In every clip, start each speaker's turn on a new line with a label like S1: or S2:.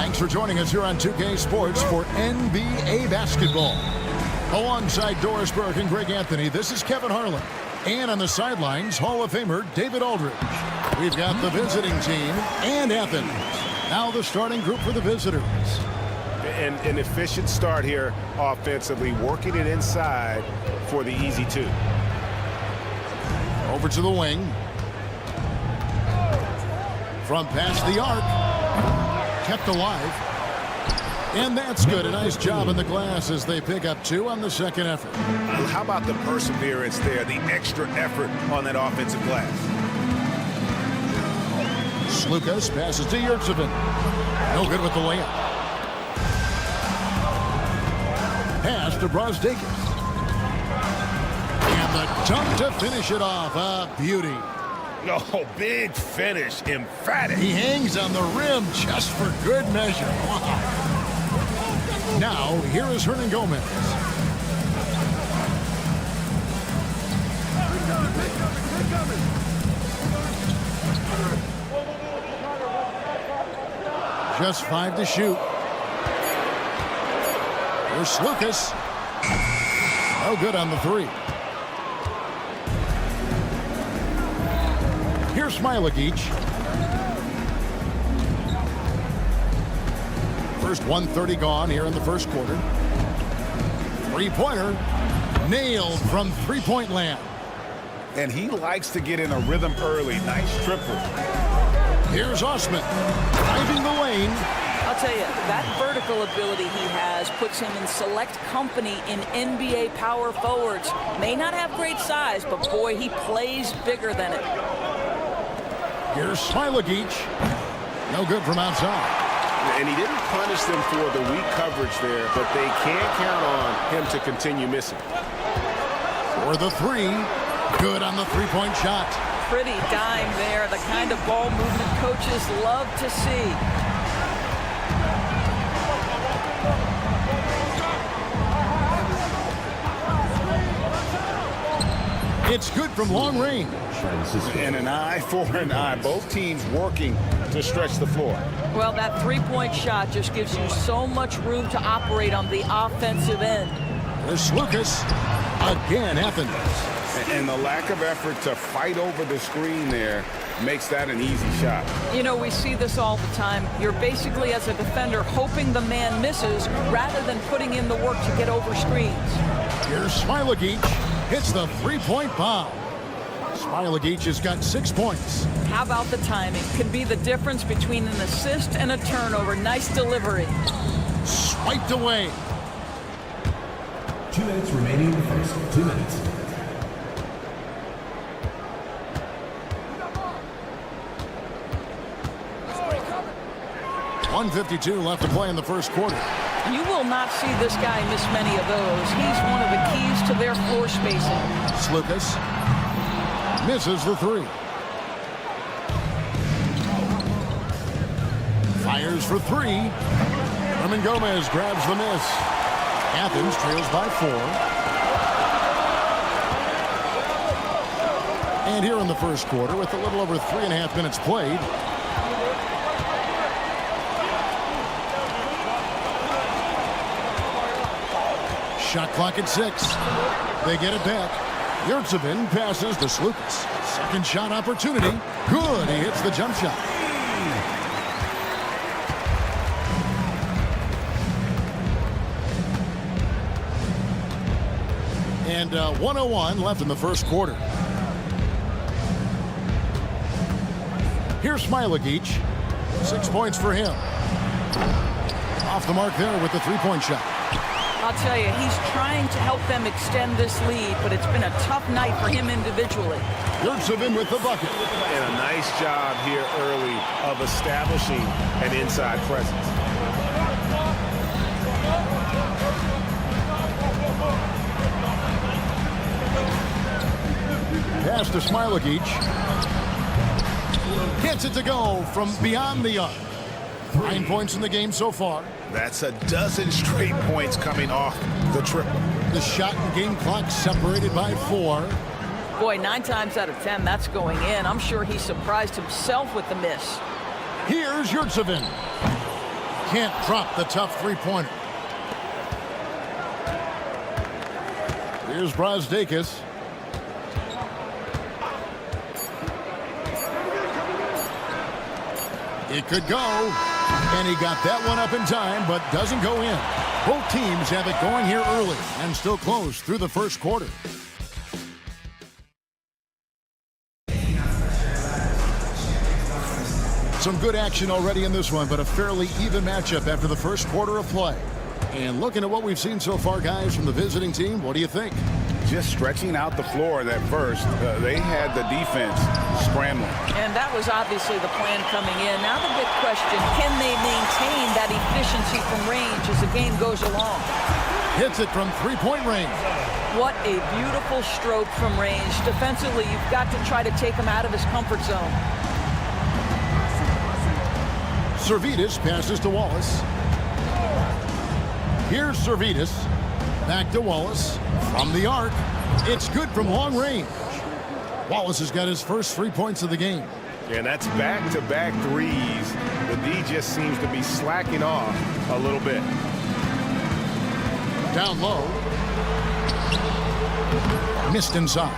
S1: Thanks for joining us here on 2K Sports for NBA basketball. Alongside Doris Burke and Greg Anthony, this is Kevin Harlan. And on the sidelines, Hall of Famer David Aldridge. We've got the visiting team and Athens. Now the starting group for the visitors.
S2: An efficient start here offensively, working it inside for the easy two.
S1: Over to the wing. From past the arc. Kept alive. And that's good. A nice job in the glass as they pick up 2 on the second effort.
S2: How about the perseverance there, the extra effort on that offensive glass?
S1: Slukas passes to Yurtsevin. No good with the layup. Pass to Brosdakis. And the dunk to finish it off. A beauty.
S2: Oh, big finish. Emphatic.
S1: He hangs on the rim just for good measure. Wow. Now, here is Hernan Gomez. Just 5 to shoot. Here's Slukas. No good on the 3. Here's Smilagic. First 1:30 gone here in the first quarter. Three-pointer. Nailed from three-point land.
S2: And he likes to get in a rhythm early. Nice triple.
S1: Here's Osman. Driving the lane.
S3: I'll tell you, that vertical ability he has puts him in select company in NBA power forwards. May not have great size, but boy, he plays bigger than it.
S1: Here's Smilagic. No good from outside.
S2: And he didn't punish them for the weak coverage there, but they can't count on him to continue missing.
S1: For the 3. Good on the three-point shot.
S3: Pretty dime there, the kind of ball movement coaches love to see.
S1: It's good from long range.
S2: And an eye for an eye. Both teams working to stretch the floor.
S3: Well, that three-point shot just gives you so much room to operate on the offensive end.
S1: There's Slukas. Again, Athens.
S2: And the lack of effort to fight over the screen there makes that an easy shot.
S3: You know, we see this all the time. You're basically, as a defender, hoping the man misses rather than putting in the work to get over screens.
S1: Here's Smilagic. Hits the three-point bomb. Smilagic has got 6 points.
S3: How about the timing? Could be the difference between an assist and a turnover. Nice delivery.
S1: Swiped away.
S4: 2 minutes remaining in the first. 2 minutes.
S1: .152 left to play in the first quarter.
S3: You will not see this guy miss many of those. He's one of the keys to their floor spacing.
S1: Slukas misses the 3. Fires for 3. Hernan Gomez grabs the miss. Athens trails by 4. And here in the first quarter, with a little over 3.5 minutes played, shot clock at 6. They get it back. Yurtsevin passes to Slukas. Second shot opportunity. Good. He hits the jump shot. And 1:01 left in the first quarter. Here's Smilagic. 6 points for him. Off the mark there with the three-point shot.
S3: I'll tell you, he's trying to help them extend this lead, but it's been a tough night for him individually.
S1: Yurtsevin with the bucket.
S2: And a nice job here early of establishing an inside presence.
S1: Pass to Smilagic. Gets it to go from beyond the arc. 9 points in the game so far.
S2: That's a dozen straight points coming off the triple.
S1: The shot and game clock separated by 4.
S3: Boy, 9 times out of 10, that's going in. I'm sure he surprised himself with the miss.
S1: Here's Yurtsevin. Can't drop the tough three-pointer. Here's Brazdeikis. It could go, and he got that one up in time, but doesn't go in. Both teams have it going here early and still close through the first quarter. Some good action already in this one, but a fairly even matchup after the first quarter of play. And looking at what we've seen so far, guys, from the visiting team, what do you think?
S2: Just stretching out the floor that first. They had the defense scrambling.
S3: And that was obviously the plan coming in. Now the big question, can they maintain that efficiency from range as the game goes along?
S1: Hits it from three-point range.
S3: What a beautiful stroke from range. Defensively, you've got to try to take him out of his comfort zone.
S1: Servidis passes to Wallace. Here's Servidis. Back to Wallace. From the arc. It's good from long range. Wallace has got his first 3 points of the game.
S2: And that's back-to-back threes. The D just seems to be slacking off a little bit.
S1: Down low. Missed inside.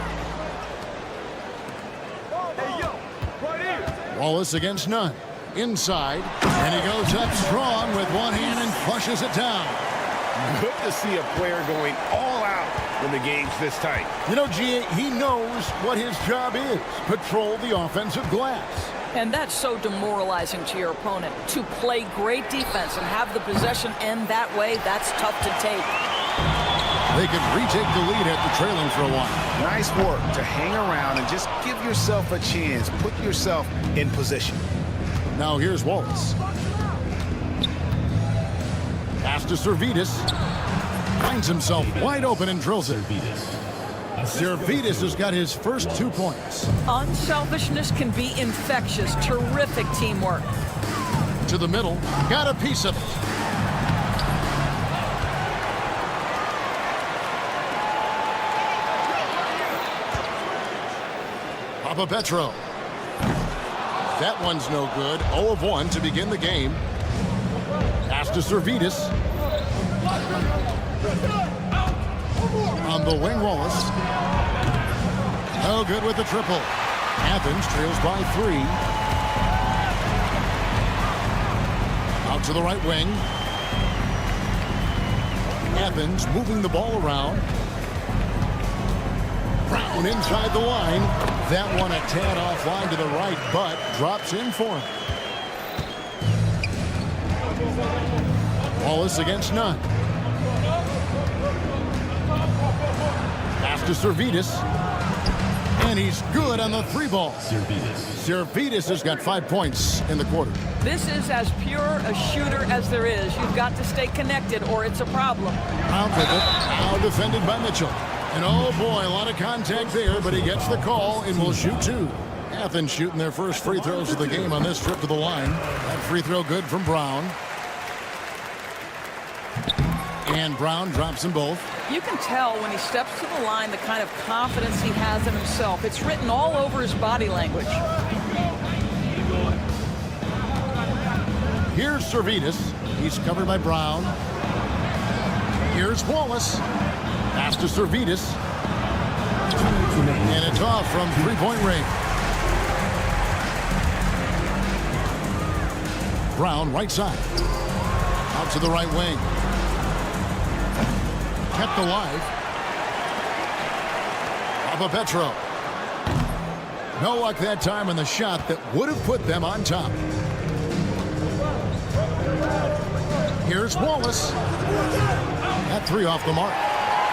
S1: Wallace against none. Inside. And he goes up strong with one hand and flushes it down.
S2: Good to see a player going all out when the game's this tight.
S1: You know, G.A., he knows what his job is. Patrol the offensive glass.
S3: And that's so demoralizing to your opponent. To play great defense and have the possession end that way, that's tough to take.
S1: They could retake the lead after trailing for a while.
S2: Nice work to hang around and just give yourself a chance. Put yourself in position.
S1: Now here's Wallace. Pass to Servidis. Finds himself wide open and drills it. Servidis has got his first 2 points.
S3: Unselfishness can be infectious. Terrific teamwork.
S1: To the middle. Got a piece of it. Petro. That one's no good. 0 of 1 to begin the game. Pass to Servidis. On the wing, Wallace. No good with the triple. Athens trails by 3. Out to the right wing. Athens moving the ball around. Brown inside the line. That one a tad offline to the right, but drops in for him. Wallace against none. Pass to Servidis. And he's good on the 3-ball. Servidis has got 5 points in the quarter.
S3: This is as pure a shooter as there is. You've got to stay connected or it's a problem.
S1: Out with it. Now defended by Mitchell. And oh boy, a lot of contact there, but he gets the call and will shoot 2. Athens shooting their first free throws of the game on this trip to the line. That free throw good from Brown. And Brown drops them both.
S3: You can tell when he steps to the line the kind of confidence he has in himself. It's written all over his body language.
S1: Here's Servidis. He's covered by Brown. Here's Wallace. Pass to Servidis. And it's off from 3-point range. Brown right side. Out to the right wing. Kept alive. Petro. No luck that time on the shot that would have put them on top. Here's Wallace. That 3 off the mark.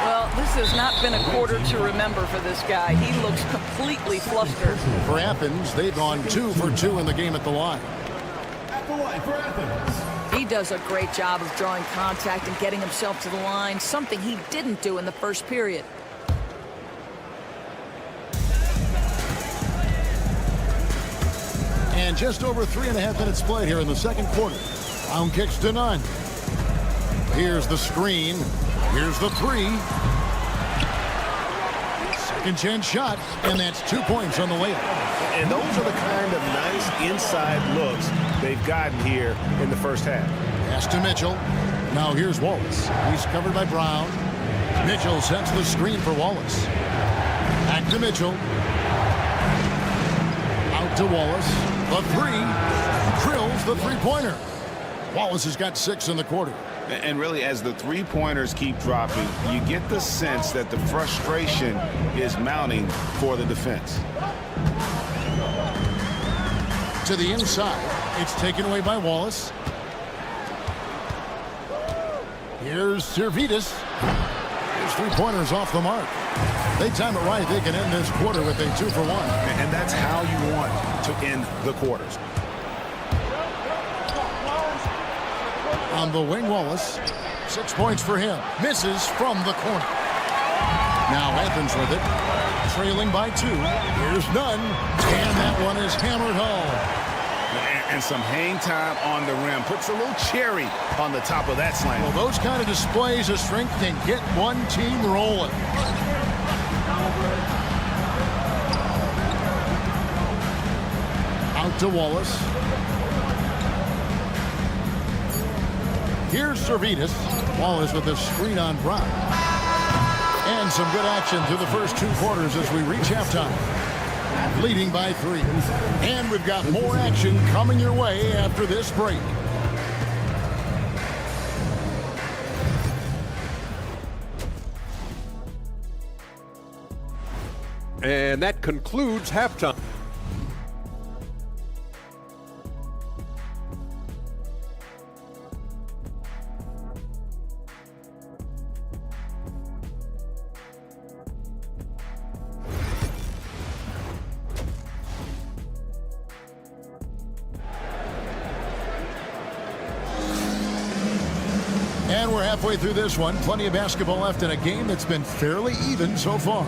S3: Well, this has not been a quarter to remember for this guy. He looks completely flustered.
S1: For Athens, they've gone 2 for 2 in the game at the line.
S4: At the line for Athens.
S3: He does a great job of drawing contact and getting himself to the line, something he didn't do in the first period.
S1: And just over 3.5 minutes played here in the second quarter. Brown kicks to none. Here's the screen. Here's the 3. Second chance shot, and that's 2 points on the layup.
S2: And those are the kind of nice inside looks they've gotten here in the first half.
S1: Pass to Mitchell. Now here's Wallace. He's covered by Brown. Mitchell sets the screen for Wallace. Back to Mitchell. Out to Wallace. The three. Drills the three-pointer. Wallace has got 6 in the quarter.
S2: And really, as the three-pointers keep dropping, you get the sense that the frustration is mounting for the defense.
S1: To the inside. It's taken away by Wallace. Here's Zalgiris. His three-pointer's off the mark. They time it right. They can end this quarter with a 2-for-1.
S2: And that's how you want to end the quarters.
S1: On the wing, Wallace. 6 points for him. Misses from the corner. Now Athens with it. Trailing by 2. Here's Nunn. And that one is hammered home.
S2: And some hang time on the rim. Puts a little cherry on the top of that slam.
S1: Well, those kind of displays of strength can get one team rolling. Out to Wallace. Here's Zalgiris. Wallace with a screen on Brown. And some good action through the first 2 quarters as we reach halftime. Leading by 3. And we've got more action coming your way after this break.
S5: And that concludes halftime.
S1: And we're halfway through this one. Plenty of basketball left in a game that's been fairly even so far.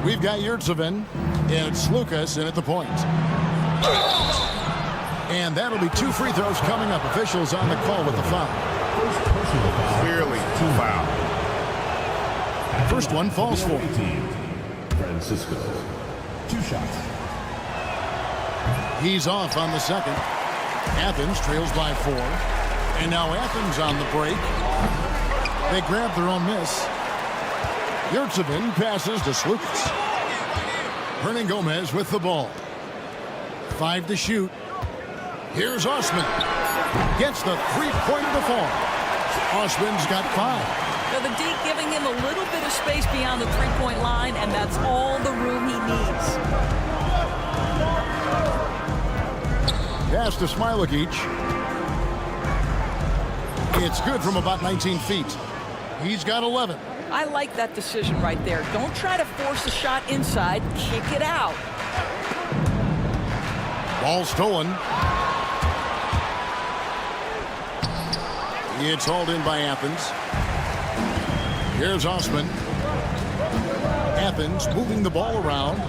S1: We've got Yurtsevin, and it's Lucas in at the point. And that'll be 2 free throws coming up. Officials on the call with the foul.
S2: Clearly foul.
S1: First one falls for
S4: Francisco. 2 shots.
S1: He's off on the second. Athens trails by 4. And now Athens on the break. They grab their own miss. Yurtsevin passes to Slukas. Hernan Gomez with the ball. 5 to shoot. Here's Osman. Gets the three-point to fall. Osman's got 5.
S3: So the D giving him a little bit of space beyond the three-point line, and that's all the room he needs.
S1: Pass to Smilakic. It's good from about 19 feet. He's got 11.
S3: I like that decision right there. Don't try to force a shot inside. Kick it out.
S1: Ball stolen. It's hauled in by Athens. Here's Osman. Athens moving the ball around.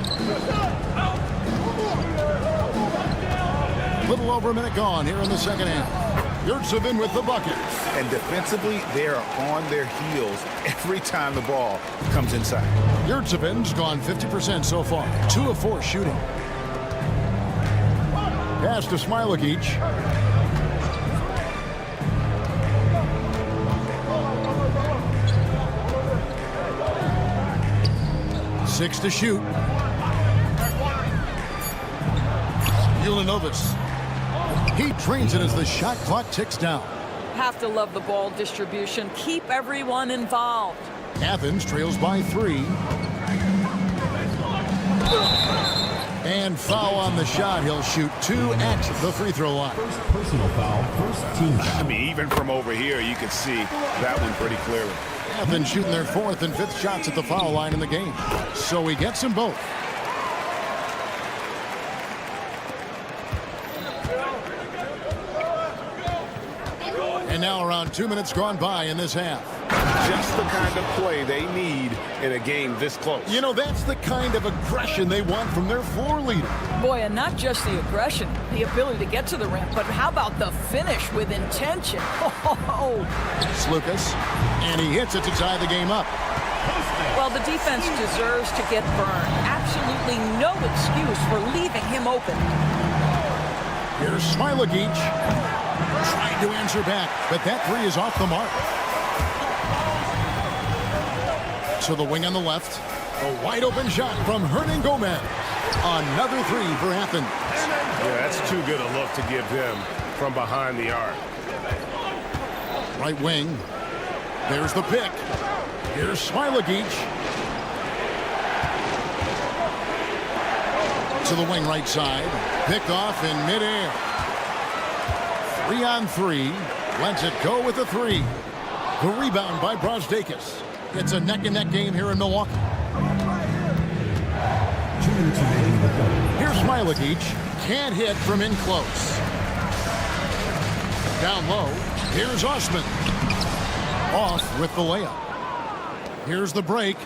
S1: A little over a minute gone here in the second half. Yurtsevin with the bucket.
S2: And defensively, they are on their heels every time the ball comes inside.
S1: Yurtsevin's gone 50% so far. 2 of 4 shooting. Pass to Smilakic. Six to shoot. Ulanovas. He drains it as the shot clock ticks down.
S3: Have to love the ball distribution. Keep everyone involved.
S1: Athens trails by 3. And foul on the shot. He'll shoot 2 at the free throw line.
S4: First personal foul, first team foul.
S2: I mean, even from over here, you can see that one pretty clearly.
S1: Athens shooting their 4th and 5th shots at the foul line in the game. So he gets them both. And now around 2 minutes gone by in this half.
S2: Just the kind of play they need in a game this close.
S1: You know, that's the kind of aggression they want from their floor leader.
S3: Boy, and not just the aggression, the ability to get to the rim, but how about the finish with intention? Oh,
S1: Slukas, and he hits it to tie the game up.
S3: well, the defense deserves to get burned. Absolutely no excuse for leaving him open.
S1: Here's Smilagic. Trying to answer back, but that three is off the mark. To the wing on the left. A wide open shot from Hernan Gomez. Another three for Athens.
S6: Yeah, that's too good a look to give him from behind the arc.
S1: Right wing. There's the pick. Here's Smilagic. To the wing right side. Picked off in midair. 3-on-3. Lets it go with the three. The rebound by Brazdeikis. It's a neck-and-neck game here in Milwaukee.
S4: 2 minutes remaining in the third.
S1: Here's Smilagic. Can't hit from in close. Down low. Here's Osman. Off with the layup. Here's the break.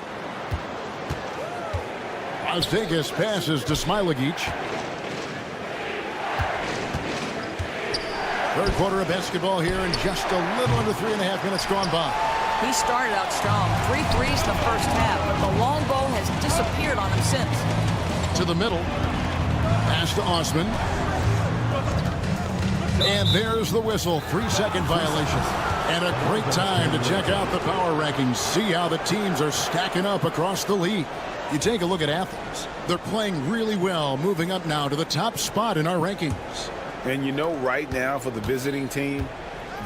S1: Brazdeikis passes to Smilagic. Third quarter of basketball here, and just a little under 3.5 minutes gone by.
S3: He started out strong. 3 threes in the first half, but the long ball has disappeared on him since.
S1: To the middle. Pass to Osman. And there's the whistle. 3-second violation. And a great time to check out the power rankings. See how the teams are stacking up across the league. You take a look at Athens. They're playing really well, moving up now to the top spot in our rankings.
S2: And you know, right now for the visiting team,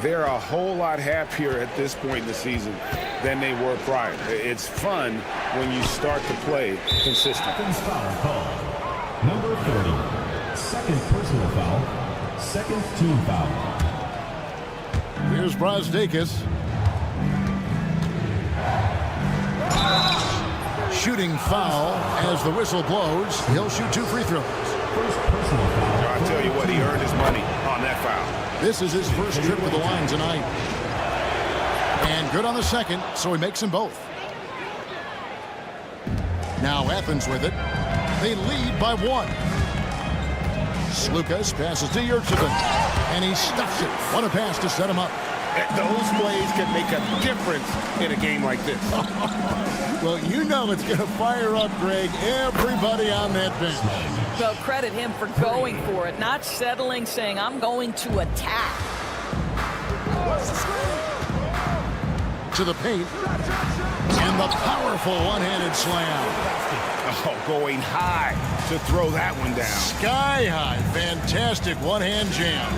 S2: they're a whole lot happier at this point in the season than they were prior. It's fun when you start to play consistently.
S4: Athens foul call. Number 30. Second personal foul. Second team foul.
S1: Here's Brazdeikis. Shooting foul as the whistle blows. He'll shoot 2 free throws.
S4: First personal foul.
S2: I'll tell you what, he earned his money on that foul.
S1: This is his first trip to the line tonight. And good on the second, so he makes them both. Now Athens with it. They lead by 1. Slukas passes to Yurchevin, and he stuffs it. What a pass to set him up.
S2: Those plays can make a difference in a game like this.
S1: Well, you know it's going to fire up, Greg, everybody on that bench.
S3: So credit him for going for it, not settling, saying, I'm going to attack.
S1: To the paint, and the powerful one-handed slam.
S2: Oh, going high to throw that one down.
S1: Sky high, fantastic one-hand jam.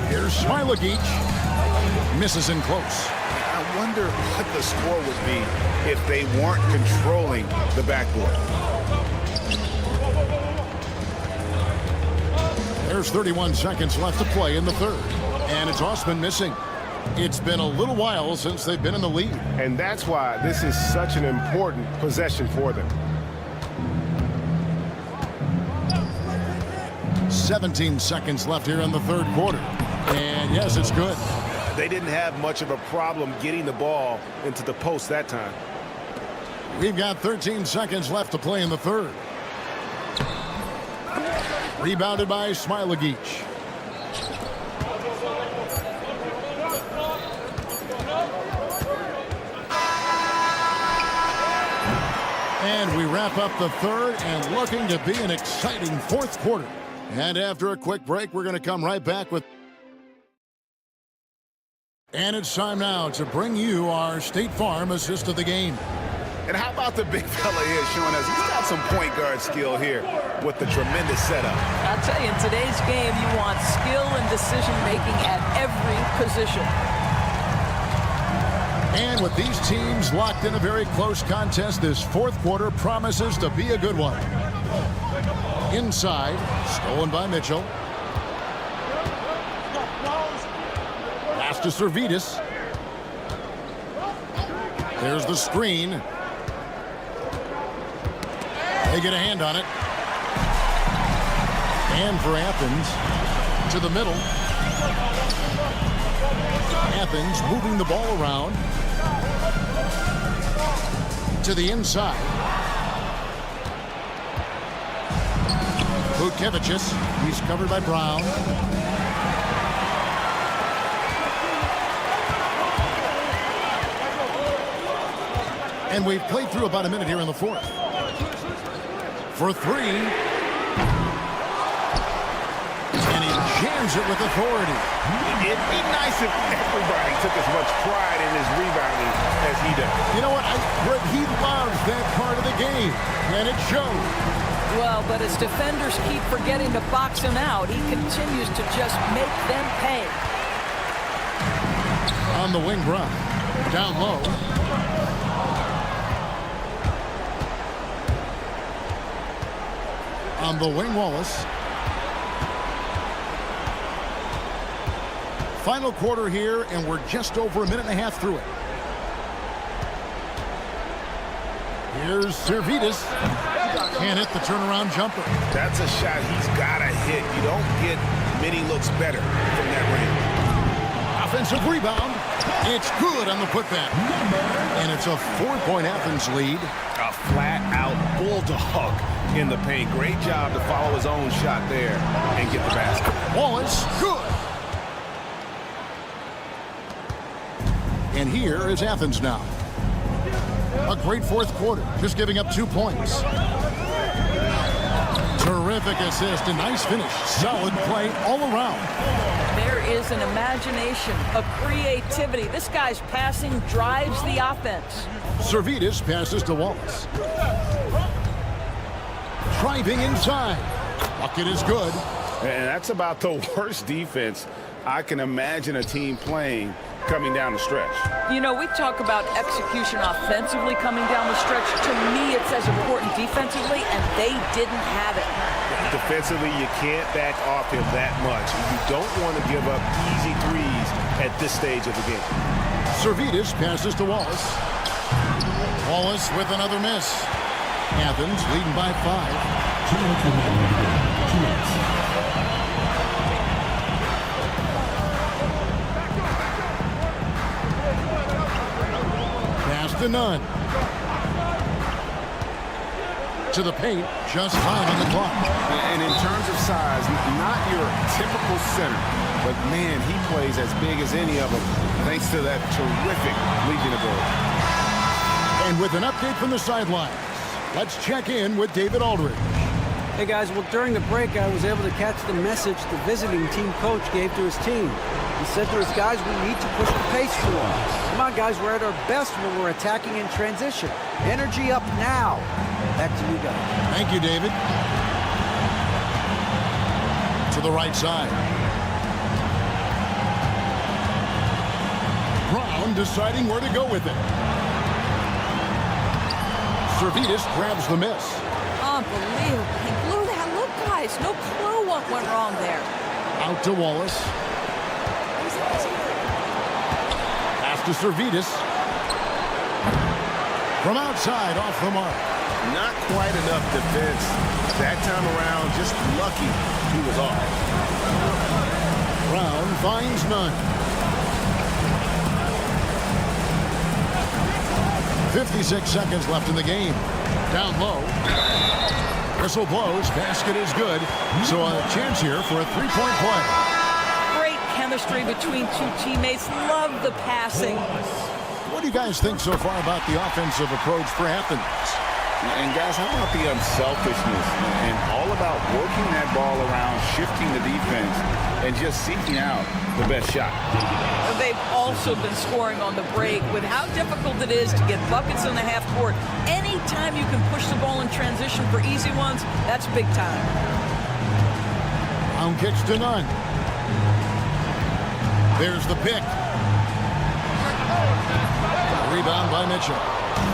S1: Here's Smilagic. Misses in close.
S2: I wonder what the score would be if they weren't controlling the backboard.
S1: There's 31 seconds left to play in the third. And it's Osman missing. It's been a little while since they've been in the lead.
S6: And that's why this is such an important possession for them.
S1: 17 seconds left here in the third quarter. And yes, it's good.
S2: They didn't have much of a problem getting the ball into the post that time.
S1: We've got 13 seconds left to play in the third. Rebounded by Smilagic. And we wrap up the third and looking to be an exciting fourth quarter. And after a quick break, we're going to come right back with... And it's time now to bring you our State Farm assist of the game.
S2: And how about the big fella here showing us he's got some point guard skill here with the tremendous setup.
S3: I'll tell you, in today's game, you want skill and decision-making at every position.
S1: And with these teams locked in a very close contest, this fourth quarter promises to be a good one. Inside, stolen by Mitchell. Pass to Servidis. There's the screen. They get a hand on it. And for Athens, to the middle. Athens moving the ball around. To the inside. Vučević, he's covered by Brown. And we've played through about a minute here in the fourth. For three. And he jams it with authority.
S2: It'd be nice if everybody took as much pride in his rebounding as he does.
S1: You know what? Greg, he loves that part of the game, and it shows.
S3: Well, but as defenders keep forgetting to box him out, he continues to just make them pay.
S1: On the wing run, down low. On the wing, Wallace. Final quarter here, and we're just over a minute and a half through it. Here's Servidis. Can't hit the turnaround jumper.
S2: That's a shot he's got to hit. You don't get many looks better from that range.
S1: Offensive rebound. It's good on the putback. And it's a 4-point Athens lead.
S2: A flat-out bulldog in the paint. Great job to follow his own shot there and get the basket.
S1: Wallace, good. And here is Athens now. A great fourth quarter, just giving up 2 points. Terrific assist, a nice finish. Solid play all around.
S3: There is an imagination, a creativity. This guy's passing drives the offense.
S1: Servidis passes to Wallace. Driving inside. Bucket is good.
S2: And that's about the worst defense I can imagine a team playing coming down the stretch.
S3: You know, we talk about execution offensively coming down the stretch. To me, it's as important defensively, and they didn't have it.
S2: Defensively, you can't back off him that much. You don't want to give up easy threes at this stage of the game.
S1: Servidis passes to Wallace. Wallace with another miss. Athens leading by 5.
S4: 2 minutes remaining in the game. 2 minutes.
S1: To none. To the paint, just fine on the clock.
S2: And in terms of size, not your typical center, but man, he plays as big as any of them thanks to that terrific leaping ability.
S1: And with an update from the sidelines, let's check in with David Aldridge.
S7: Hey guys, well during the break I was able to catch the message the visiting team coach gave to his team. He said to his guys, we need to push the pace more. Come on guys, we're at our best when we're attacking in transition. Energy up now. Back to you guys.
S1: Thank you, David. To the right side. Brown deciding where to go with it. Servidis grabs the miss.
S3: Unbelievable. He blew that look, guys. No clue what went wrong there.
S1: Out to Wallace. Pass to Servidis. From outside, off the mark.
S2: Not quite enough defense. That time around, just lucky he was off.
S1: Brown finds none. 56 seconds left in the game. Down low. Whistle blows. Basket is good. So a chance here for a three-point play.
S3: Great chemistry between two teammates. Love the passing.
S1: What do you guys think so far about the offensive approach for Athens?
S2: And guys, how about the unselfishness and all about working that ball around, shifting the defense, and just seeking out the best shot?
S3: They've also been scoring on the break. With how difficult it is to get buckets in the half court, anytime you can push the ball in transition for easy ones, that's big time.
S1: Brown kicks to none. There's the pick. Rebound by Mitchell.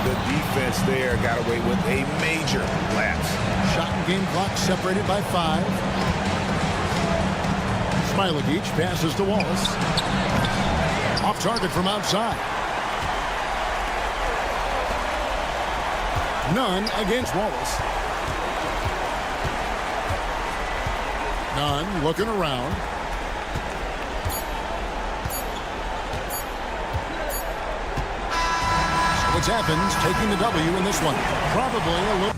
S2: The defense there got away with a major lapse.
S1: Shot and game clock separated by 5. Smailagic passes to Wallace. Off target from outside. None against Wallace. None looking around. So it's Athens taking the W in this one. Probably a little.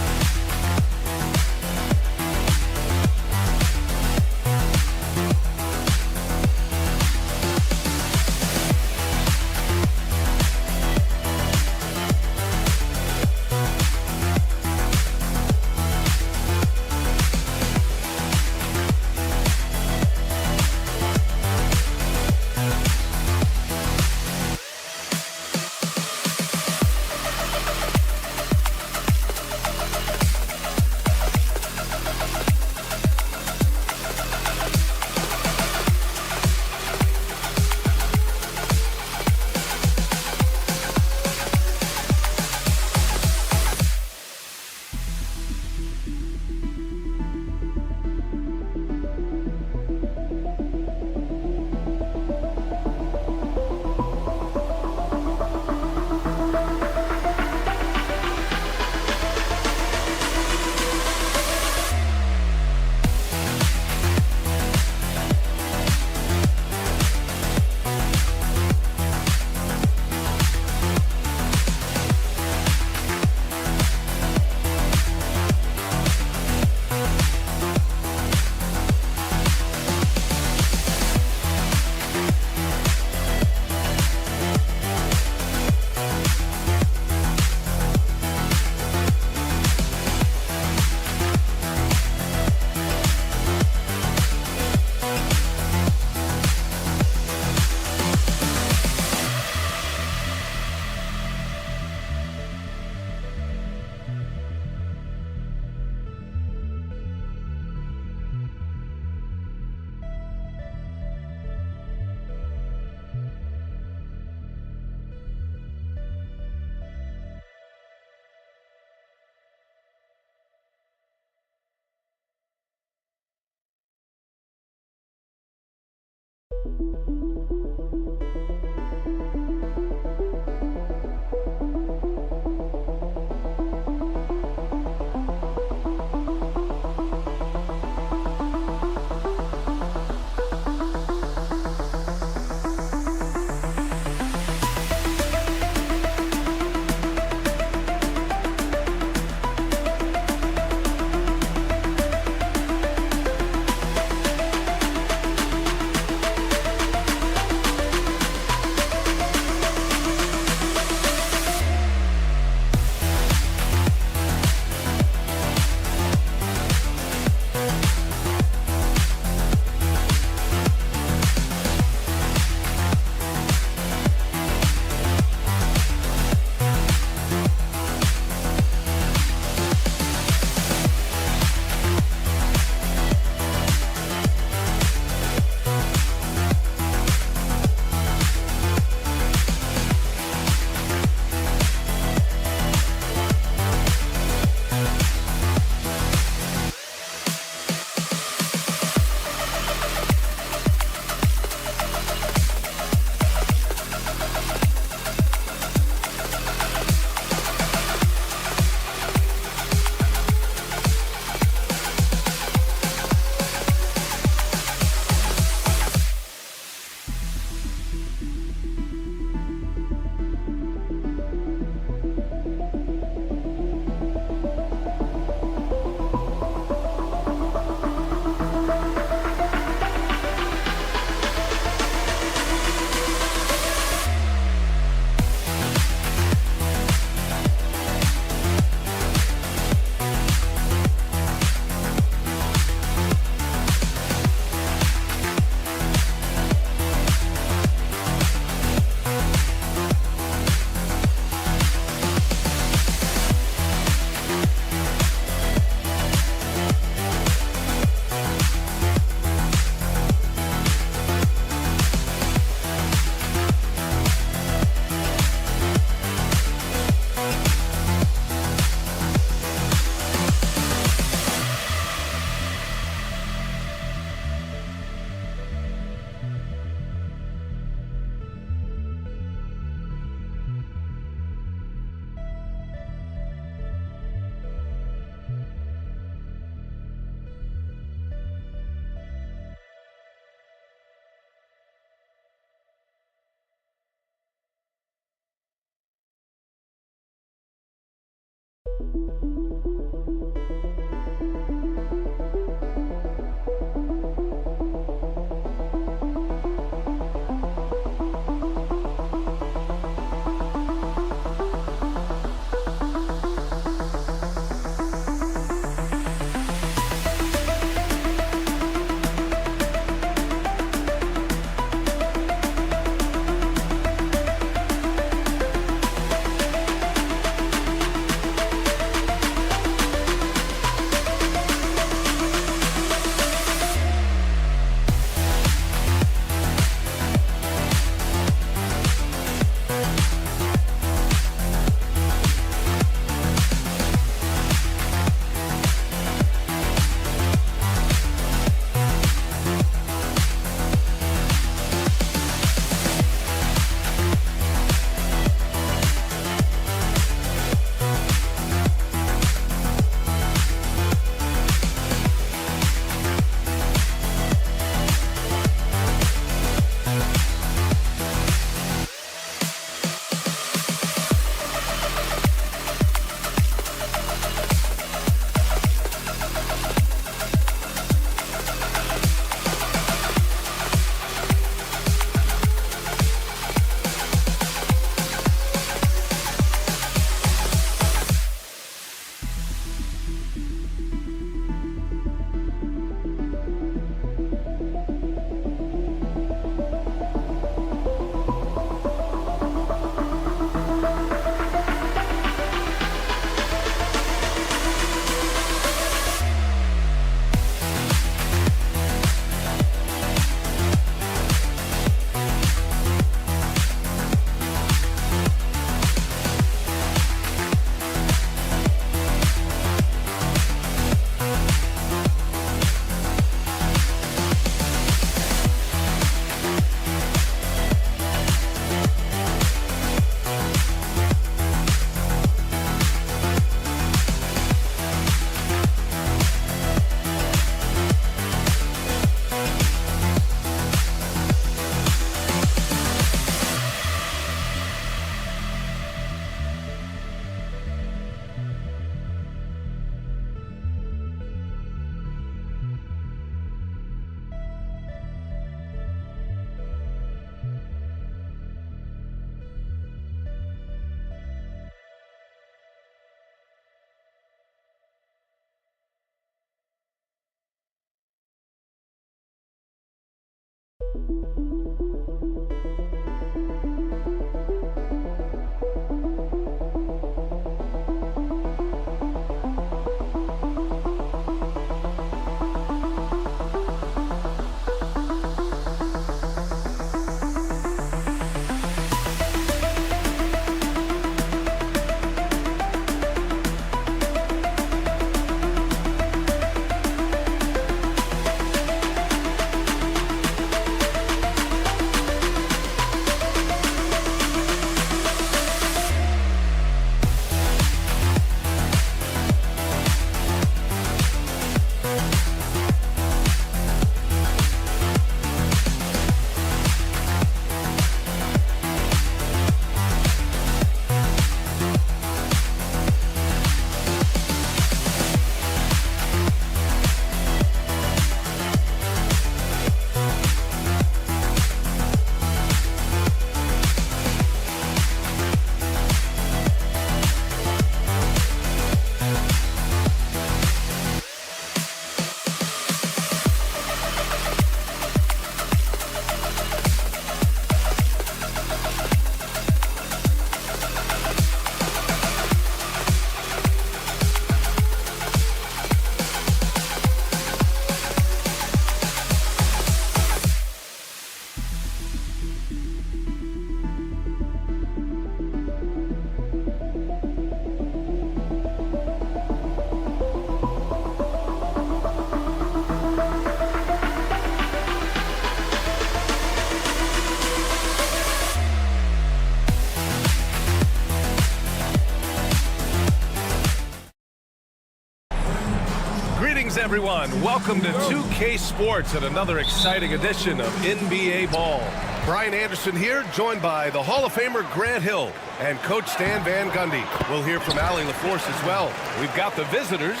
S6: Greetings, everyone. Welcome to 2K Sports and another exciting edition of NBA Ball. Brian Anderson here, joined by the Hall of Famer Grant Hill and Coach Stan Van Gundy. We'll hear from Allie LaForce as well. We've got the visitors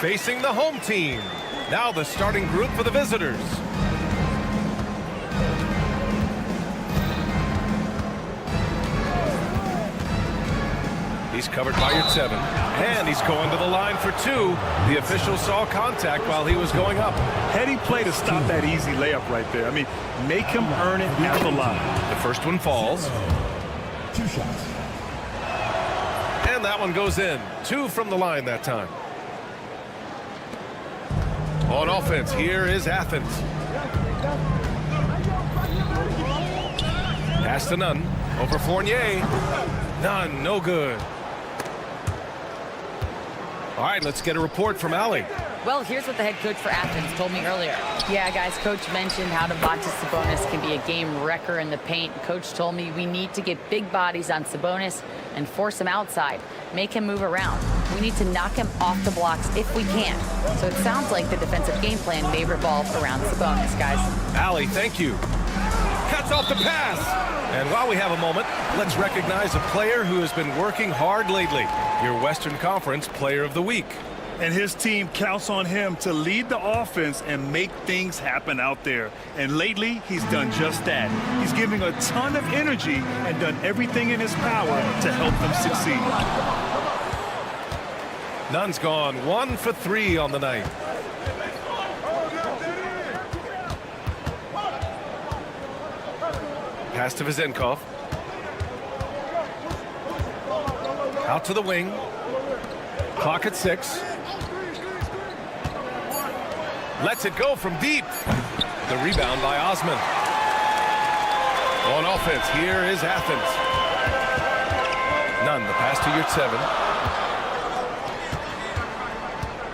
S6: facing the home team. Now the starting group for the visitors. He's covered by your 7, and he's going to the line for 2. The official saw contact while he was going up.
S8: Heady play to stop that easy layup right there. I mean, make him earn it at the line.
S6: The first one falls.
S4: 2 shots.
S6: And that one goes in. 2 from the line that time. On offense, here is Athens. Pass to Nunn. Over Fournier. Nunn, no good. All right, let's get a report from Allie.
S9: Well, here's what the head coach for Athens told me earlier. Yeah, guys, Coach mentioned how Domantas Sabonis can be a game wrecker in the paint. Coach told me we need to get big bodies on Sabonis and force him outside, make him move around. We need to knock him off the blocks if we can. So it sounds like the defensive game plan may revolve around Sabonis, guys.
S6: Allie, thank you. Cuts off the pass. And while we have a moment, let's recognize a player who has been working hard lately. Your Western Conference Player of the Week.
S8: And his team counts on him to lead the offense and make things happen out there. And lately, he's done just that. He's giving a ton of energy and done everything in his power to help them succeed.
S6: Nunn's gone 1 for 3 on the night. Pass to Vezenkov. Out to the wing. Clock at 6. Lets it go from deep. The rebound by Osman. On offense, here is Athens. Nunn, the pass to Yurt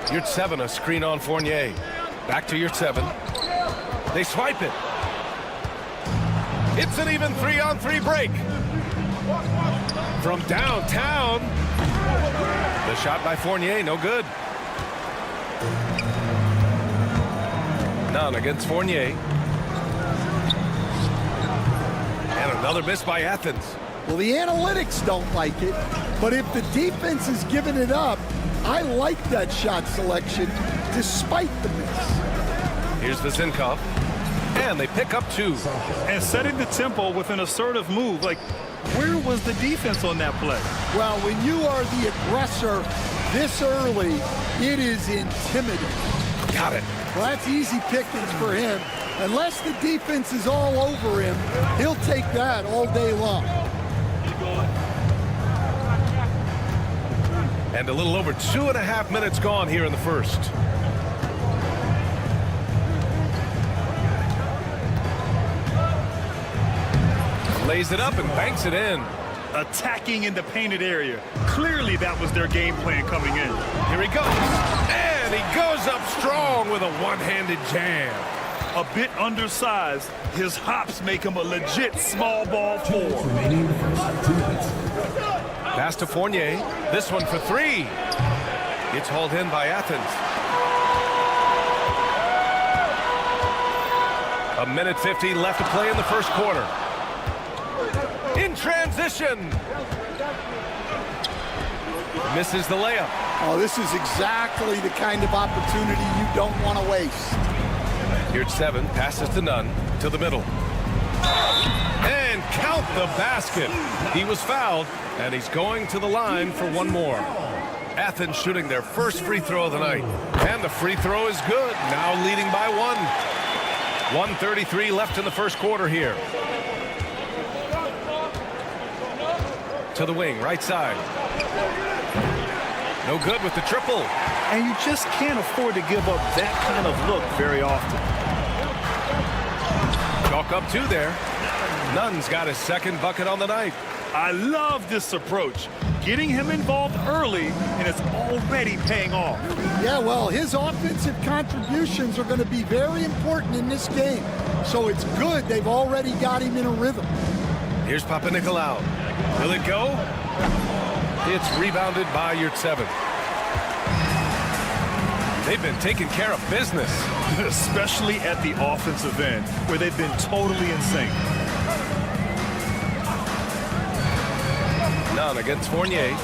S6: 7. Yurt 7, a screen on Fournier. Back to Yurt 7. They swipe it. It's an even 3-on-3 break. From downtown. The shot by Fournier, no good. Nunn against Fournier. And another miss by Athens.
S10: Well, the analytics don't like it, but if the defense is giving it up, I like that shot selection despite the miss.
S6: Here's Vezenkov. And they pick up 2.
S8: And setting the tempo with an assertive move. Like, where was the defense on that play?
S10: Well, when you are the aggressor this early, it is intimidating.
S6: Got it.
S10: Well, that's easy pickings for him. Unless the defense is all over him, he'll take that all day long.
S6: And a little over 2.5 minutes gone here in the first. Lays it up and banks it in.
S8: Attacking in the painted area. Clearly that was their game plan coming in.
S6: Here he goes. And he goes up strong with a one-handed jam.
S8: A bit undersized, his hops make him a legit small ball four.
S6: Pass to Fournier. This one for three. Gets hauled in by Athens. 1:50 left to play in the first quarter. In transition. Misses the layup.
S10: Oh, this is exactly the kind of opportunity you don't want to waste.
S6: Here at 7, passes to Nunn, to the middle. And count the basket. He was fouled, and he's going to the line for one more. Athens shooting their first free throw of the night. And the free throw is good, now leading by 1. 1:33 left in the first quarter here. To the wing, right side. No good with the triple.
S8: And you just can't afford to give up that kind of look very often.
S6: Chalk up 2 there. Nunn's got his second bucket on the night.
S8: I love this approach. Getting him involved early, and it's already paying off.
S10: Yeah, well, his offensive contributions are going to be very important in this game. So it's good they've already got him in a rhythm.
S6: Here's Panathinaikos. Will it go? It's rebounded by Yurtseven. They've been taking care of business.
S8: Especially at the offensive end, where they've been totally in sync.
S6: Nunn against Fournier.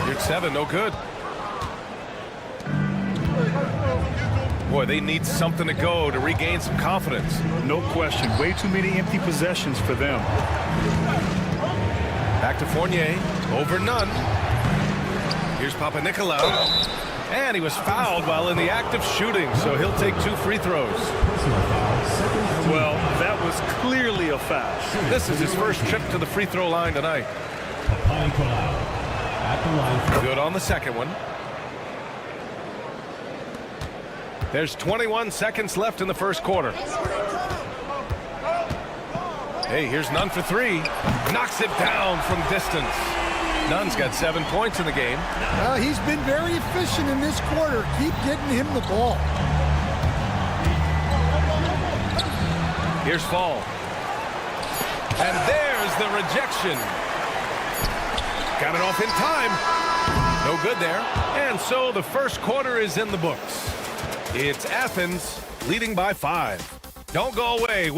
S6: Yurtseven, no good. Boy, they need something to go to regain some confidence.
S8: No question. Way too many empty possessions for them.
S6: Back to Fournier. Over Nunn. Here's Panathinaikos. And he was fouled while in the act of shooting, so he'll take 2 free throws.
S8: Well, that was clearly a foul.
S6: This is his first trip to the free throw line tonight. Good on the second one. There's 21 seconds left in the first quarter. Hey, here's Nunn for 3. Knocks it down from distance. Nunn's got 7 points in the game.
S10: He's been very efficient in this quarter. Keep getting him the ball.
S6: Here's Fall. And there's the rejection. Got it off in time. No good there. And so the first quarter is in the books. It's Athens leading by 5. Don't go away.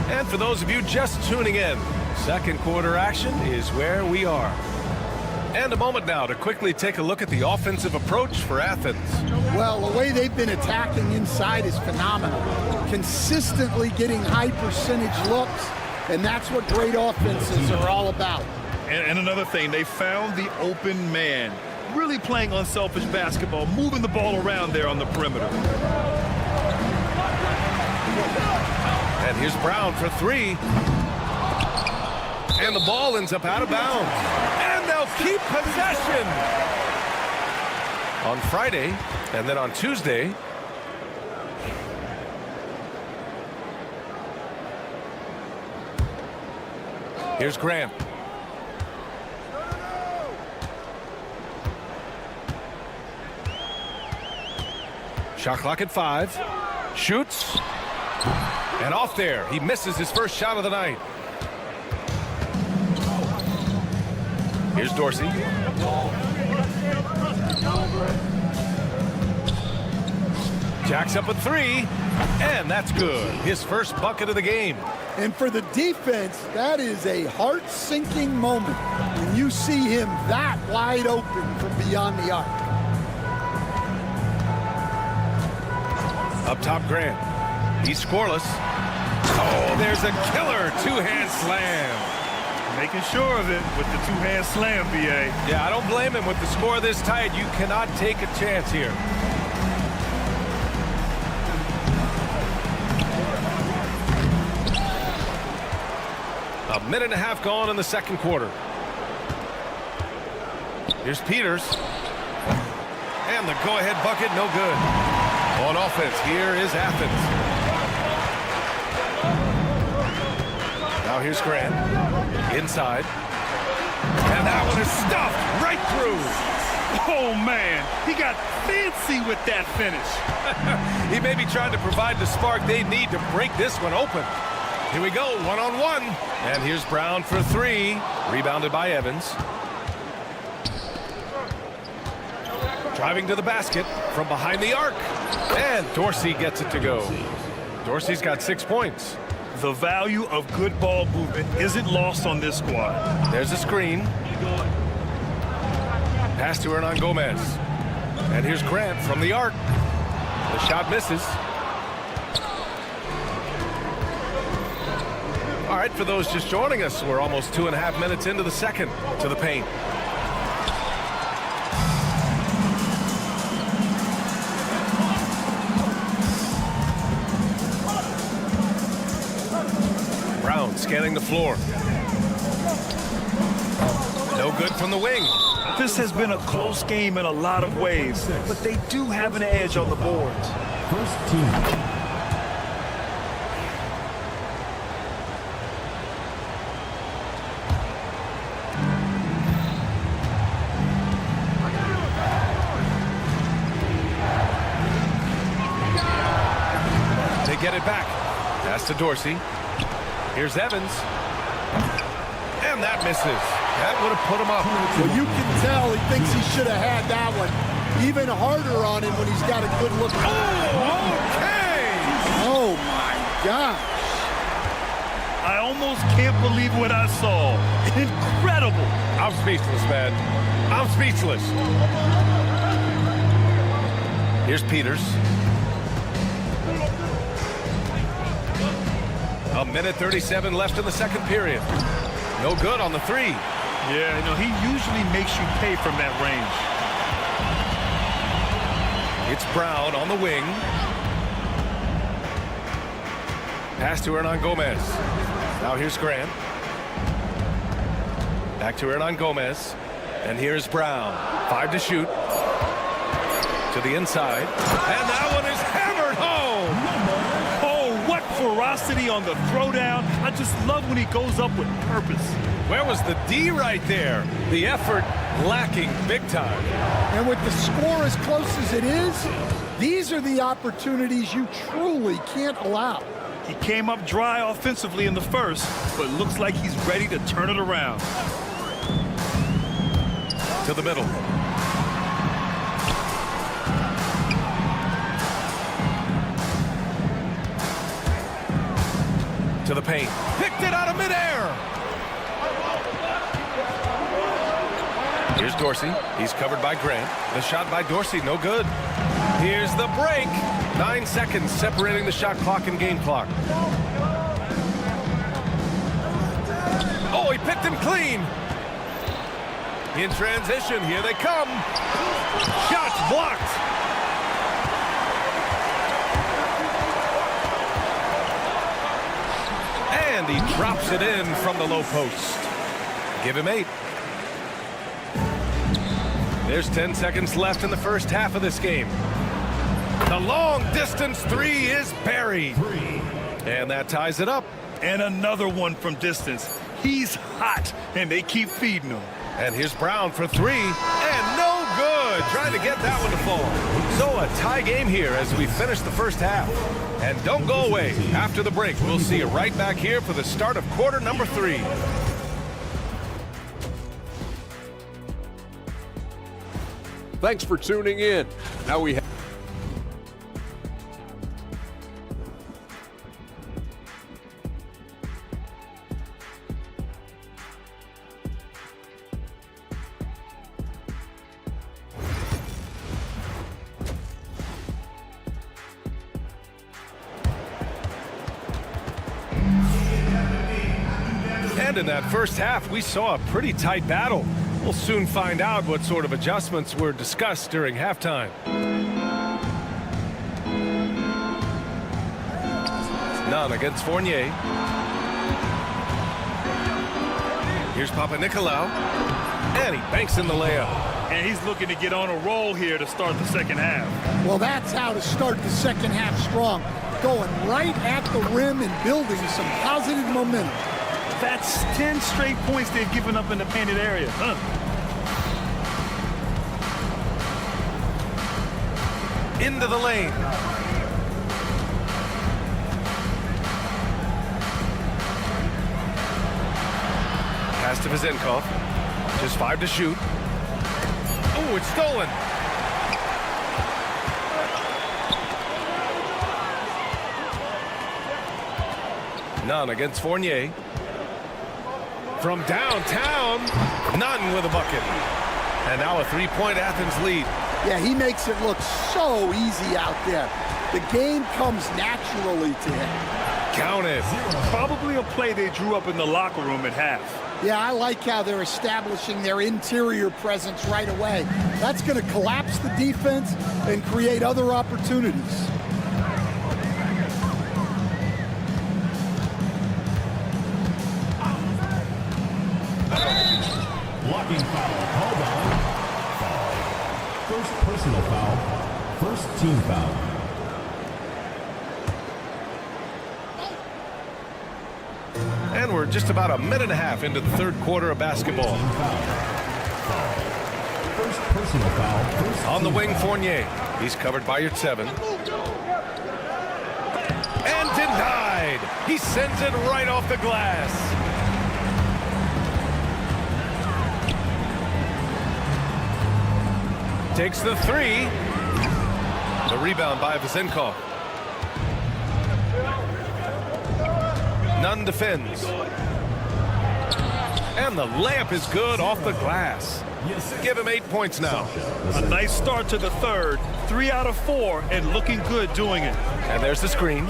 S6: And for those of you just tuning in, second quarter action is where we are. And a moment now to quickly take a look at the offensive approach for Athens.
S10: Well, the way they've been attacking inside is phenomenal. Consistently getting high percentage looks, and that's what great offenses are all about.
S8: And another thing, they found the open man. Really playing unselfish basketball, moving the ball around there on the perimeter.
S6: And here's Brown for 3. And the ball ends up out of bounds. And they'll keep possession. On Friday, and then on Tuesday, here's Grant. Shot clock at 5. Shoots. And off there. He misses his first shot of the night. Here's Dorsey. Jacks up a 3. And that's good. His first bucket of the game.
S10: And for the defense, that is a heart-sinking moment when you see him that wide open from beyond the arc.
S6: Up top, Grant. He's scoreless. Oh, there's a killer two-hand slam.
S8: Making sure of it with the two-hand slam, B.A.
S6: Yeah, I don't blame him. With the score this tight, you cannot take a chance here. A minute and a half gone in the second quarter. Here's Peters. And the go-ahead bucket, no good. On offense, here is Athens. Now here's Grant. Inside. And that one is stuffed right through.
S8: Oh, man. He got fancy with that finish.
S6: He may be trying to provide the spark they need to break this one open. Here we go, one-on-one. And here's Brown for three. Rebounded by Evans. Driving to the basket from behind the arc. And Dorsey gets it to go. Dorsey's got 6 points.
S8: The value of good ball movement isn't lost on this squad.
S6: There's a screen. Pass to Hernan Gomez. And here's Grant from the arc. The shot misses. All right, for those just joining us, we're almost 2.5 minutes into the second. To the paint. Brown scanning the floor. No good from the wing.
S8: This has been a close game in a lot of ways, but they do have an edge on the boards.
S4: First team.
S6: Get it back. Pass to Dorsey. Here's Evans. And that misses. That would have put him up.
S10: Well, you can tell he thinks he should have had that one. Even harder on him when he's got a good look.
S6: Oh, okay!
S10: Oh, my gosh.
S8: I almost can't believe what I saw. Incredible.
S6: I'm speechless, man. I'm speechless. Here's Peters. A minute 37 left in the second period. No good on the three.
S8: Yeah, you know, he usually makes you pay from that range.
S6: It's Brown on the wing. Pass to Hernan Gomez. Now here's Grant. Back to Hernan Gomez. And here's Brown. 5 to shoot. To the inside. And that one is hammered home.
S8: Ferocity on the throwdown. I just love when he goes up with purpose.
S6: Where was the D right there? The effort lacking big time.
S10: And with the score as close as it is, these are the opportunities you truly can't allow.
S8: He came up dry offensively in the first, but looks like he's ready to turn it around.
S6: To the middle. To the paint. Picked it out of midair. Here's Dorsey. He's covered by Grant. The shot by Dorsey, no good. Here's the break. 9 seconds separating the shot clock and game clock. Oh, he picked him clean. In transition, here they come. Shots blocked. And he drops it in from the low post. Give him 8. There's 10 seconds left in the first half of this game. The long distance three is buried. And that ties it up.
S8: And another one from distance. He's hot, and they keep feeding him.
S6: And here's Brown for three. And no good. Trying to get that one to fall. So a tie game here as we finish the first half. And don't go away. After the break, we'll see you right back here for the start of quarter number 3.
S5: Thanks for tuning in. Now we have
S6: And in that first half, we saw a pretty tight battle. We'll soon find out what sort of adjustments were discussed during halftime. None against Fournier. Here's Papanikolaou. And he banks in the layup.
S8: And he's looking to get on a roll here to start the second half.
S10: Well, that's how to start the second half strong. Going right at the rim and building some positive momentum.
S8: That's 10 straight points they've given up in the painted area.
S6: Into the lane. Pass to Vezenkov. Just 5 to shoot. Oh, it's stolen. None against Fournier. From downtown, Nunn with a bucket. And now a 3-point Athens lead.
S10: Yeah, he makes it look so easy out there. The game comes naturally to him.
S6: Kaunas.
S8: Probably a play they drew up in the locker room at half.
S10: Yeah, I like how they're establishing their interior presence right away. That's going to collapse the defense and create other opportunities.
S4: Blocking foul called on. First personal foul. First team foul.
S6: And we're just about a minute and a half into the third quarter of basketball.
S4: First personal foul. First
S6: on the wing, Fournier. He's covered by Yurtseven. And denied. He sends it right off the glass. Takes the 3. The rebound by Vezenkov. Nunn defends. And the layup is good off the glass. Give him 8 points now.
S8: A nice start to the third. 3 out of 4 and looking good doing it.
S6: And there's the screen.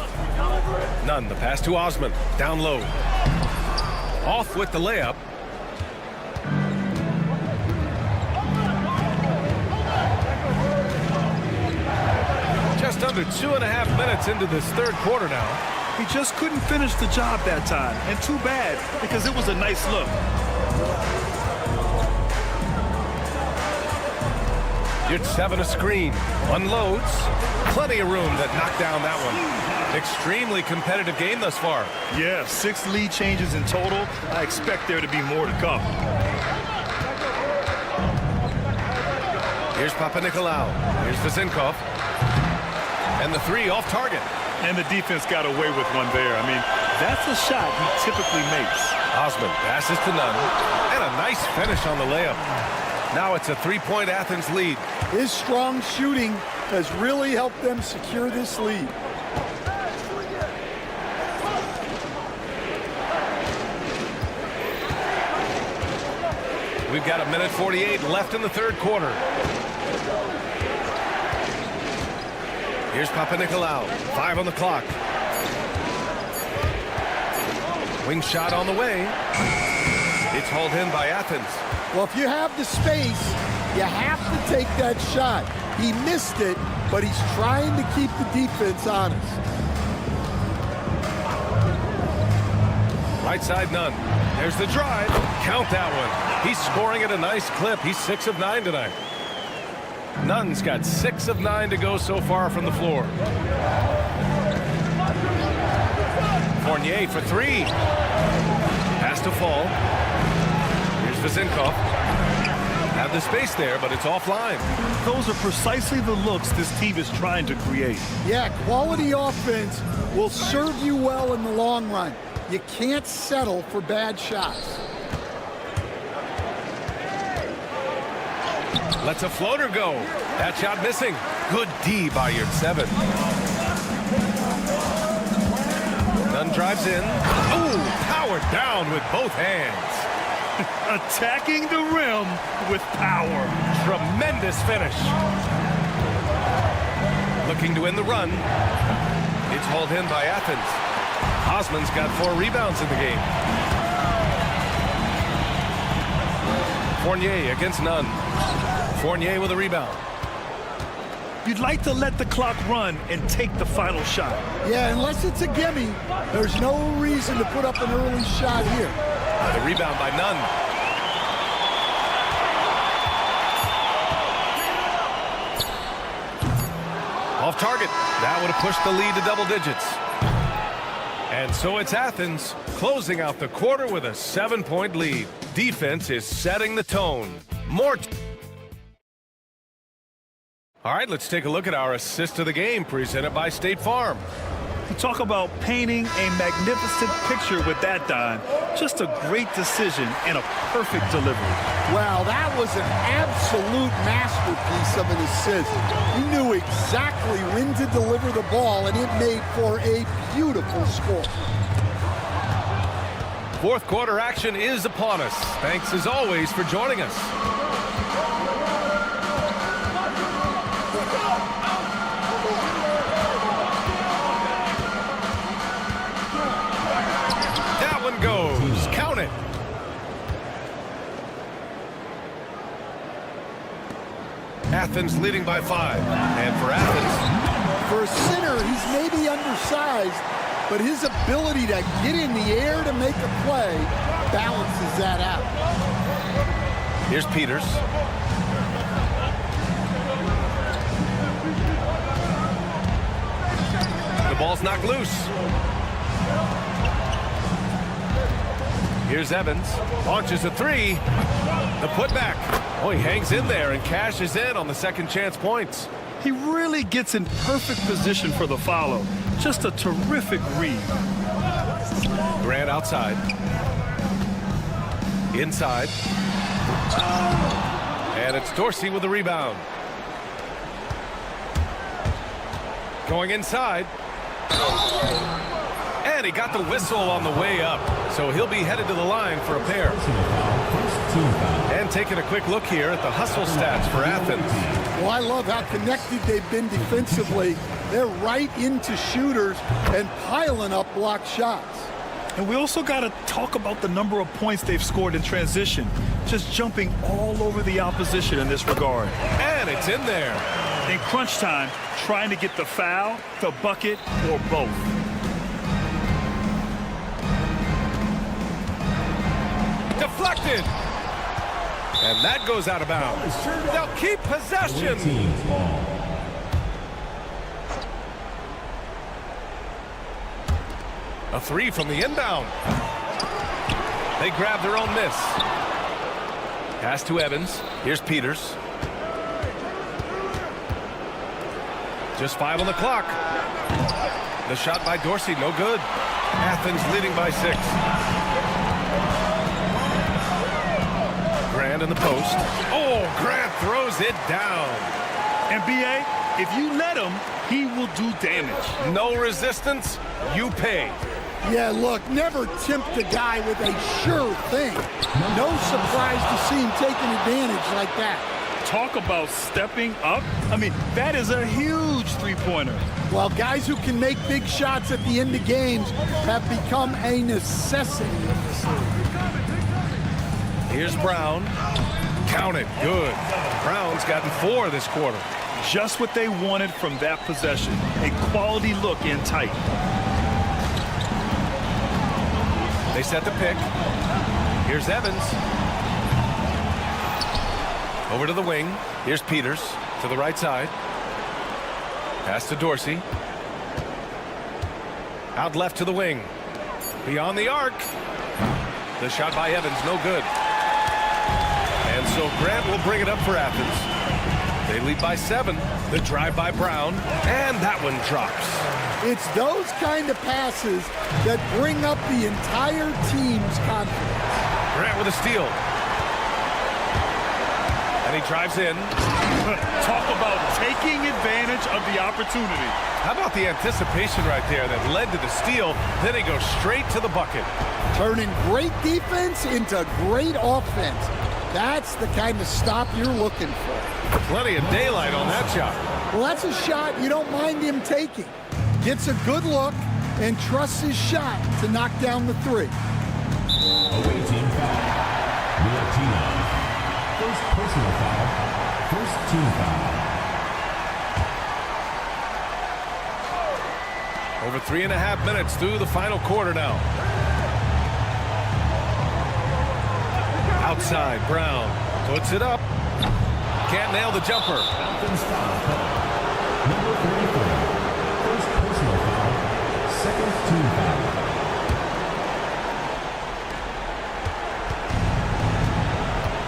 S6: Nunn, the pass to Osman. Down low. Off with the layup. Just under 2.5 minutes into this third quarter now.
S8: He just couldn't finish the job that time. And too bad, because it was a nice look.
S6: Yurtseven a screen. Unloads. Plenty of room that knocked down that one. Extremely competitive game thus far.
S8: Yeah, 6 lead changes in total. I expect there to be more to come.
S6: Here's Papanikolaou. Here's Vezenkov. And the 3 off target.
S8: And the defense got away with one there. I mean, that's a shot he typically makes.
S6: Osman passes to Nunn. And a nice finish on the layup. Now it's a 3-point Athens lead.
S10: His strong shooting has really helped them secure this lead.
S6: We've got 1:48 left in the third quarter. Here's Papanikolaou. 5 on the clock. Wing shot on the way. It's hauled in by Athens.
S10: Well, if you have the space, you have to take that shot. He missed it, but he's trying to keep the defense honest.
S6: Right side, Nunn. There's the drive. Count that one. He's scoring at a nice clip. He's 6 of 9 tonight. Nunn's got 6 of 9 to go so far from the floor. Fournier for 3. Pass to Fall. Here's Vezenkov. Have the space there, but it's offline.
S8: Those are precisely the looks this team is trying to create.
S10: Yeah, quality offense will serve you well in the long run. You can't settle for bad shots.
S6: Lets a floater go. That shot missing. Good D by Yurtseven. Nunn drives in. Oh, powered down with both hands.
S8: Attacking the rim with power.
S6: Tremendous finish. Looking to win the run. It's hauled in by Athens. Osman's got 4 rebounds in the game. Fournier against none. Fournier with a rebound.
S8: You'd like to let the clock run and take the final shot.
S10: Yeah, unless it's a gimme, there's no reason to put up an early shot here.
S6: The rebound by Nunn. Off target. That would have pushed the lead to double digits. And so it's Athens closing out the quarter with a 7-point lead. Defense is setting the tone. All right, let's take a look at our assist of the game presented by State Farm.
S8: You talk about painting a magnificent picture with that, Don. Just a great decision and a perfect delivery.
S10: Wow, that was an absolute masterpiece of an assist. He knew exactly when to deliver the ball, and it made for a beautiful score.
S6: Fourth quarter action is upon us. Thanks as always for joining us. That one goes. Count it. Athens leading by 5. And for Athens,
S10: for a center, he's maybe undersized, but his ability to get in the air to make a play balances that out.
S6: Here's Peters. The ball's knocked loose. Here's Evans. Launches a 3. The putback. Oh, he hangs in there and cashes in on the second chance points.
S8: He really gets in perfect position for the follow. Just a terrific read.
S6: Grant outside. Inside. And it's Dorsey with the rebound. Going inside. And he got the whistle on the way up. So he'll be headed to the line for a pair. And taking a quick look here at the hustle stats for Athens.
S10: Well, I love how connected they've been defensively. They're right into shooters and piling up blocked shots.
S8: And we also got to talk about the number of points they've scored in transition. Just jumping all over the opposition in this regard.
S6: And it's in there.
S8: In crunch time, trying to get the foul, the bucket, or both.
S6: Deflected. And that goes out of bounds. They'll keep possession. A 3 from the inbound. They grab their own miss. Pass to Evans. Here's Peters. Just 5 on the clock. The shot by Dorsey, no good. Athens leading by 6. Grant in the post. Oh, Grant throws it down.
S8: NBA, if you let him, he will do damage.
S6: No resistance, you pay.
S10: Yeah, look, never tempt a guy with a sure thing. No surprise to see him taking advantage like that.
S8: Talk about stepping up. I mean, that is a huge three-pointer.
S10: Well, guys who can make big shots at the end of games have become a necessity in this league.
S6: Here's Brown. Count it. Good. Brown's gotten 4 this quarter.
S8: Just what they wanted from that possession. A quality look in tight.
S6: They set the pick. Here's Evans. Over to the wing. Here's Peters to the right side. Pass to Dorsey. Out left to the wing. Beyond the arc. The shot by Evans, no good. And so Grant will bring it up for Athens. They lead by 7. The drive by Brown. And that one drops.
S10: It's those kind of passes that bring up the entire team's confidence.
S6: Grant with a steal. And he drives in.
S8: Talk about taking advantage of the opportunity.
S6: How about the anticipation right there that led to the steal? Then he goes straight to the bucket.
S10: Turning great defense into great offense. That's the kind of stop you're looking for.
S6: Plenty of daylight on that shot.
S10: Well, that's a shot you don't mind him taking. Gets a good look and trusts his shot to knock down the 3.
S4: Away team foul. First personal foul. First team foul.
S6: Over 3.5 minutes through the final quarter now. Outside, Brown puts it up. Can't nail the jumper.
S4: Athens foul call. Number 34. First personal foul. Second team foul.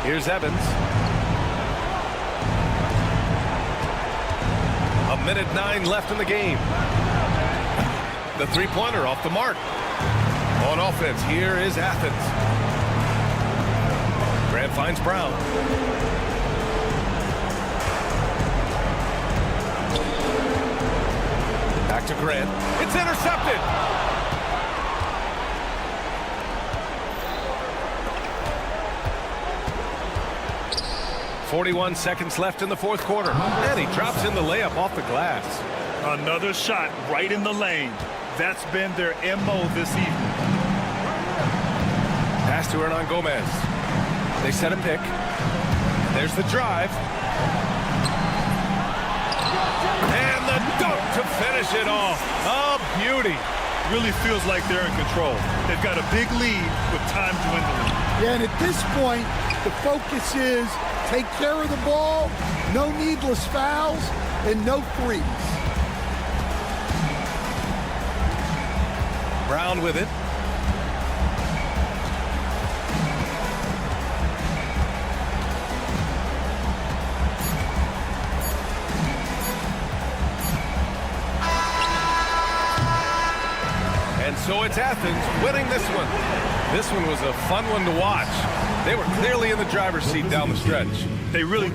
S6: Here's Evans. 1:09 left in the game. The three-pointer off the mark. On offense, here is Athens. Grant finds Brown. Back to Grant. It's intercepted. .41 seconds left in the fourth quarter. And he drops in the layup off the glass.
S8: Another shot right in the lane. That's been their MO this evening.
S6: Pass to Hernan Gomez. They set a pick. There's the drive. And the dunk to finish it off. A beauty.
S8: Really feels like they're in control. They've got a big lead with time dwindling.
S10: Yeah, and at this point, the focus is take care of the ball, no needless fouls, and no threes.
S6: Brown with it. And so it's Athens winning this one. This one was a fun one to watch. They were clearly in the driver's seat down the stretch.
S8: They really...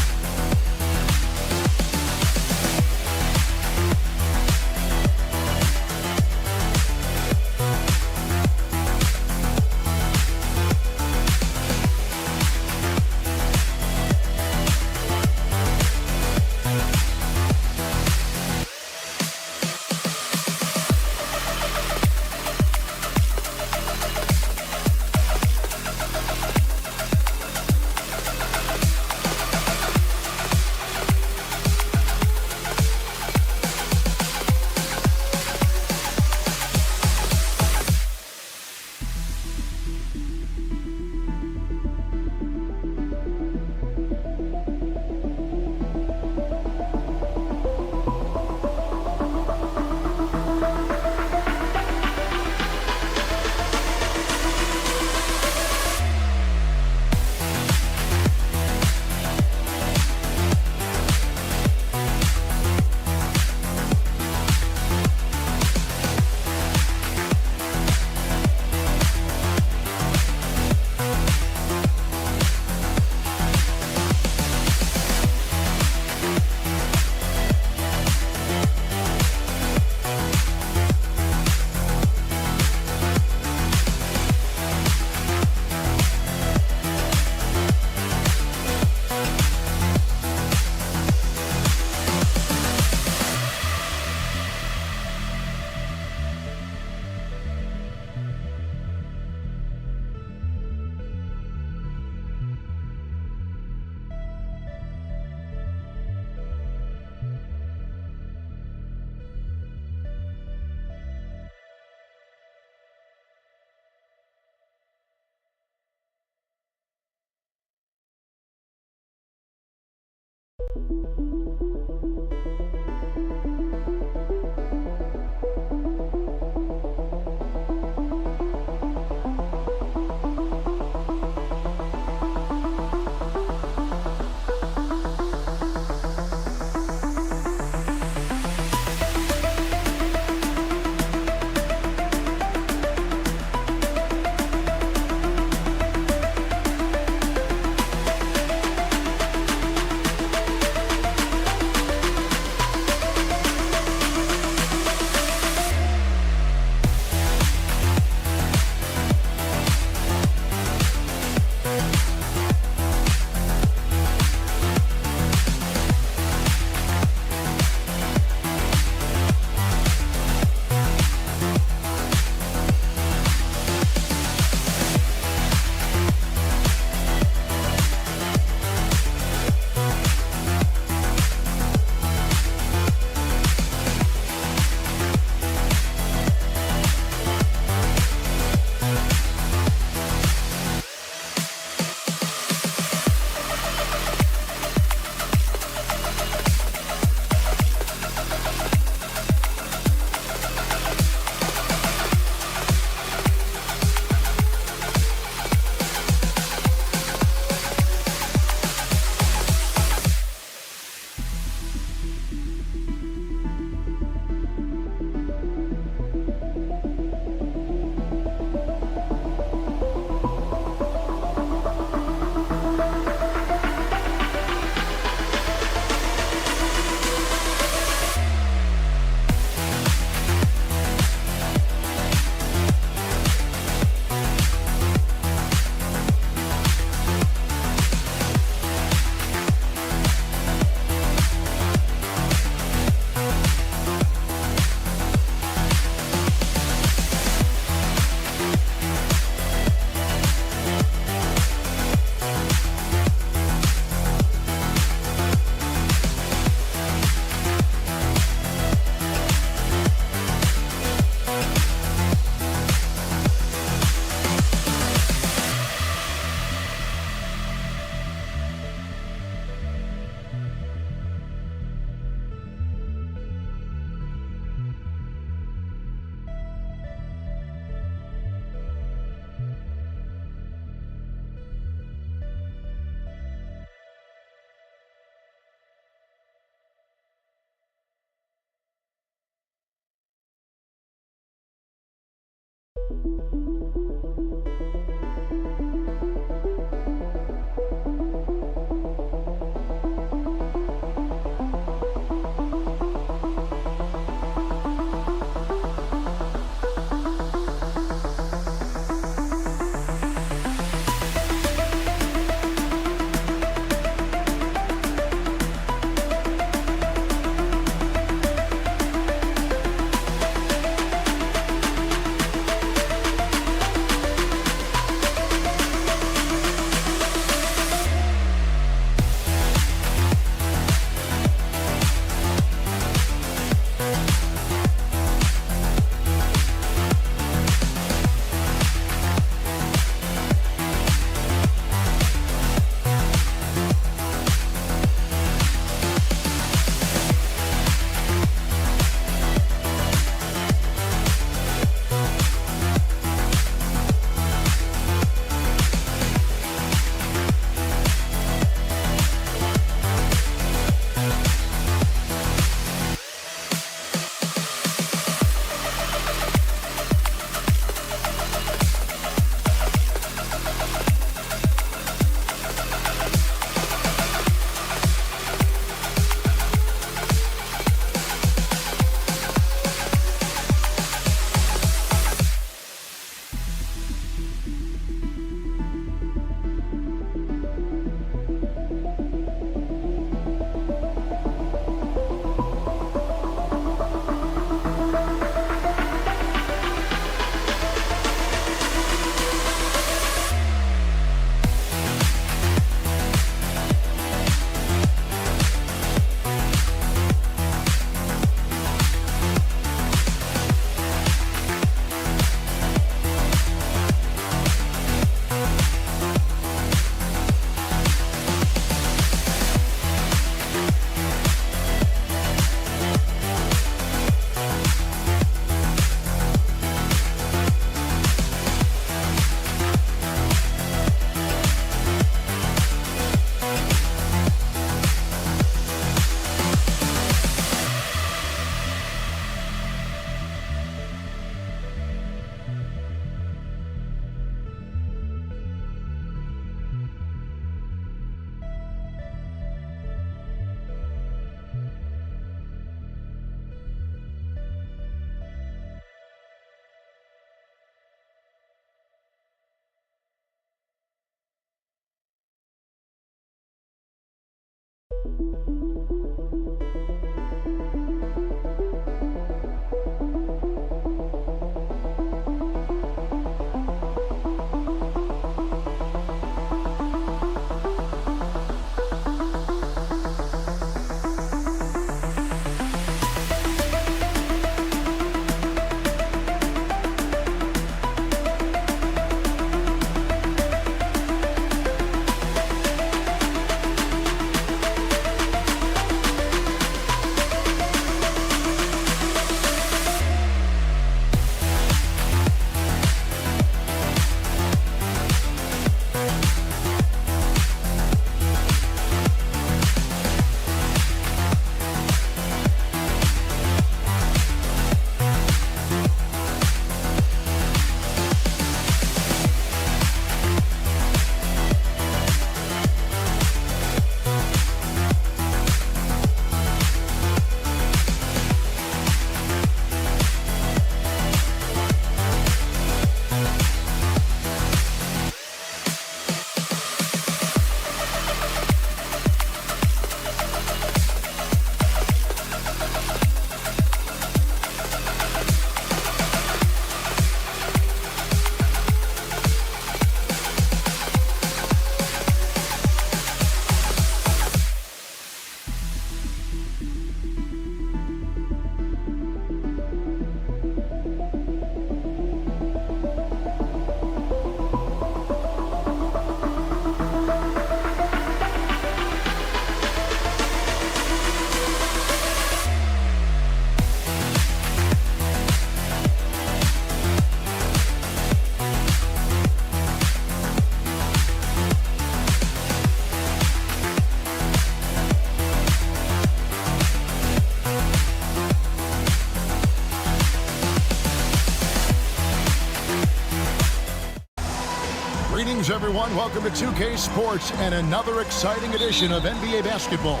S1: Greetings, everyone. Welcome to 2K Sports and another exciting edition of NBA basketball.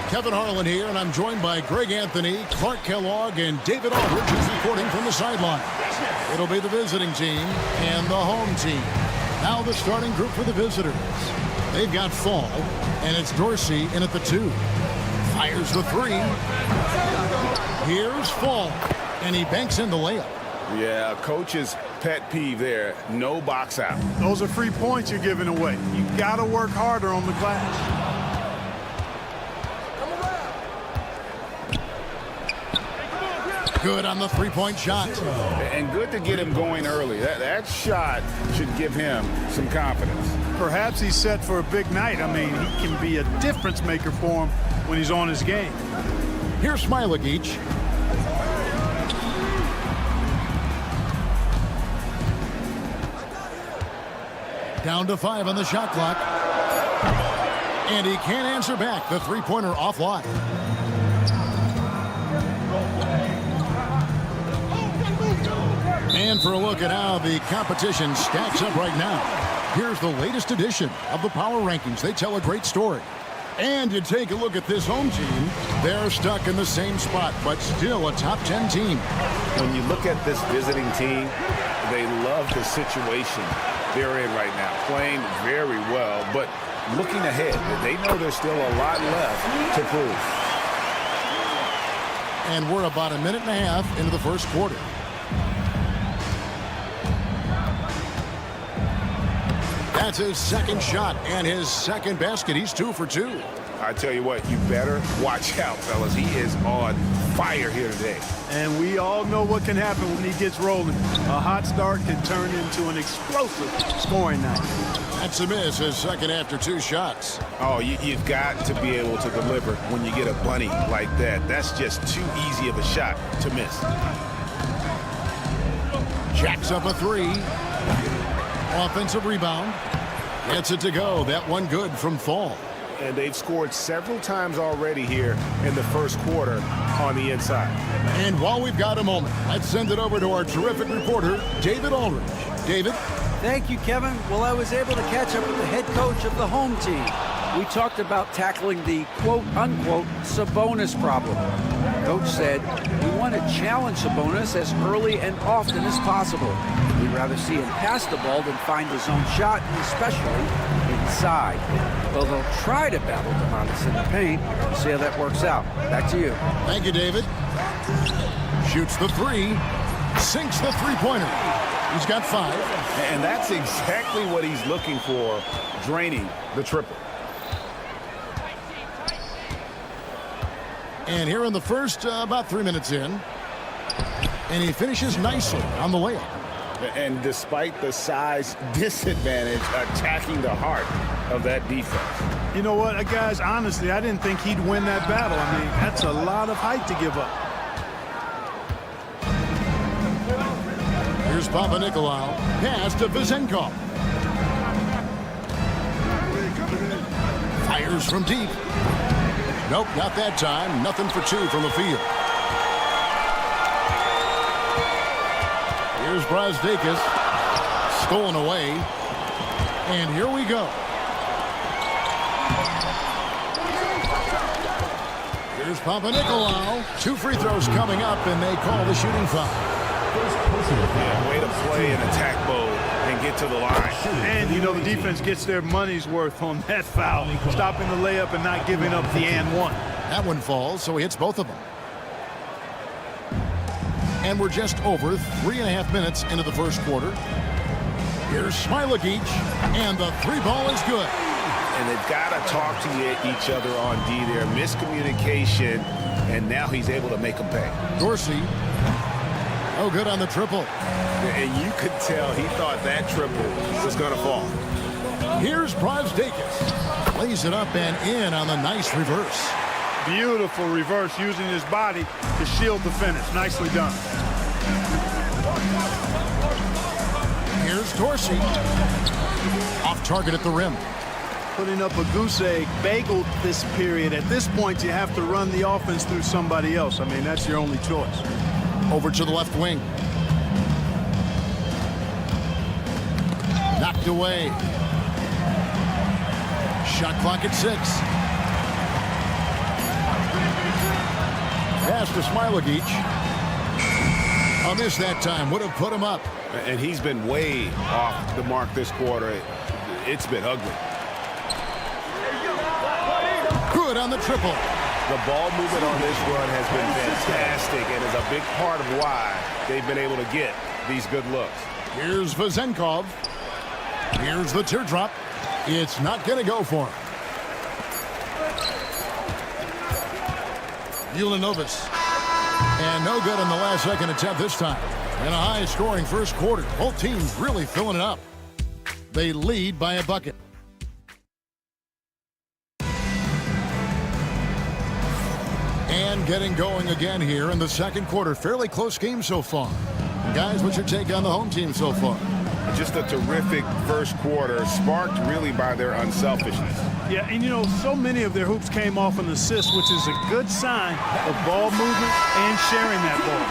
S1: Kevin Harlan here, and I'm joined by Greg Anthony, Clark Kellogg, and David Aldridge, who's reporting from the sideline. It'll be the visiting team and the home team. Now the starting group for the visitors. They've got Fall, and it's Dorsey in at the 2. Fires the 3. Here's Fall, and he banks in the layup.
S2: Yeah, coach's pet peeve there. No box out.
S8: Those are free points you're giving away. You got to work harder on the glass.
S1: Good on the three-point shot.
S2: And good to get him going early. That shot should give him some confidence.
S8: Perhaps he's set for a big night. I mean, he can be a difference maker for him when he's on his game.
S1: Here's Smilagic. Down to 5 on the shot clock. And he can't answer back. The three-pointer offline. And for a look at how the competition stacks up right now, here's the latest edition of the Power Rankings. They tell a great story. And you take a look at this home team, they're stuck in the same spot, but still a top 10 team.
S2: When you look at this visiting team, they love the situation they're in right now, playing very well, but looking ahead, they know there's still a lot left to prove.
S1: And we're about a minute and a half into the first quarter. That's his second shot and his second basket. He's 2 for 2.
S2: I tell you what, you better watch out, fellas. He is on fire here today.
S8: And we all know what can happen when he gets rolling. A hot start can turn into an explosive scoring night.
S1: That's a miss, his second after 2 shots.
S2: Oh, you've got to be able to deliver when you get a bunny like that. That's just too easy of a shot to miss.
S1: Jacks up a 3. Offensive rebound. Gets it to go. That one good from Fall.
S2: And they've scored several times already here in the first quarter on the inside.
S1: And while we've got a moment, let's send it over to our terrific reporter, David Aldridge. David?
S7: Thank you, Kevin. Well, I was able to catch up with the head coach of the home team. We talked about tackling the quote-unquote Sabonis problem. Coach said, we want to challenge Sabonis as early and often as possible. We'd rather see him pass the ball than find his own shot, especially inside. Well, they'll try to battle Kaunas in the paint. See how that works out. Back to you.
S1: Thank you, David. Shoots the three. Sinks the three-pointer. He's got 5.
S2: And that's exactly what he's looking for, draining the triple.
S1: And here in the first, about 3 minutes in. And he finishes nicely on the layup.
S2: And despite the size disadvantage, attacking the heart of that defense.
S8: You know what, guys, honestly, I didn't think he'd win that battle. I mean, that's a lot of height to give up.
S1: Here's Panathinaikos. Pass to Vezenkov. Fires from deep. Nope, not that time. Nothing for 2 from the field. Here's Brasdakis. Stolen away. And here we go. Here's Panathinaikos. 2 free throws coming up, and they call the shooting foul.
S2: Yeah, way to play in attack mode and get to the line.
S8: And, you know, the defense gets their money's worth on that foul. Stopping the layup and not giving up the and one.
S1: That one falls, so he hits both of them. And we're just over 3.5 minutes into the first quarter. Here's Smilagic, and the 3-ball is good.
S2: And they've got to talk to each other on D there. Miscommunication, and now he's able to make them pay.
S1: Dorsey, no good on the triple.
S2: And you could tell he thought that triple was going to fall.
S1: Here's Brasdakis. Lays it up and in on the nice reverse.
S8: Beautiful reverse, using his body to shield the finish. Nicely done.
S1: Here's Dorsey. Off target at the rim.
S8: Putting up a goose egg, bageled this period. At this point, you have to run the offense through somebody else. I mean, that's your only choice.
S1: Over to the left wing. Knocked away. Shot clock at 6. Pass to Smilagic. A miss that time. Would have put him up.
S2: And he's been way off the mark this quarter. It's been ugly.
S1: Good on the triple.
S2: The ball movement on this run has been fantastic and is a big part of why they've been able to get these good looks.
S1: Here's Vezenkov. Here's the teardrop. It's not going to go for him. Ulanovis. And no good on the last second attempt this time. In a high-scoring first quarter. Both teams really filling it up. They lead by a bucket. And getting going again here in the second quarter. Fairly close game so far. Guys, what's your take on the home team so far?
S2: Just a terrific first quarter, sparked really by their unselfishness.
S8: Yeah, and you know, so many of their hoops came off an assist, which is a good sign of ball movement and sharing that ball.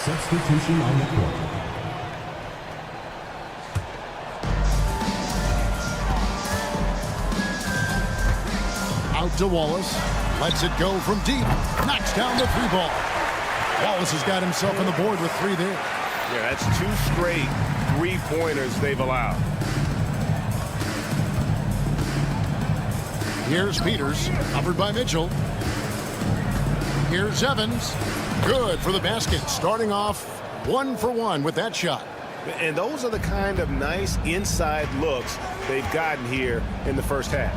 S4: Substitution on the court.
S1: Out to Wallace. Lets it go from deep. Knocks down the 3-ball. Wallace has got himself on the board with 3 there.
S2: Yeah, that's 2 straight 3-pointers they've allowed.
S1: Here's Peters, covered by Mitchell. Here's Evans. Good for the basket. Starting off 1 for 1 with that shot.
S2: And those are the kind of nice inside looks they've gotten here in the first half.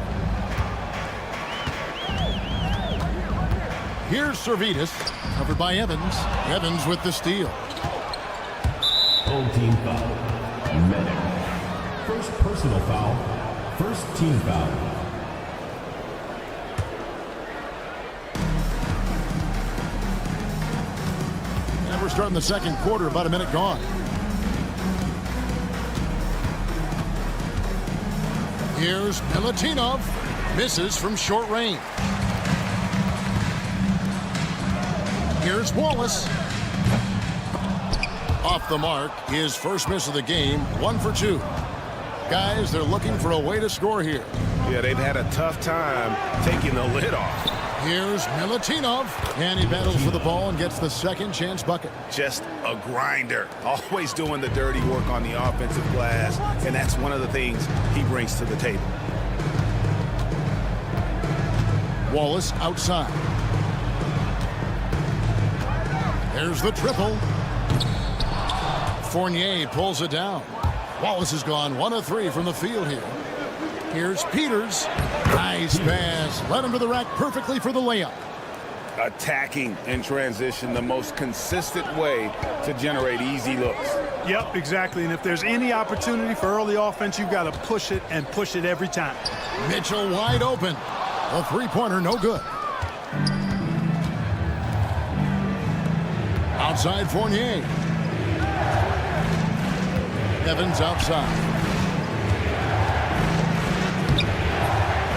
S1: Here's Servetus, covered by Evans. Evans with the steal.
S4: Home team foul. Medic. First personal foul. First team foul.
S1: And we're starting the second quarter, about a minute gone. Here's Milutinov. Misses from short range. Here's Wallace. Off the mark, his first miss of the game, 1 for 2. Guys, they're looking for a way to score here.
S2: Yeah, they've had a tough time taking the lid off.
S1: Here's Milutinov, and he battles for the ball and gets the second chance bucket.
S2: Just a grinder, always doing the dirty work on the offensive glass, and that's one of the things he brings to the table.
S1: Wallace outside. There's the triple. Fournier pulls it down. Wallace has gone 1 of 3 from the field here. Here's Peters. Nice pass. Led him to the rack perfectly for the layup.
S2: Attacking in transition, the most consistent way to generate easy looks.
S8: Yep, exactly. And if there's any opportunity for early offense, you've got to push it and push it every time.
S1: Mitchell wide open. A three-pointer, no good. Outside Fournier. Evans outside.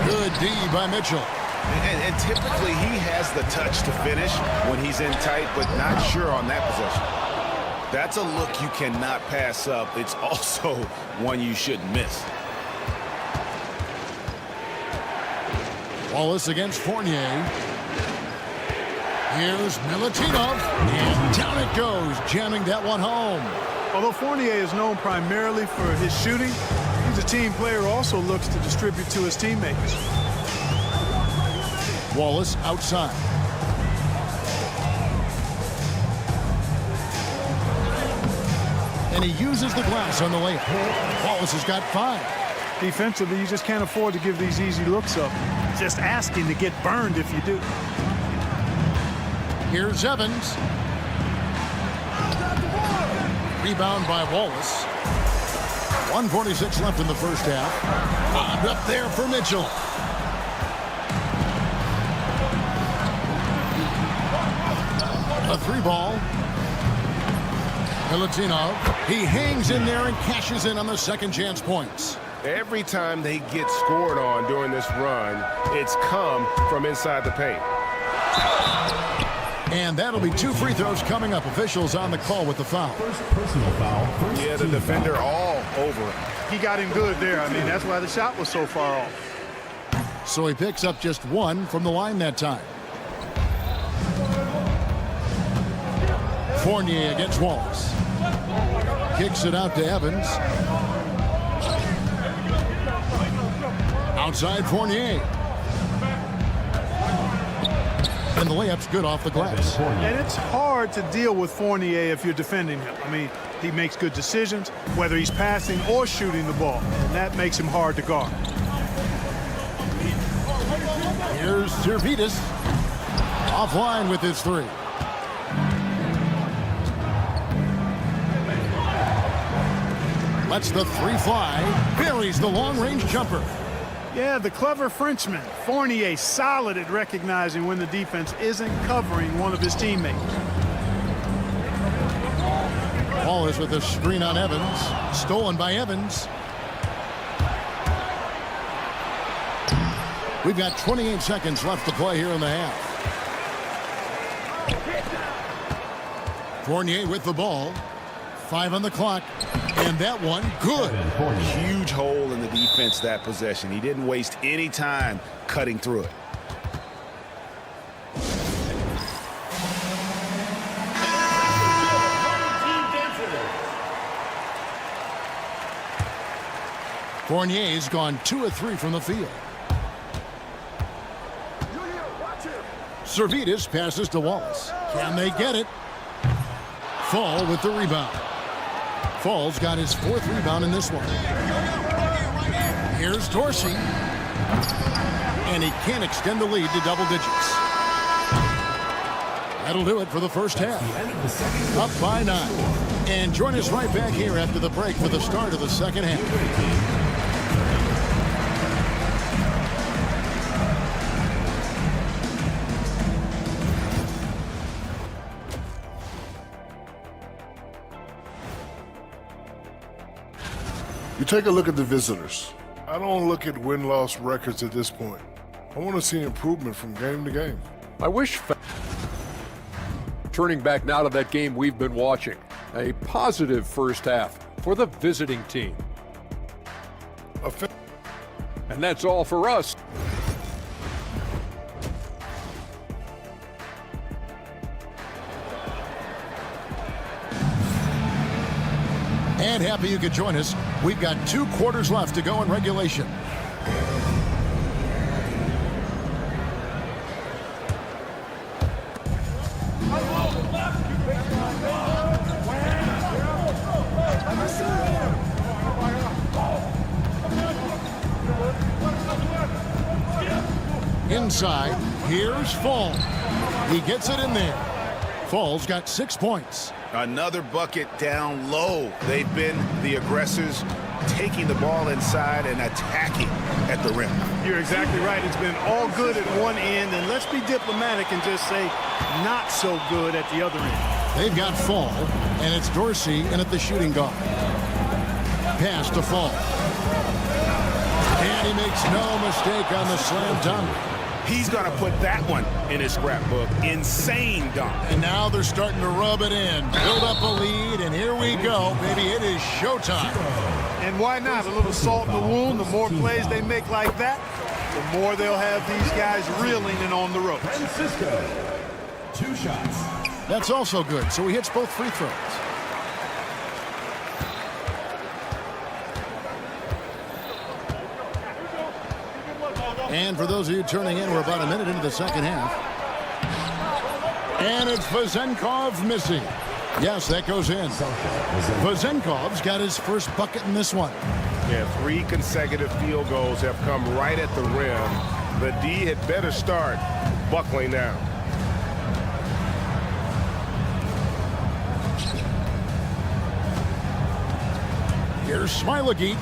S1: Good D by Mitchell.
S2: And typically he has the touch to finish when he's in tight, but not sure on that possession. That's a look you cannot pass up. It's also one you shouldn't miss.
S1: Wallace against Fournier. Here's Milutinov, and down it goes, jamming that one home.
S8: Although Fournier is known primarily for his shooting, he's a team player who also looks to distribute to his teammates.
S1: Wallace outside. And he uses the glass on the layup. Wallace has got 5.
S8: Defensively, you just can't afford to give these easy looks up. Just asking to get burned if you do.
S1: Here's Evans. Rebound by Wallace. 1:46 left in the first half. Lobbed up there for Mitchell. A 3-ball. Milutinov. He hangs in there and cashes in on the second chance points.
S2: Every time they get scored on during this run, it's come from inside the paint.
S1: And that'll be 2 free throws coming up. Officials on the call with the foul.
S4: First personal foul.
S2: Yeah, the defender all over him.
S8: He got him good there. I mean, that's why the shot was so far off.
S1: So he picks up just 1 from the line that time. Fournier against Wallace. Kicks it out to Evans. Outside Fournier. And the layup's good off the glass.
S8: And it's hard to deal with Fournier if you're defending him. I mean, he makes good decisions, whether he's passing or shooting the ball. And that makes him hard to guard.
S1: Here's Zalgiris. Offline with his 3. Lets the 3 fly. Buries the long-range jumper.
S8: Yeah, the clever Frenchman. Fournier solid at recognizing when the defense isn't covering one of his teammates.
S1: Wallace with a screen on Evans. Stolen by Evans. We've got 28 seconds left to play here in the half. Fournier with the ball. 5 on the clock. And that one, good.
S2: Huge hole in the defense that possession. He didn't waste any time cutting through it.
S1: Fournier's gone 2 of 3 from the field. Zalgiris passes to Wallace. Can they get it? Fall with the rebound. Fall's got his 4th rebound in this one. Here's Dorsey. And he can't extend the lead to double digits. That'll do it for the first half. Up by 9. And join us right back here after the break for the start of the second half.
S11: You take a look at the visitors. I don't look at win-loss records at this point. I want to see improvement from game to game.
S5: I wish... Turning back now to that game we've been watching. A positive first half for the visiting team. And that's all for us.
S1: And happy you could join us. We've got 2 quarters left to go in regulation. Inside, here's Fall. He gets it in there. Fall's got 6 points.
S2: Another bucket down low. They've been the aggressors, taking the ball inside and attacking at the rim.
S8: You're exactly right. It's been all good at one end, and let's be diplomatic and just say not so good at the other end.
S1: They've got Fall, and it's Dorsey in at the shooting guard. Pass to Fall. And he makes no mistake on the slam dunk.
S2: He's going to put that one in his scrapbook. Insane dunk.
S1: And now they're starting to rub it in. Build up a lead, and here we go, baby. It is showtime.
S8: And why not? A little salt in the wound. The more plays they make like that, the more they'll have these guys reeling and on the ropes.
S4: Francisco, 2 shots.
S1: That's also good, so he hits both free throws. And for those of you turning in, we're about a minute into the second half. And it's Vezenkov missing. Yes, that goes in. Vezenkov's got his first bucket in this one.
S2: Yeah, 3 consecutive field goals have come right at the rim. The D had better start buckling down.
S1: Here's Smilagic.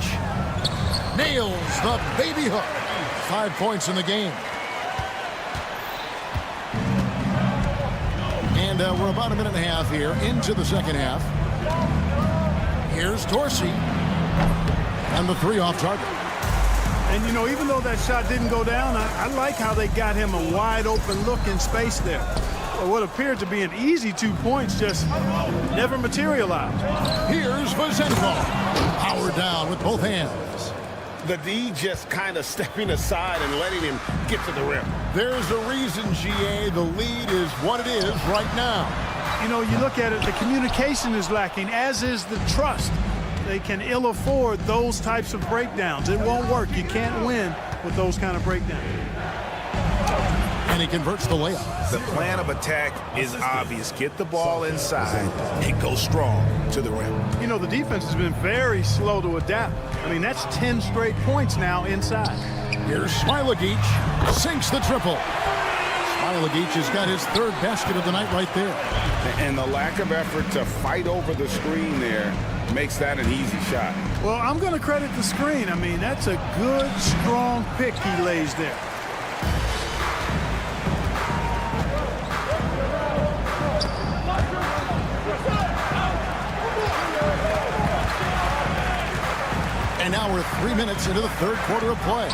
S1: Nails the baby hook. 5 points in the game. And we're about a minute and a half here into the second half. Here's Dorsey. And the 3 off target.
S8: And, you know, even though that shot didn't go down, I like how they got him a wide open look in space there. But what appeared to be an easy 2 points just never materialized.
S1: Here's Vezenkov. Powered down with both hands.
S2: The D just kind of stepping aside and letting him get to the rim.
S1: There's a reason, GA, the lead is what it is right now.
S8: You know, you look at it, the communication is lacking, as is the trust. They can ill afford those types of breakdowns. It won't work. You can't win with those kind of breakdowns.
S1: And he converts the layup.
S2: The plan of attack is obvious. Get the ball inside and go strong to the rim.
S8: You know, the defense has been very slow to adapt. I mean, that's 10 straight points now inside.
S1: Here's Smilagic. Sinks the triple. Smilagic has got his 3rd basket of the night right there.
S2: And the lack of effort to fight over the screen there makes that an easy shot.
S8: Well, I'm going to credit the screen. I mean, that's a good, strong pick he lays there.
S1: And now we're 3 minutes into the 3rd quarter of play.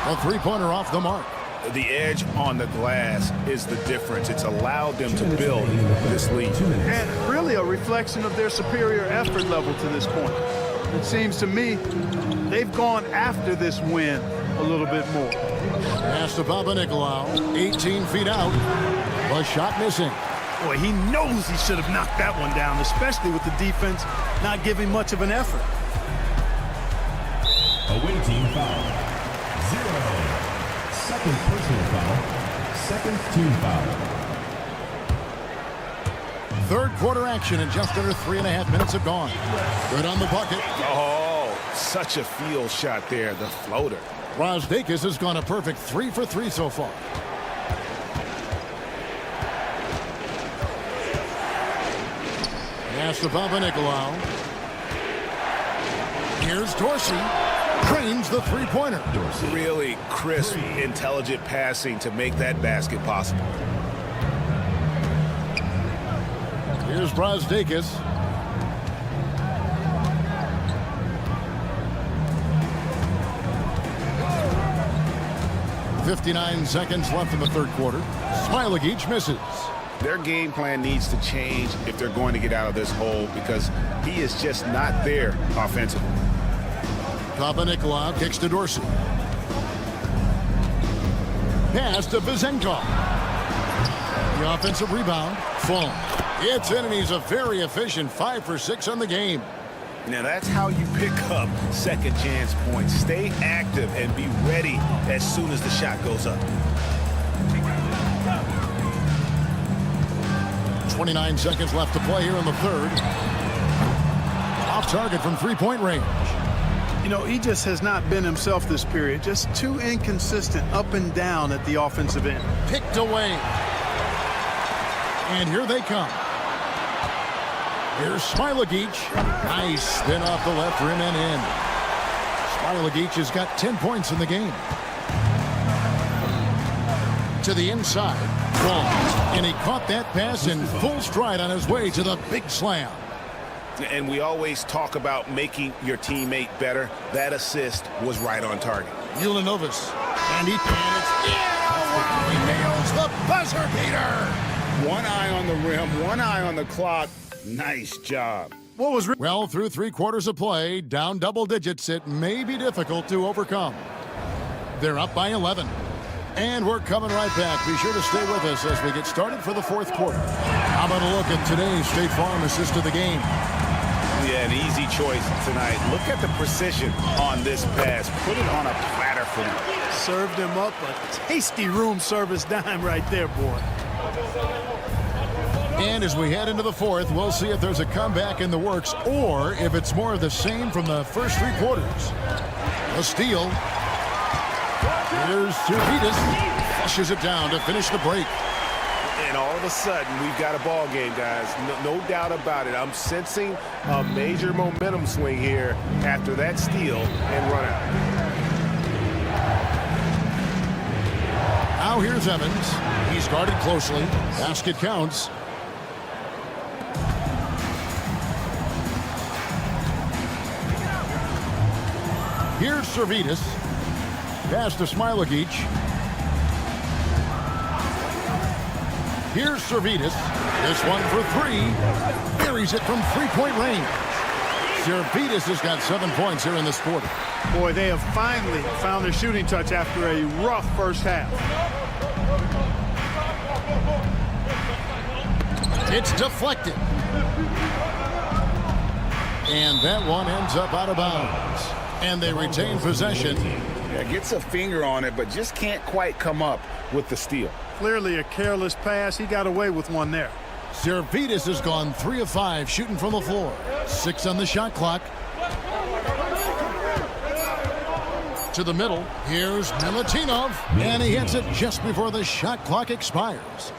S1: A 3-pointer off the mark.
S2: The edge on the glass is the difference. It's allowed them to build this lead.
S8: And really a reflection of their superior effort level to this point. It seems to me they've gone after this win a little bit more.
S1: Pass to Panathinaikos, 18 feet out. The shot missing.
S8: Boy, he knows he should have knocked that one down, especially with the defense not giving much of an effort.
S4: Away team foul. 0. Second personal foul. Second team foul.
S1: 3rd quarter action, and just under 3.5 minutes have gone. Good on the bucket.
S2: Oh, such a field shot there, the floater.
S1: Razdakis has gone a perfect 3 for 3 so far. Pass to Panathinaikos. Here's Dorsey. Trains the 3-pointer.
S2: Really crisp, intelligent passing to make that basket possible.
S1: Here's Razdakis. .59 seconds left in the 3rd quarter. Smilagic misses.
S2: Their game plan needs to change if they're going to get out of this hole, because he is just not there offensively.
S1: Panathinaikos kicks to Dorsey. Pass to Vezenkov. The offensive rebound. Fall. It's in, and he's a very efficient 5 for 6 on the game.
S2: Now that's how you pick up second chance points. Stay active and be ready as soon as the shot goes up.
S1: 29 seconds left to play here in the 3rd. Off target from 3-point range.
S12: You know, he just has not been himself this period. Just too inconsistent up and down at the offensive end.
S1: Picked away. And here they come. Here's Smilagic. Nice spin off the left rim and in. Smilagic has got 10 points in the game. To the inside. And he caught that pass in full stride on his way to the big slam.
S2: And we always talk about making your teammate better. That assist was right on target.
S1: Ulanovas. And he he nails the buzzer beater.
S2: One eye on the rim, one eye on the clock. Nice job.
S1: Well, through 3 quarters of play, down double digits, it may be difficult to overcome. They're up by 11. And we're coming right back. Be sure to stay with us as we get started for the 4th quarter. How about a look at today's State Farm assist of the game?
S2: Yeah, an easy choice tonight. Look at the precision on this pass. Put it on a platter for him.
S12: Served him up a tasty room service dime right there, boy.
S1: And as we head into the 4th, we'll see if there's a comeback in the works or if it's more of the same from the first 3 quarters. A steal. Here's Zalgiris. Flushes it down to finish the break.
S2: And all of a sudden, we've got a ball game, guys. No doubt about it. I'm sensing a major momentum swing here after that steal and run out.
S1: Now here's Evans. He's guarded closely. Basket counts. Here's Zalgiris. Pass to Smilagic. Here's Zalgiris. This one for 3. Buries it from 3-point range. Zalgiris has got 7 points here in this quarter.
S12: Boy, they have finally found their shooting touch after a rough first half.
S1: It's deflected. And that one ends up out of bounds. And they retain possession.
S2: Yeah, gets a finger on it, but just can't quite come up with the steal.
S12: Clearly a careless pass. He got away with one there.
S1: Zalgiris has gone 3 of 5 shooting from the floor. 6 on the shot clock. To the middle. Here's Milutinov. And he hits it just before the shot clock expires.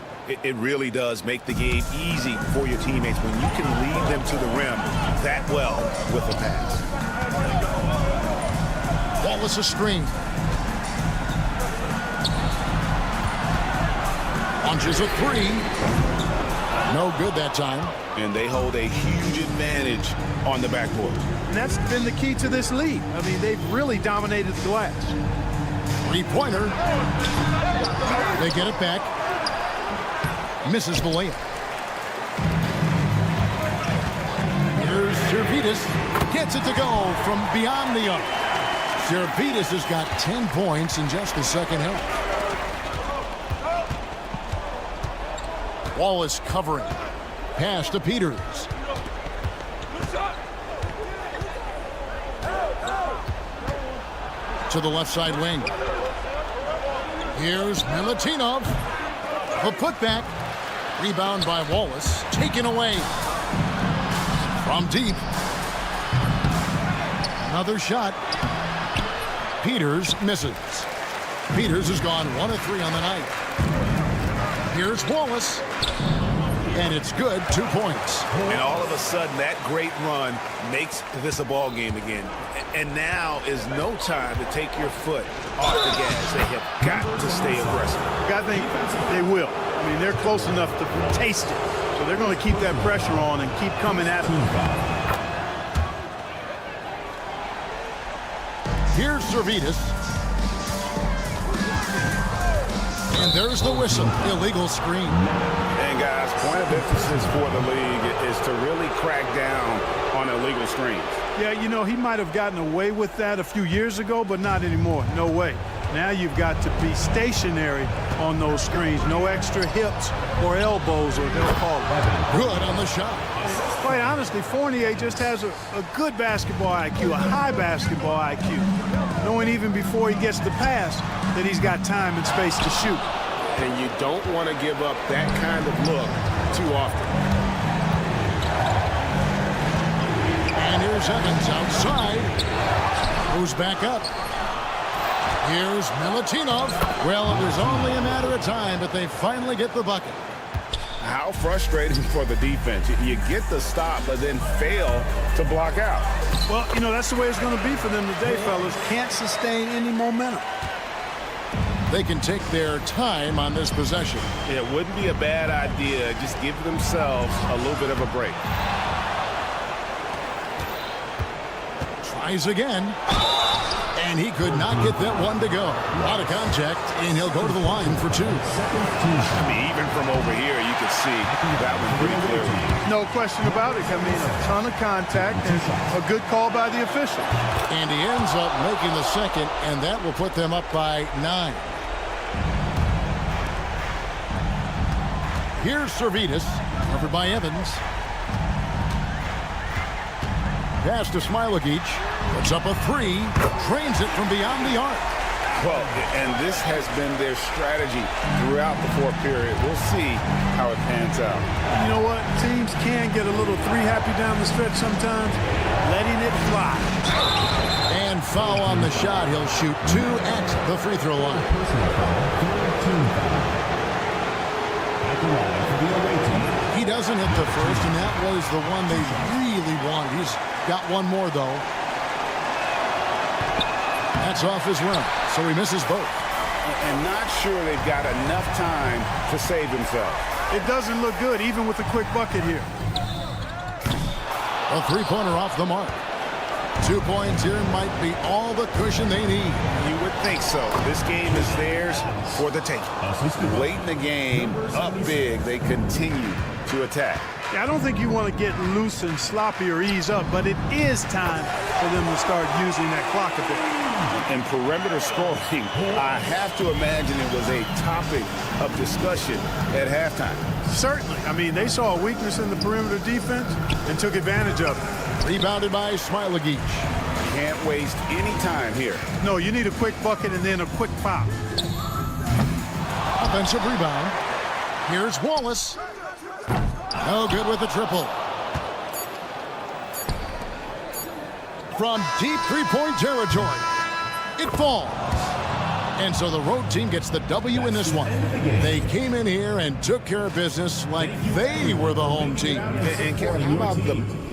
S2: It really does make the game easy for your teammates when you can lead them to the rim that well with a pass.
S1: Wallace a screen. Launches a 3. No good that time.
S2: And they hold a huge advantage on the backboard.
S12: And that's been the key to this lead. I mean, they've really dominated the glass.
S1: 3-pointer. They get it back. Misses the layup. Here's Zalgiris. Gets it to go from beyond the arc. Zalgiris has got 10 points in just the second half. Wallace covering. Pass to Peters. To the left side wing. Here's Milutinov. The putback. Rebound by Wallace. Taken away. From deep. Another shot. Peters misses. Peters has gone 1 of 3 on the night. Here's Wallace. And it's good. 2 points.
S2: And all of a sudden, that great run makes this a ball game again. And now is no time to take your foot off the gas. They have got to stay aggressive.
S12: I think they will. I mean, they're close enough to taste it. So they're going to keep that pressure on and keep coming at it.
S1: Here's Zalgiris. And there's the whistle. Illegal screen.
S2: And guys, point of emphasis for the league is to really crack down on illegal screens.
S12: Yeah, you know, he might have gotten away with that a few years ago, but not anymore. No way. Now you've got to be stationary on those screens. No extra hips or elbows, or they'll call it.
S1: Good on the shot.
S12: Quite honestly, Fournier just has a good basketball IQ, a high basketball IQ, knowing even before he gets the pass that he's got time and space to shoot.
S2: And you don't want to give up that kind of look too often.
S1: And here's Evans outside. Moves back up. Here's Milutinov. Well, it was only a matter of time, but they finally get the bucket.
S2: How frustrating for the defense. You get the stop, but then fail to block out.
S12: Well, you know, that's the way it's going to be for them today, fellas. Can't sustain any momentum.
S1: They can take their time on this possession.
S2: It wouldn't be a bad idea. Just give themselves a little bit of a break.
S1: Tries again. And he could not get that one to go. Out of contact, and he'll go to the line for two.
S2: I mean, even from over here, you can see that was pretty clear.
S12: No question about it. I mean, a ton of contact and a good call by the official.
S1: And he ends up making the second, and that will put them up by 9. Here's Servetus, covered by Evans. Pass to Smilagic. Puts up a 3. Drains it from beyond the arc.
S2: Well, and this has been their strategy throughout the fourth period. We'll see how it pans out.
S12: You know what? Teams can get a little 3-happy down the stretch sometimes. Letting it fly.
S1: And foul on the shot. He'll shoot 2 at the free throw line. He doesn't hit the first, and that was the one they really wanted. He's got one more, though. That's off his run, so he misses both.
S2: And not sure they've got enough time to save themselves.
S12: It doesn't look good, even with a quick bucket here.
S1: A three-pointer off the mark. 2 points here might be all the cushion they need.
S2: You would think so. This game is theirs for the taking. Late in the game, up big, they continue to attack.
S12: Yeah, I don't think you want to get loose and sloppy or ease up, but it is time for them to start using that clock a bit.
S2: In perimeter scoring, I have to imagine it was a topic of discussion at halftime.
S12: Certainly. I mean, they saw a weakness in the perimeter defense and took advantage of it.
S1: Rebounded by Smilagic.
S2: Can't waste any time here.
S12: No, you need a quick bucket and then a quick foul.
S1: Offensive rebound. Here's Wallace. No good with the triple. From deep three-point territory, it falls. And so the road team gets the W in this one. They came in here and took care of business like they were the home team.
S2: And Kevin, how about the...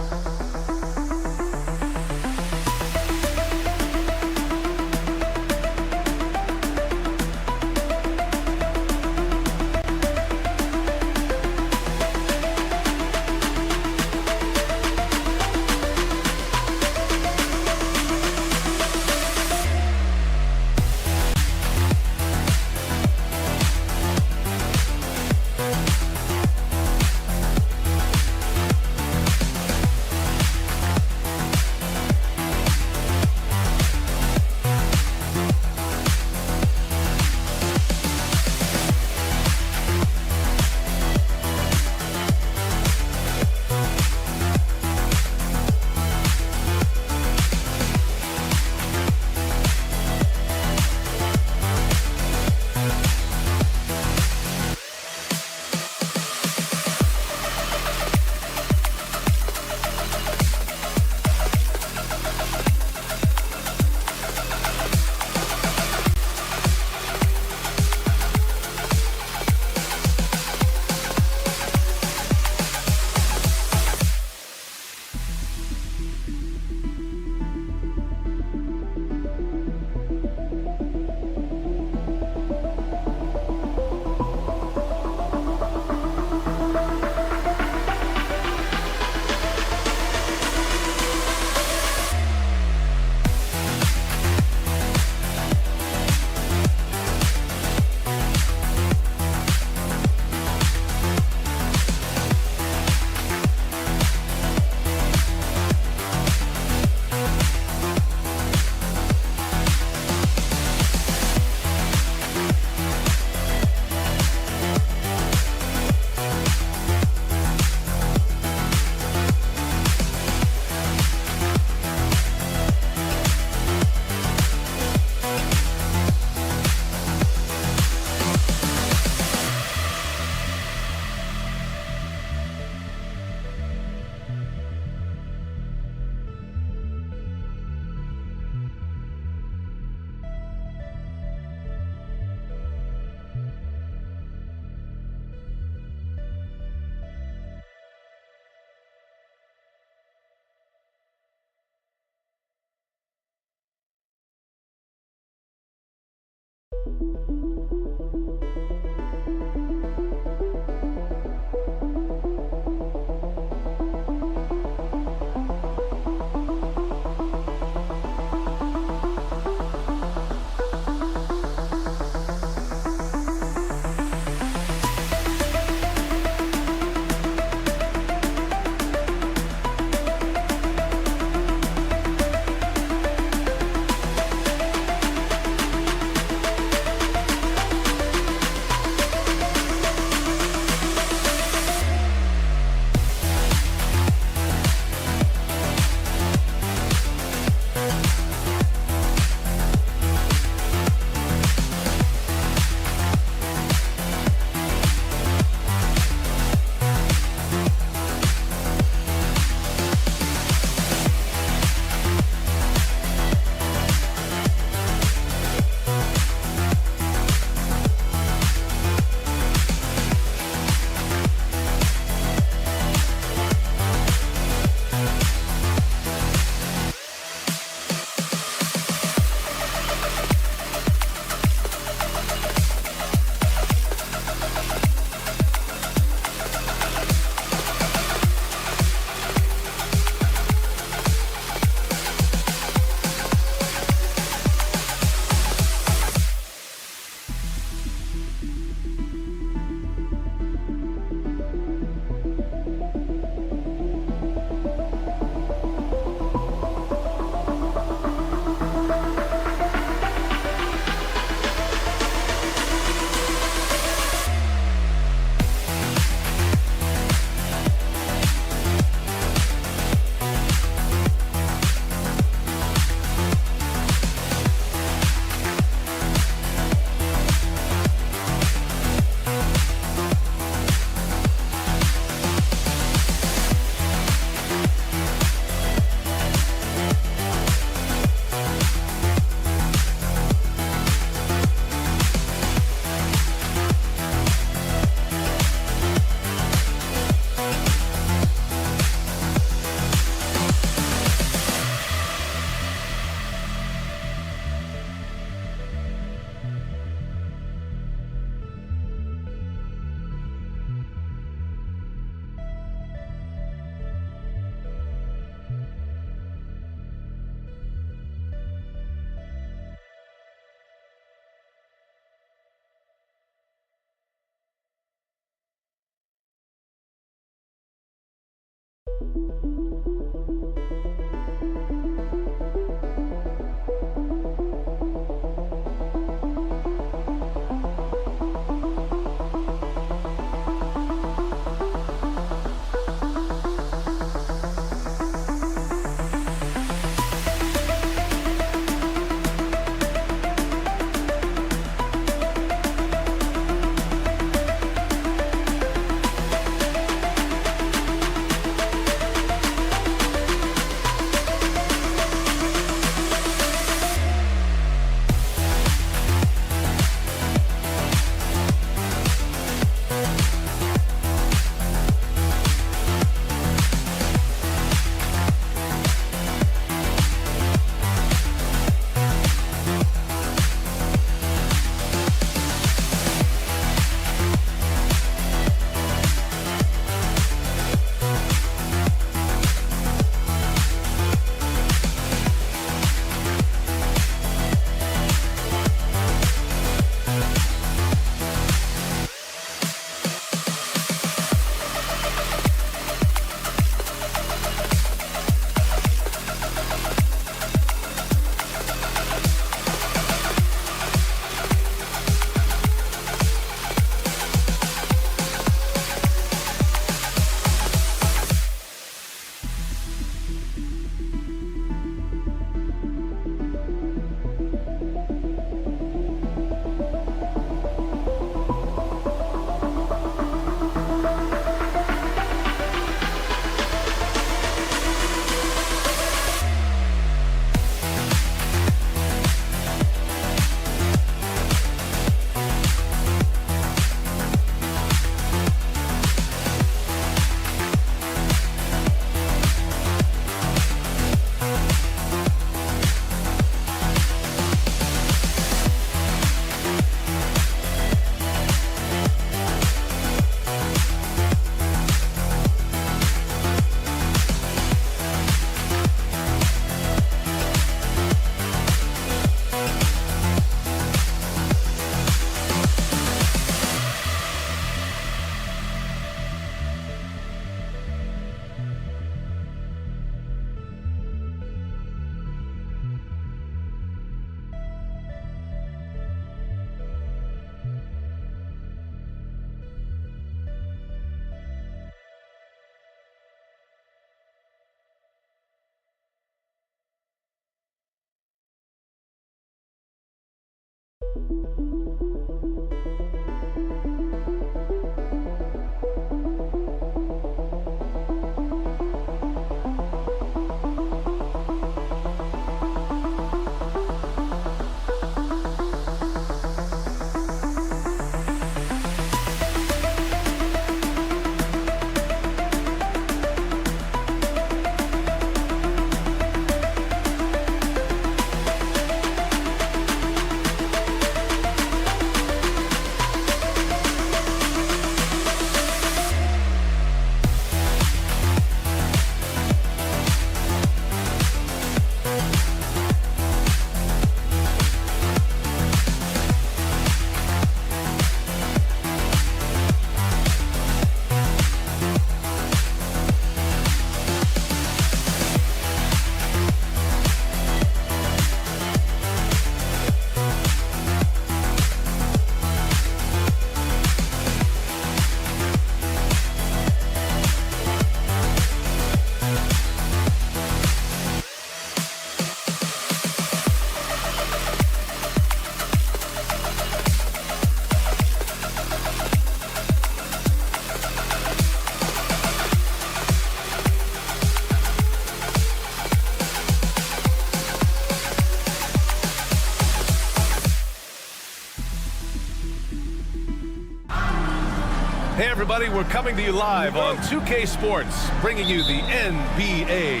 S6: Hey everybody, we're coming to you live on 2K Sports, bringing you the NBA.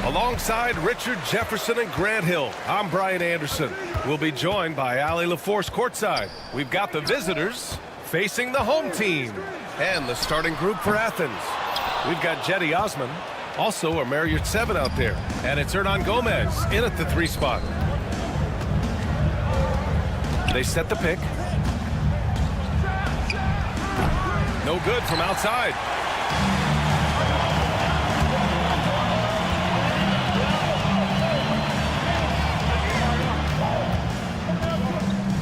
S6: Alongside Richard Jefferson and Grant Hill, I'm Brian Anderson. We'll be joined by Ali LaForce courtside. We've got the visitors facing the home team and the starting group for Athens. We've got Jetty Osman, also a Marriott 7 out there, and it's Hernan Gomez in at the 3 spot. They set the pick. No good from outside.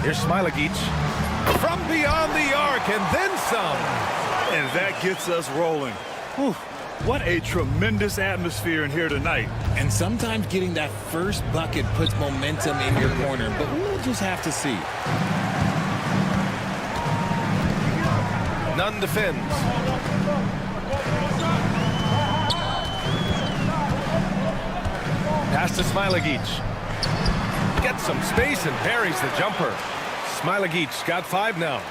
S6: Here's Smilagic from beyond the arc and then some.
S8: And that gets us rolling. Whew. What a tremendous atmosphere in here tonight.
S13: And sometimes getting that first bucket puts momentum in your corner, but we'll just have to see.
S6: Nunn defends. Pass to Smilagic. Gets some space and buries the jumper. Smilagic got 5 now.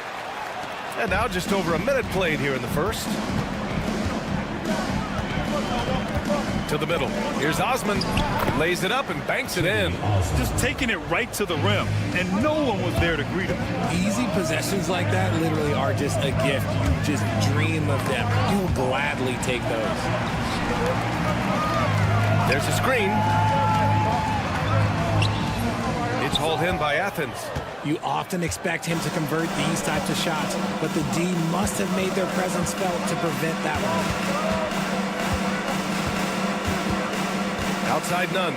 S6: And now just over a minute played here in the first. To the middle. Here's Osman. Lays it up and banks it in.
S8: Just taking it right to the rim, and no one was there to greet him.
S13: Easy possessions like that literally are just a gift. You just dream of them. You'll gladly take those.
S6: There's a screen. It's hauled in by Athens.
S13: You often expect him to convert these types of shots, but the D must have made their presence felt to prevent that one.
S6: Outside Nunn.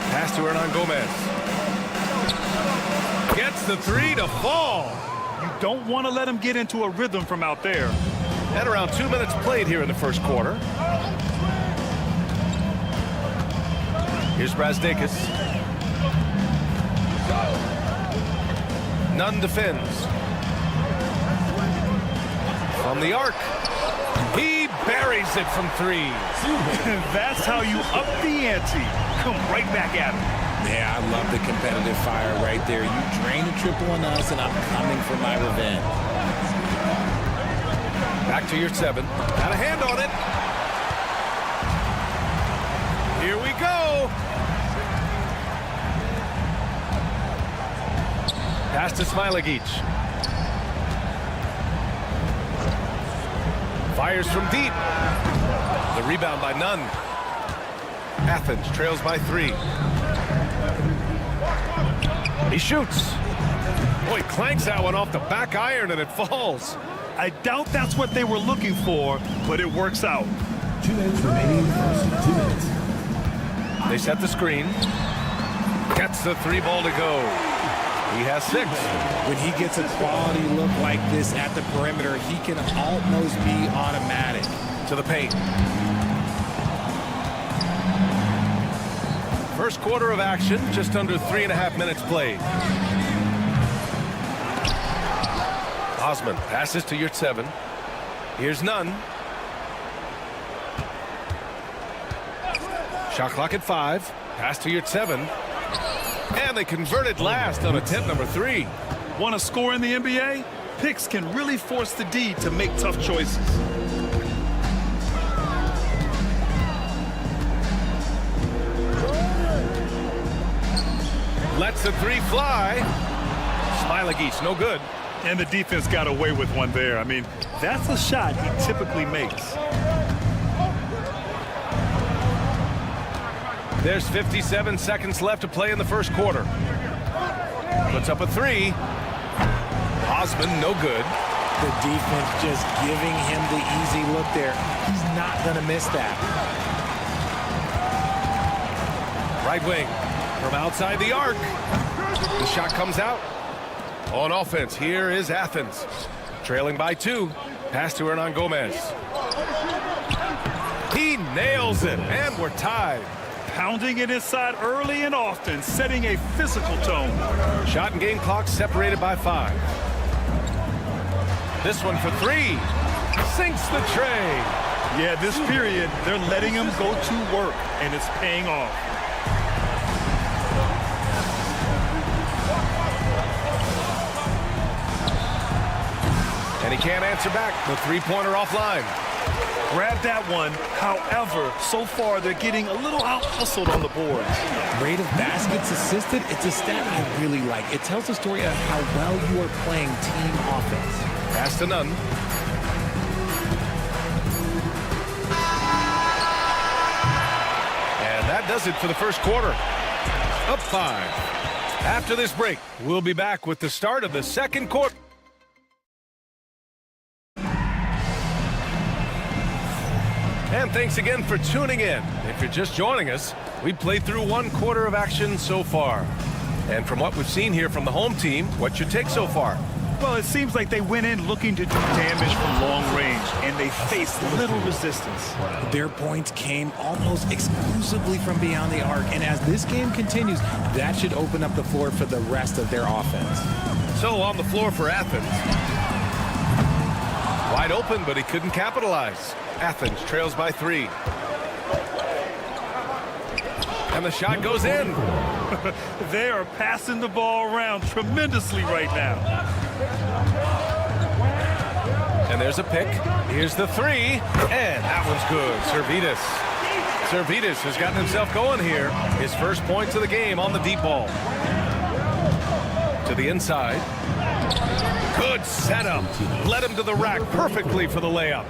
S6: Pass to Hernan Gomez. Gets the 3 to fall.
S8: You don't want to let him get into a rhythm from out there.
S6: And around 2 minutes played here in the first quarter. Here's Brazdakis. Nunn defends. From the arc. He buries it from 3.
S8: That's how you up the ante. Come right back at him.
S13: Yeah, I love the competitive fire right there. You drain a triple on us, and I'm coming for my revenge.
S6: Back to your 7. Got a hand on it. Here we go. Pass to Smilagic. Fires from deep. The rebound by Nunn. Athens trails by 3. He shoots. Boy, clanks that one off the back iron and it falls.
S8: I doubt that's what they were looking for, but it works out.
S4: 2 minutes remaining. 2 minutes.
S6: They set the screen. Gets the 3 ball to go. He has 6.
S13: When he gets a quality look like this at the perimeter, he can almost be automatic.
S6: To the paint. First quarter of action, just under 3.5 minutes played. Osman passes to your 7. Here's Nunn. Shot clock at 5. Pass to your 7. And they converted last on attempt number 3.
S8: Want to score in the NBA? Picks can really force the D to make tough choices.
S6: Lets the 3 fly. Smilagic, no good.
S8: And the defense got away with one there. I mean, that's a shot he typically makes.
S6: There's 57 seconds left to play in the first quarter. Puts up a 3. Osman, no good.
S13: The defense just giving him the easy look there. He's not going to miss that.
S6: Right wing from outside the arc. The shot comes out. On offense, here is Athens. Trailing by 2. Pass to Hernan Gomez. He nails it, and we're tied.
S8: Pounding it inside early and often, setting a physical tone.
S6: Shot and game clock separated by 5. This one for 3. Sinks the tray.
S8: Yeah, this period, they're letting him go to work, and it's paying off.
S6: And he can't answer back. The three-pointer offline.
S8: Grab that one. However, so far they're getting a little out-hustled on the boards.
S13: Rate of baskets assisted, it's a stat I really like. It tells the story of how well you are playing team offense.
S6: Pass to none. And that does it for the first quarter. Up 5. After this break, we'll be back with the start of the second quarter. And thanks again for tuning in. If you're just joining us, we've played through one quarter of action so far. And from what we've seen here from the home team, what's your take so far?
S8: Well, it seems like they went in looking to do damage from long range, and they faced little resistance.
S13: Their points came almost exclusively from beyond the arc, and as this game continues, that should open up the floor for the rest of their offense.
S6: So on the floor for Athens. Wide open, but he couldn't capitalize. Athens trails by 3. And the shot goes in.
S8: They are passing the ball around tremendously right now.
S6: And there's a pick. Here's the 3. And that one's good. Servidis has gotten himself going here. His first points of the game on the deep ball. To the inside. Good setup. Led him to the rack perfectly for the layup.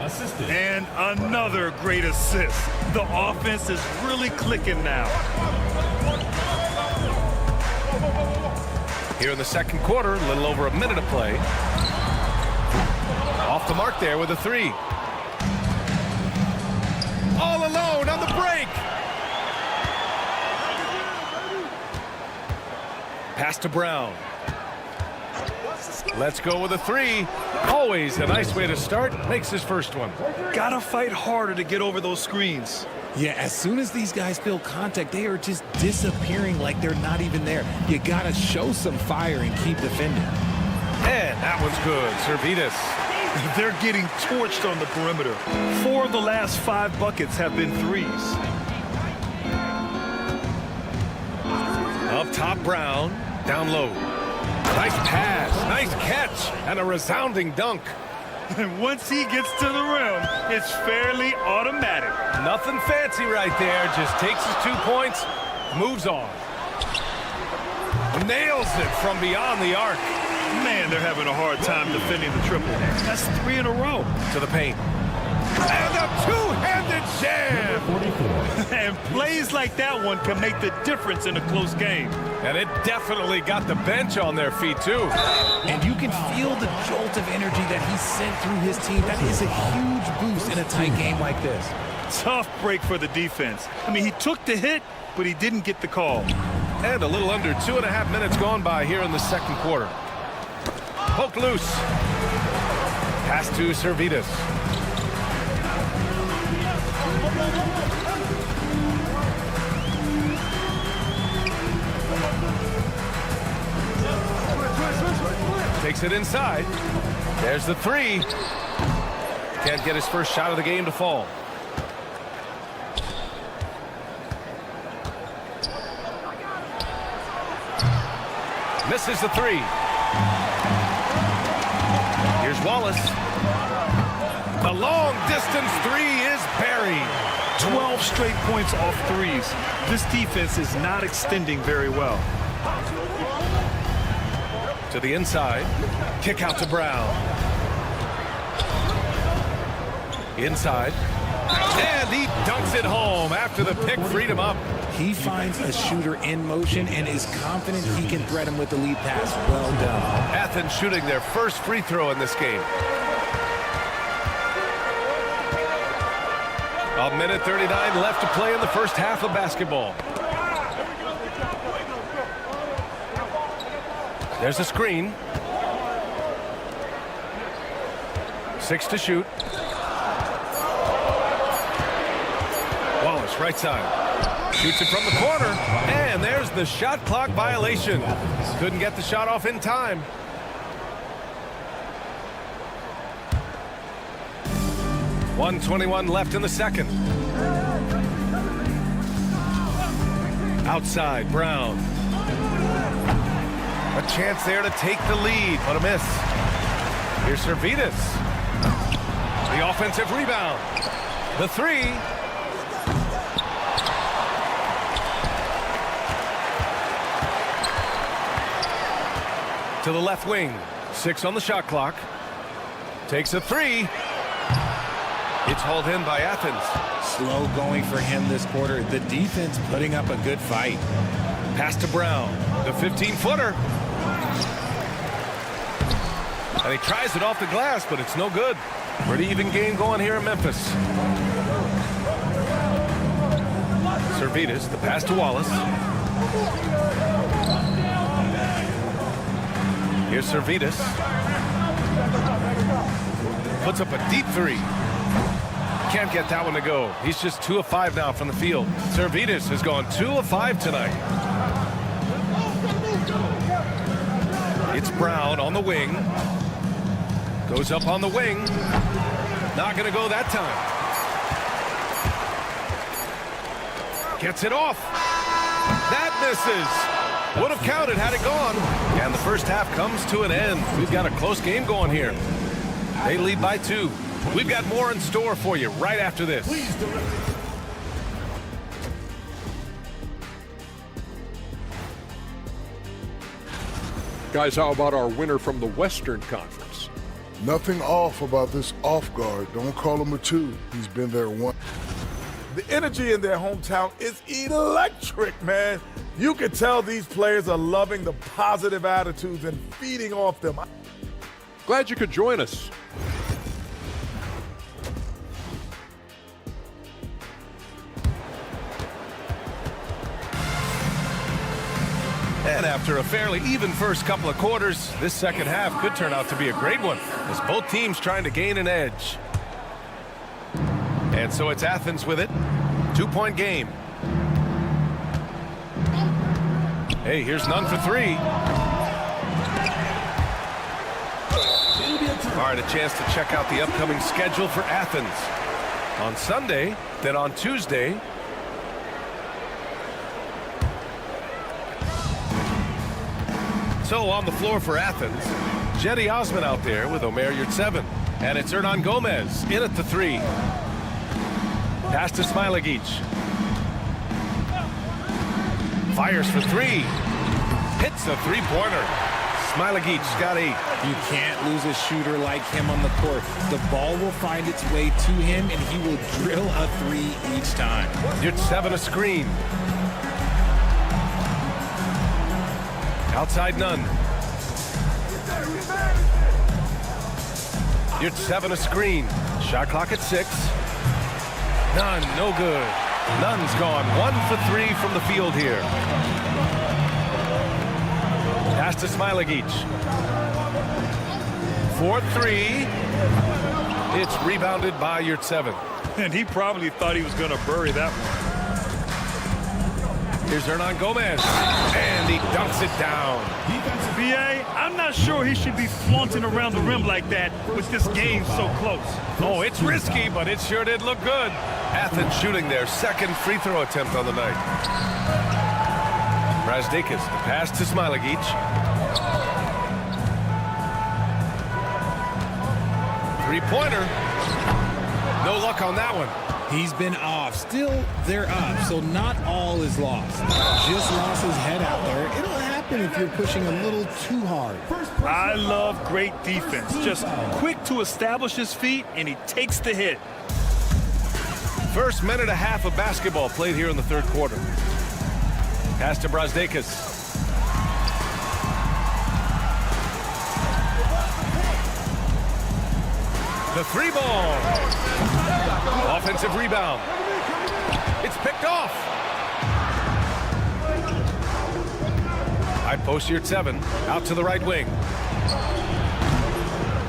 S8: And another great assist. The offense is really clicking now.
S6: Here in the second quarter, a little over a minute of play. Off the mark there with a 3. All alone on the break. Pass to Brown. Let's go with a 3. Always a nice way to start. Makes his first one.
S8: Gotta fight harder to get over those screens.
S13: Yeah, as soon as these guys feel contact, they are just disappearing like they're not even there. You gotta show some fire and keep defending.
S6: And that one's good. Servidis.
S8: They're getting torched on the perimeter. 4 of the last 5 buckets have been 3s.
S6: Up top, Brown. Down low. Nice pass, nice catch, and a resounding dunk.
S8: And once he gets to the rim, it's fairly automatic.
S6: Nothing fancy right there. Just takes his 2 points, moves on. Nails it from beyond the arc.
S8: Man, they're having a hard time defending the triple. That's 3 in a row.
S6: To the paint. And a two-handed jam.
S8: And plays like that one can make the difference in a close game.
S6: And it definitely got the bench on their feet, too.
S13: And you can feel the jolt of energy that he sent through his team. That is a huge boost in a tight game like this.
S8: Tough break for the defense. I mean, he took the hit, but he didn't get the call.
S6: And a little under 2.5 minutes gone by here in the second quarter. Poked loose. Pass to Servidis. Takes it inside. There's the 3. Can't get his first shot of the game to fall. Misses the 3. Here's Wallace. The long distance 3 is buried.
S8: 12 straight points off 3s. This defense is not extending very well.
S6: To the inside. Kick out to Brown. Inside. And he dunks it home after the pick freed him up.
S13: He finds a shooter in motion and is confident he can threat him with the lead pass. Well done.
S6: Athens shooting their first free throw in this game. A minute 39 left to play in the first half of basketball. There's a screen. 6 to shoot. Wallace, right side. Shoots it from the corner. And there's the shot clock violation. Couldn't get the shot off in time. .121 left in the second. Outside, Brown. A chance there to take the lead, but a miss. Here's Servidis. The offensive rebound. The three. To the left wing. 6 on the shot clock. Takes a three. It's hauled in by Athens.
S13: Slow going for him this quarter. The defense putting up a good fight.
S6: Pass to Brown. The 15-footer. And he tries it off the glass, but it's no good. Pretty even game going here in Memphis. Servidis, the pass to Wallace. Here's Servidis. Puts up a deep three. Can't get that one to go. He's just 2 of 5 now from the field. Servidis has gone 2 of 5 tonight. It's Brown on the wing. Goes up on the wing. Not going to go that time. Gets it off. That misses. Would have counted had it gone. And the first half comes to an end. We've got a close game going here. They lead by 2. We've got more in store for you right after this.
S5: Guys, how about our winner from the Western Conference?
S11: Nothing off about this off guard. Don't call him a 2. He's been there once.
S14: The energy in their hometown is electric, man. You can tell these players are loving the positive attitudes and feeding off them.
S5: Glad you could join us.
S6: And after a fairly even first couple of quarters, this second half could turn out to be a great one, as both teams trying to gain an edge. And so it's Athens with it. 2-point game. Hey, here's none for 3. All right, a chance to check out the upcoming schedule for Athens. On Sunday, then on Tuesday. So on the floor for Athens, Jetty Osman out there with Omer Yurtseven. And it's Hernan Gomez in at the 3. Pass to Smilagic. Fires for 3. Hits a three-pointer. Smilagic's got 8.
S13: You can't lose a shooter like him on the court. The ball will find its way to him, and he will drill a 3 each time.
S6: Yurtseven a screen. Outside none. Yurtseven a screen. Shot clock at 6. None, no good. Nunn's gone 1 for 3 from the field here. Pass to Smilagic. 4-3. It's rebounded by Yurtseven.
S8: And he probably thought he was going to bury that one.
S6: Here's Hernan Gomez. And he dunks it down.
S8: B.A., I'm not sure he should be flaunting around the rim like that with this game so close.
S6: Oh, it's risky, but it sure did look good. Athens shooting their second free throw attempt on the night. Brasdeikis, the pass to Smilagic. Three-pointer. No luck on that one.
S13: He's been off. Still, they're up, so not all is lost. Just lost his head out there. It'll happen if you're pushing a little too hard.
S8: I love great defense. Just quick to establish his feet, and he takes the hit.
S6: First minute and a half of basketball played here in the third quarter. Pass to Brasdeikis. The 3-ball. Offensive rebound. It's picked off. High post Yurtseven. Out to the right wing.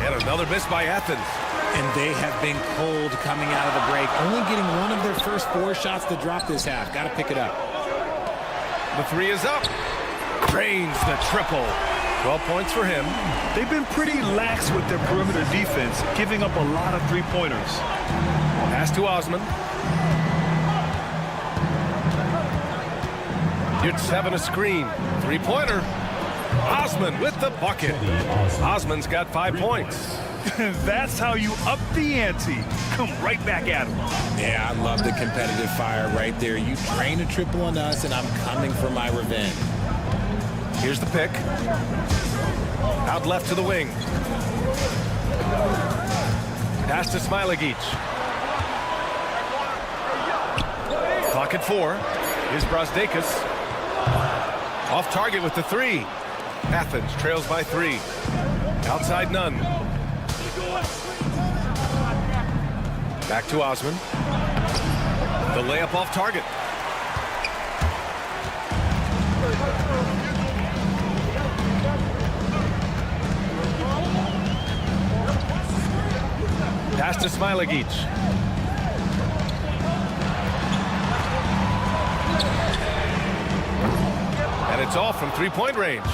S6: And another miss by Athens.
S13: And they have been cold coming out of the break. Only getting one of their first 4 shots to drop this half. Got to pick it up.
S6: The 3 is up. Drains the triple. 12 points for him.
S8: They've been pretty lax with their perimeter defense, giving up a lot of three-pointers.
S6: Pass to Osman. Yurtseven a screen. 3-pointer. Osman with the bucket. Osman's got 5 points.
S8: That's how you up the ante. Come right back at him.
S13: Yeah, I love the competitive fire right there. You drain a triple on us, and I'm coming for my revenge.
S6: Here's the pick. Out left to the wing. Pass to Smilagic. Clock at 4. Here's Brasdeikis. Off target with the 3. Athens trails by 3. Outside none. Back to Osman. The layup off target. Pass to Smilagic. And it's off from three-point range.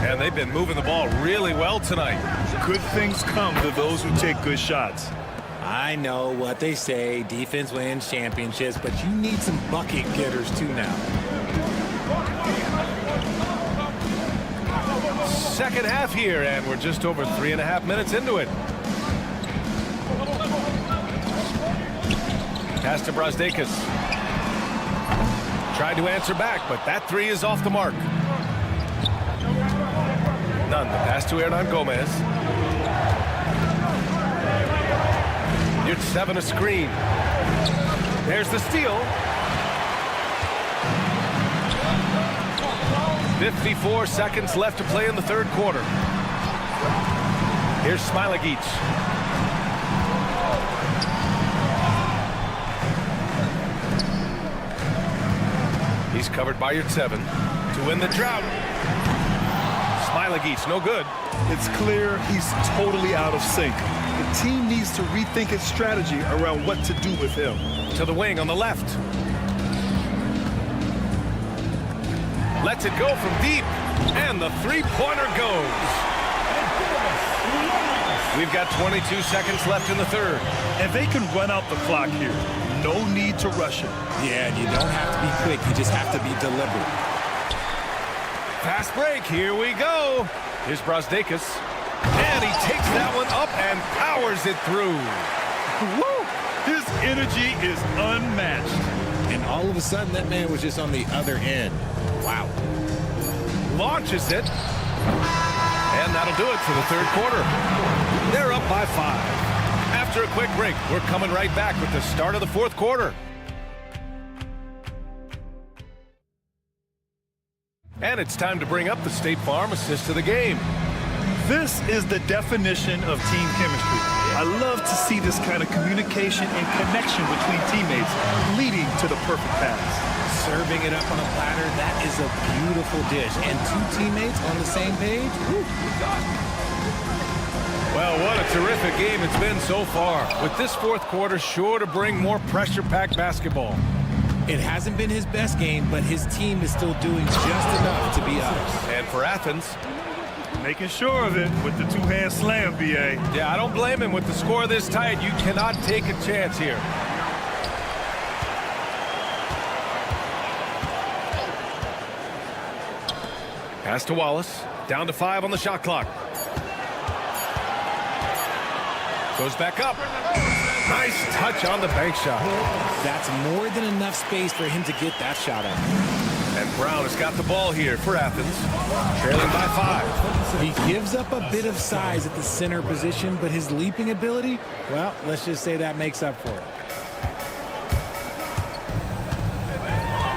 S6: And they've been moving the ball really well tonight.
S8: Good things come to those who take good shots.
S13: I know what they say, defense wins championships, but you need some bucket getters too now.
S6: Second half here, and we're just over 3.5 minutes into it. Pass to Brasdeikis. Tried to answer back, but that 3 is off the mark. None. The pass to Hernan Gomez. Near 7, a screen. There's the steal. 54 seconds left to play in the third quarter. Here's Smilagic. He's covered by Yurtseven to win the drought. Smilagic, no good.
S8: It's clear he's totally out of sync. The team needs to rethink its strategy around what to do with him.
S6: To the wing on the left. Lets it go from deep, and the three-pointer goes. We've got 22 seconds left in the third.
S8: And they can run out the clock here. No need to rush it.
S13: Yeah, and you don't have to be quick. You just have to be deliberate.
S6: Fast break. Here we go. Here's Brasdeikis. And he takes that one up and powers it through.
S8: Woo! His energy is unmatched.
S13: And all of a sudden, that man was just on the other end. Wow.
S6: Launches it. And that'll do it for the third quarter. They're up by 5. After a quick break, we're coming right back with the start of the fourth quarter. And it's time to bring up the State Farm assist of the game.
S8: This is the definition of team chemistry. I love to see this kind of communication and connection between teammates leading to the perfect pass.
S13: Serving it up on a platter, that is a beautiful dish. And 2 teammates on the same page? Whew.
S6: Well, what a terrific game it's been so far. With this fourth quarter sure to bring more pressure-packed basketball.
S13: It hasn't been his best game, but his team is still doing just enough to be up.
S6: And for Athens,
S8: making sure of it with the two-hand slam, B.A.
S6: Yeah, I don't blame him. With the score this tight, you cannot take a chance here. Pass to Wallace. Down to 5 on the shot clock. Goes back up. Nice touch on the bank shot.
S13: That's more than enough space for him to get that shot up.
S6: And Brown has got the ball here for Athens. Trailing by 5.
S13: He gives up a bit of size at the center position, but his leaping ability, well, let's just say that makes up for it.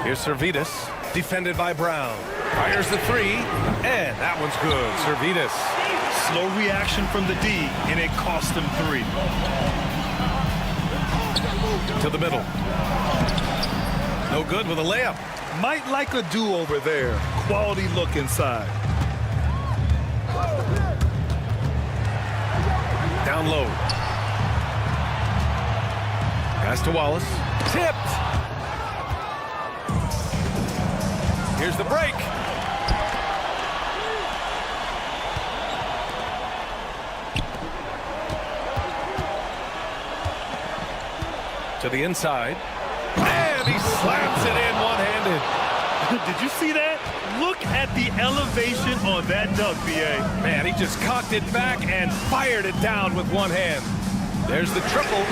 S6: Here's Servetus, defended by Brown. Fires the 3, and that one's good. Servetus.
S8: Slow reaction from the D, and it cost him 3.
S6: To the middle. No good with a layup.
S8: Might like a do-over there. Quality look inside.
S6: Down low. Pass to Wallace. Tipped. Here's the break. To the inside. And he slaps it in one-handed.
S8: Did you see that? Look at the elevation on that dunk, B.A.
S6: Man, he just cocked it back and fired it down with one hand. There's the triple.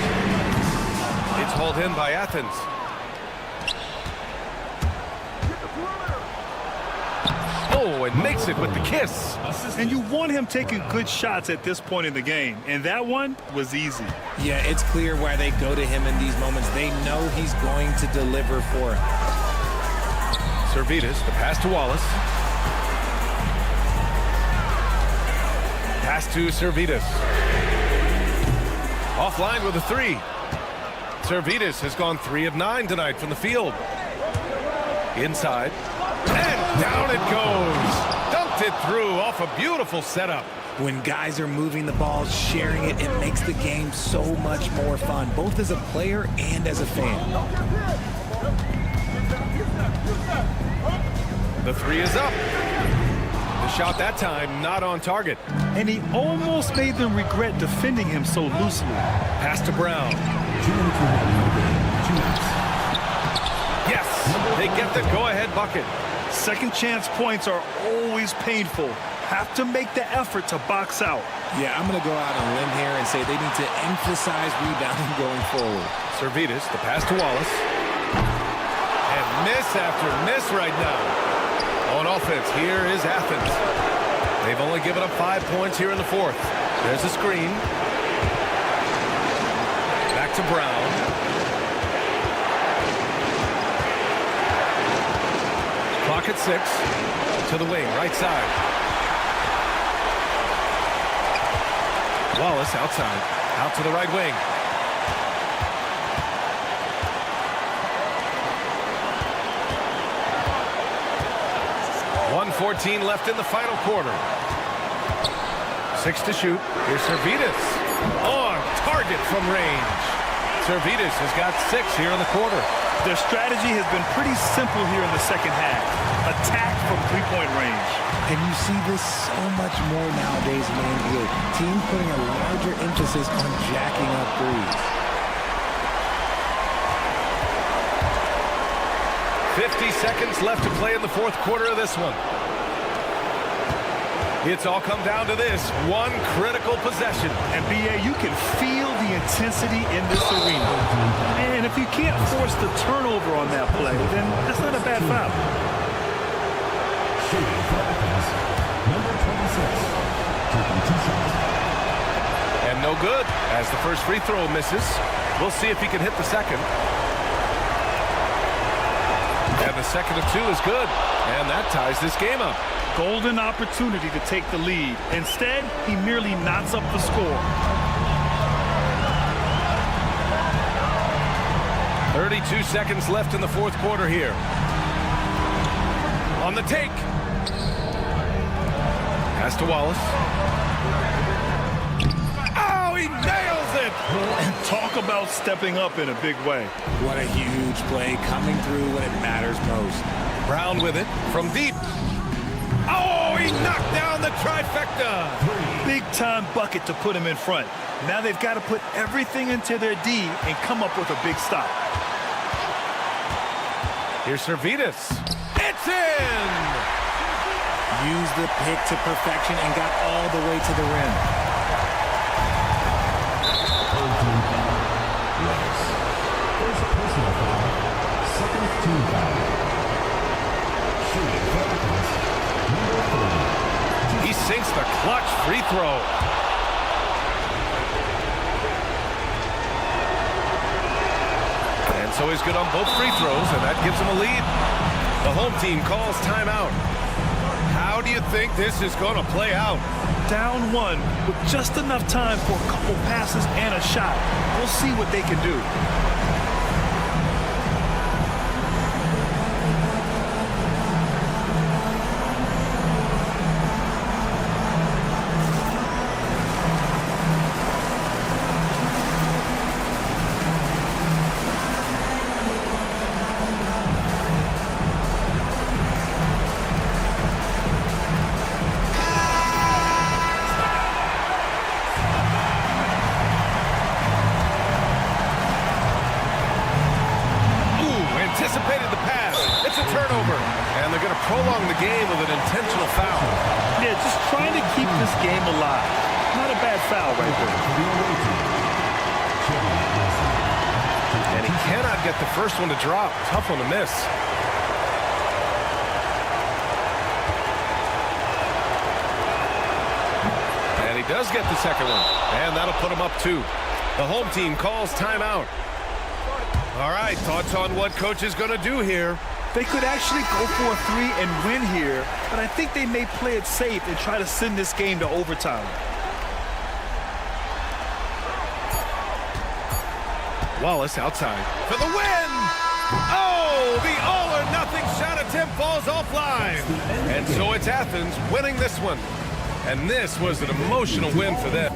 S6: It's hauled in by Athens. Oh, and makes it with the kiss.
S8: And you want him taking good shots at this point in the game, and that one was easy.
S13: Yeah, it's clear why they go to him in these moments. They know he's going to deliver for him.
S6: Servetus, the pass to Wallace. Pass to Servetus. Offline with a three. Servetus has gone 3 of 9 tonight from the field. Inside. And down it goes. Dunked it through off a beautiful setup.
S13: When guys are moving the ball, sharing it, it makes the game so much more fun, both as a player and as a fan.
S6: The three is up. The shot that time not on target.
S8: And he almost made them regret defending him so loosely.
S6: Pass to Brown. Yes, they get the go-ahead bucket.
S8: Second chance points are always painful. Have to make the effort to box out.
S13: Yeah, I'm going to go out on a limb here and say they need to emphasize rebounding going forward.
S6: Servetus, the pass to Wallace. And miss after miss right now. On offense, here is Athens. They've only given up 5 points here in the fourth. There's a screen. Back to Brown. Clock at 6. To the wing, right side. Wallace outside. Out to the right wing. 1:14 left in the final quarter. 6 to shoot. Here's Servetus. On target from range. Servetus has got 6 here in the quarter.
S8: Their strategy has been pretty simple here in the second half. Attack from three-point range.
S13: And you see this so much more nowadays in the NBA. Teams putting a larger emphasis on jacking up threes.
S6: 50 seconds left to play in the fourth quarter of this one. It's all come down to this one critical possession.
S8: And B.A., you can feel the intensity in this arena. And if you can't force the turnover on that play, then that's not a bad foul.
S4: Number 26, taking 2 shots.
S6: And no good as the first free throw misses. We'll see if he can hit the second. And the second of 2 is good. And that ties this game up.
S8: Golden opportunity to take the lead. Instead, he merely knots up the score.
S6: 32 seconds left in the fourth quarter here. On the take. Pass to Wallace. Oh, he nails it!
S8: And talk about stepping up in a big way.
S13: What a huge play, coming through when it matters most.
S6: Brown with it from deep. Oh, he knocked down the trifecta.
S8: Big-time bucket to put him in front. Now they've got to put everything into their D and come up with a big stop.
S6: Here's Servetus. It's in!
S13: Used the pick to perfection and got all the way to the rim.
S4: First personal foul, second team foul. Shooting Pelicans, number 30.
S6: He sinks the clutch free throw. And so he's good on both free throws, and that gives him a lead. The home team calls timeout. How do you think this is going to play out?
S8: Down 1 with just enough time for a couple passes and a shot. We'll see what they can do. high. Not a bad foul right there.
S6: And he cannot get the first one to drop. Tough one to miss. And he does get the second one. And that'll put him up 2. The home team calls timeout. All right, thoughts on what coach is going to do here?
S8: They could actually go for a 3 and win here, but I think they may play it safe and try to send this game to overtime.
S6: Wallace outside for the win! Oh, the all-or-nothing shot attempt falls offline. And so it's Athens winning this one. And this was an emotional win for them.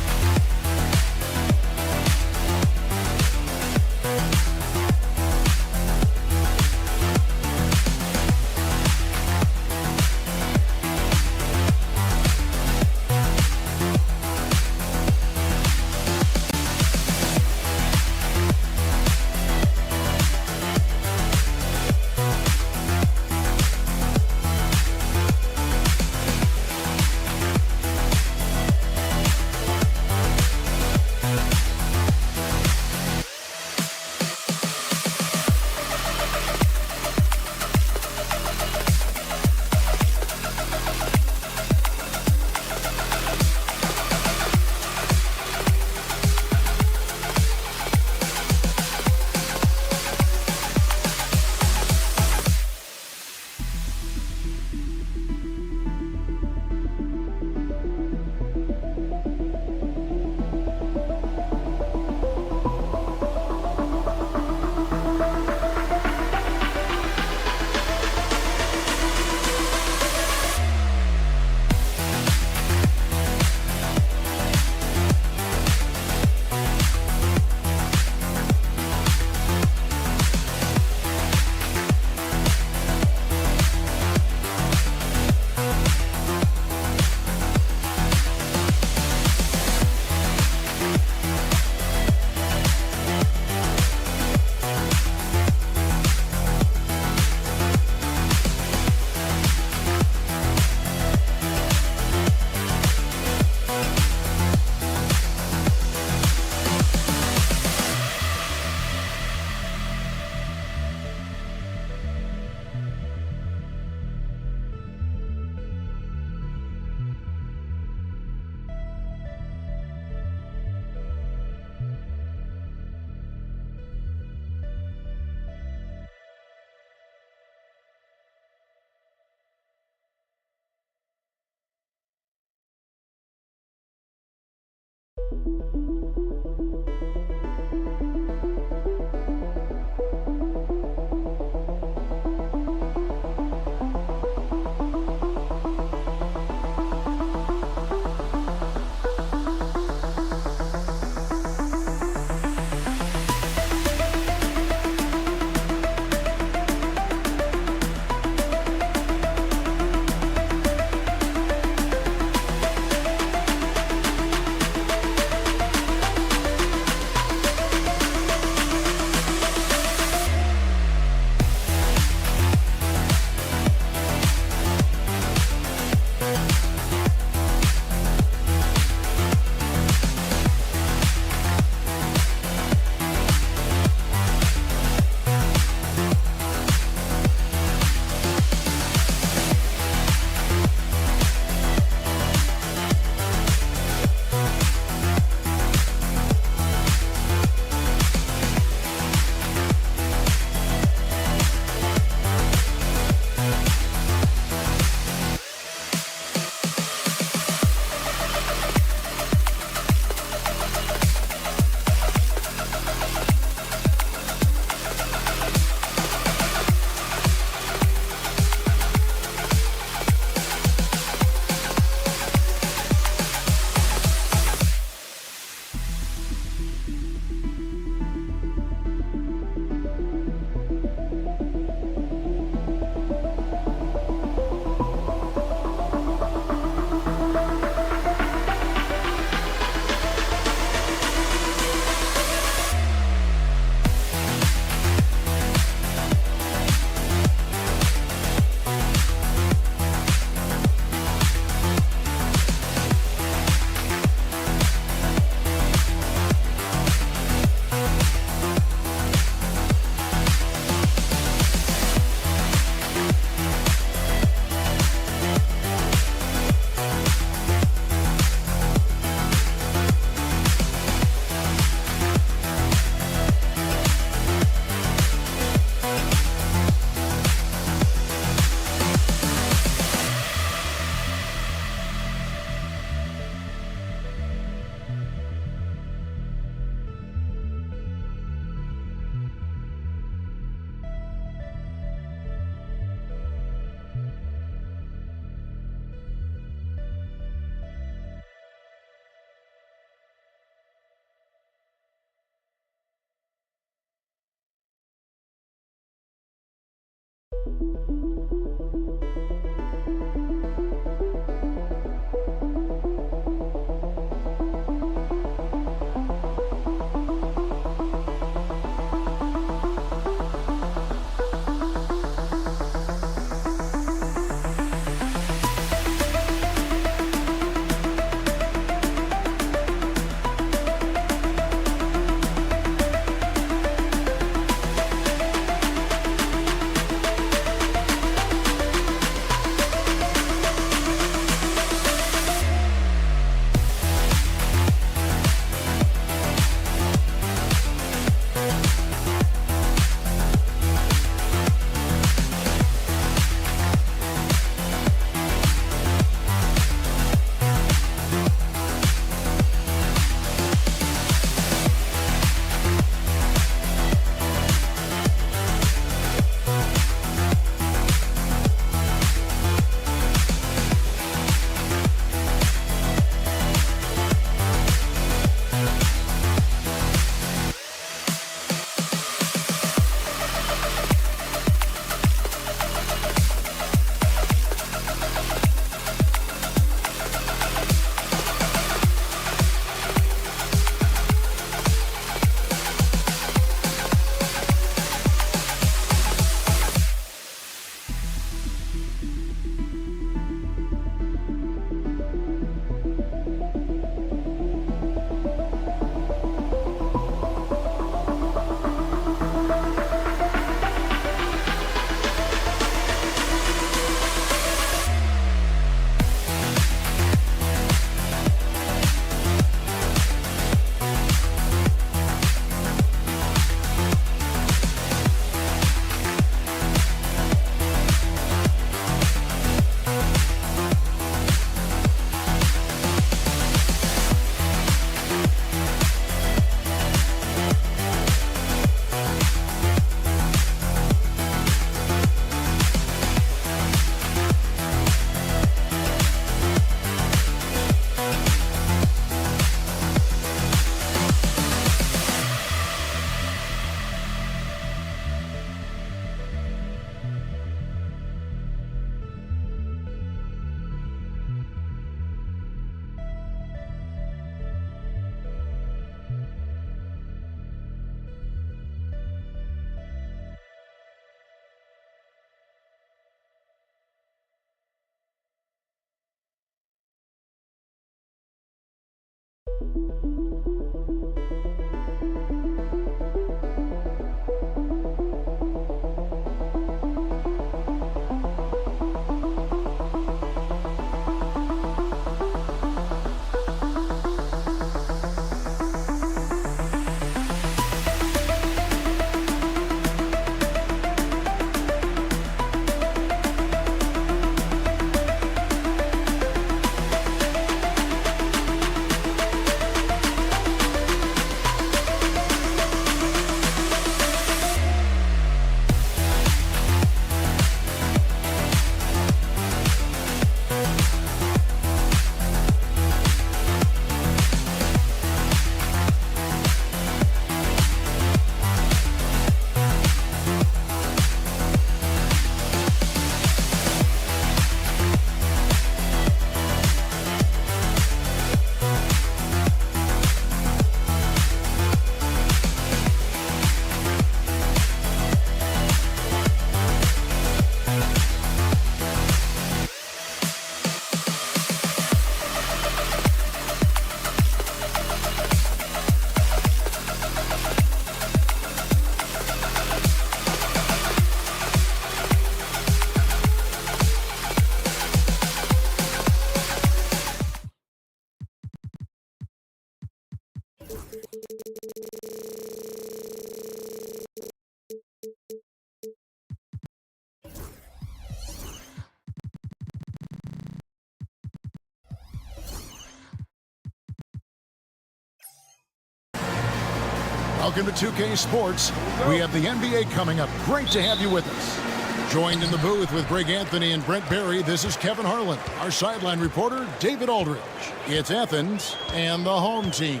S1: Welcome to 2K Sports. We have the NBA coming up. Great to have you with us. Joined in the booth with Greg Anthony and Brent Barry, this is Kevin Harlan. Our sideline reporter, David Aldridge. It's Athens and the home team.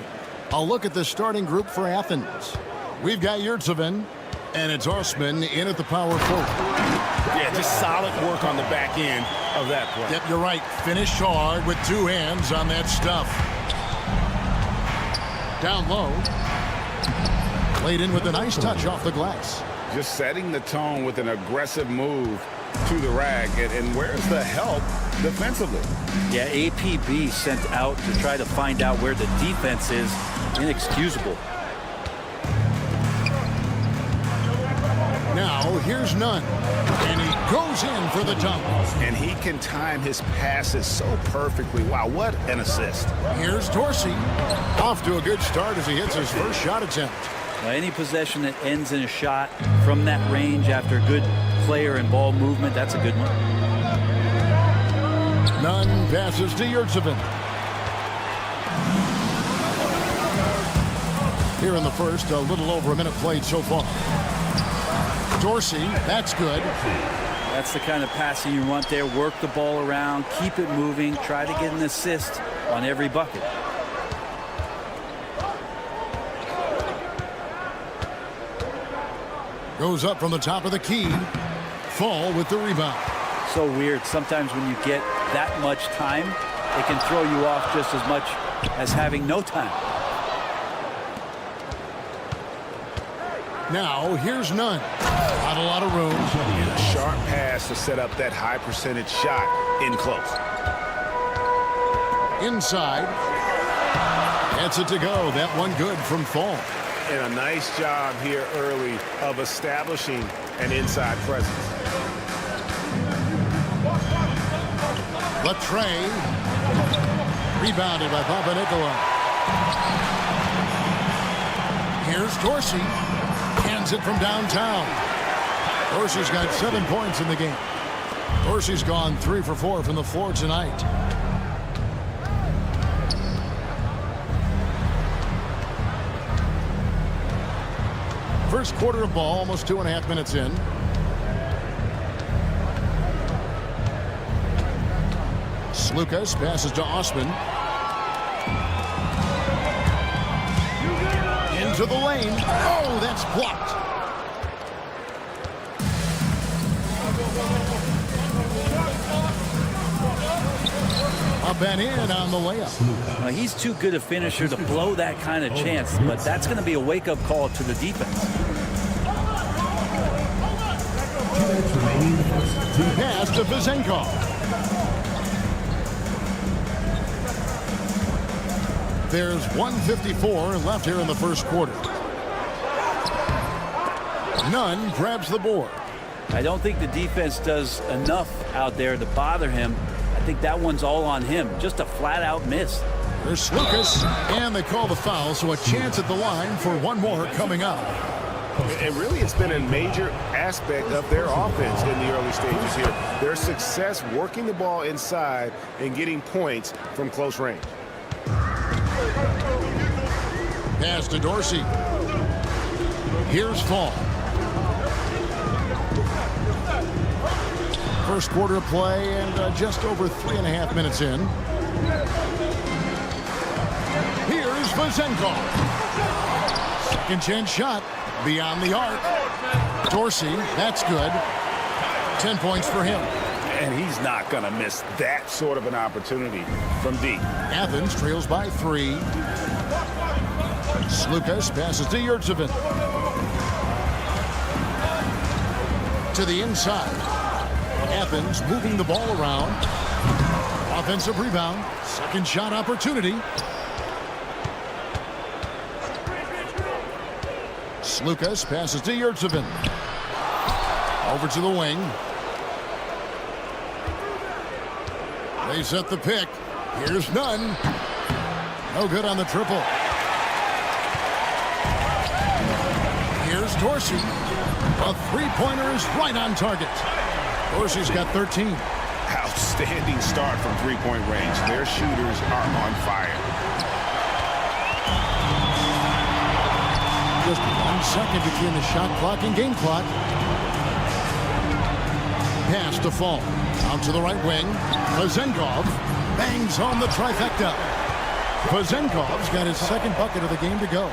S1: A look at the starting group for Athens. We've got Yurtsevin, and it's Osman in at the power forward.
S2: Yeah, just solid work on the back end of that play.
S1: Yep, you're right. Finished hard with two hands on that stuff. Down low. Played in with a nice touch off the glass.
S2: Just setting the tone with an aggressive move to the rack. And where's the help defensively?
S15: Yeah, APB sent out to try to find out where the defense is. Inexcusable.
S1: Now, here's Nunn. And he goes in for the dunk.
S2: And he can time his passes so perfectly. Wow, what an assist.
S1: Here's Dorsey. Off to a good start as he hits his first shot attempt.
S15: Any possession that ends in a shot from that range after good player and ball movement, that's a good one.
S1: Nunn passes to Yurtsevin. Here in the first, a little over a minute played so far. Dorsey, that's good.
S15: That's the kind of passing you want there. Work the ball around, keep it moving, try to get an assist on every bucket.
S1: Goes up from the top of the key. Fall with the rebound.
S15: So weird. Sometimes when you get that much time, it can throw you off just as much as having no time.
S1: Now, here's Nunn. Not a lot of room.
S2: And a sharp pass to set up that high percentage shot in close.
S1: Inside. Gets it to go. That one good from Fall.
S2: And a nice job here early of establishing an inside presence.
S1: Latrey. Rebounded by Panathinaikos. Here's Dorsey. Hands it from downtown. Dorsey's got 7 points in the game. Dorsey's gone 3 for 4 from the floor tonight. First quarter of ball, almost 2.5 minutes in. Lucas passes to Osman. Into the lane. Oh, that's blocked. Up and in on the layup.
S15: He's too good a finisher to blow that kind of chance, but that's going to be a wake-up call to the defense.
S1: Pass to Vizenkov. There's 1:54 left here in the first quarter. Nunn grabs the board.
S15: I don't think the defense does enough out there to bother him. I think that one's all on him. Just a flat-out miss.
S1: There's Lucas, and they call the foul, so a chance at the line for one more coming up.
S2: And really, it's been a major aspect of their offense in the early stages here. Their success working the ball inside and getting points from close range.
S1: Pass to Dorsey. Here's Fall. First quarter of play and just over 3.5 minutes in. Here's Vazenkov. Second chance shot beyond the arc. Dorsey, that's good. 10 points for him.
S2: And he's not going to miss that sort of an opportunity from deep.
S1: Athens trails by 3. Slukas passes to Yurtsevin. To the inside. Athens moving the ball around. Offensive rebound. Second shot opportunity. Slukas passes to Yurtsevin. Over to the wing. They set the pick. Here's Nunn. No good on the triple. Here's Dorsey. A three-pointer is right on target. Dorsey's got 13.
S2: Outstanding start from three-point range. Their shooters are on fire.
S1: Just 1 second between the shot clock and game clock. Pass to Fall. Out to the right wing. Vazenkov bangs home the trifecta. Vazenkov's got his second bucket of the game to go.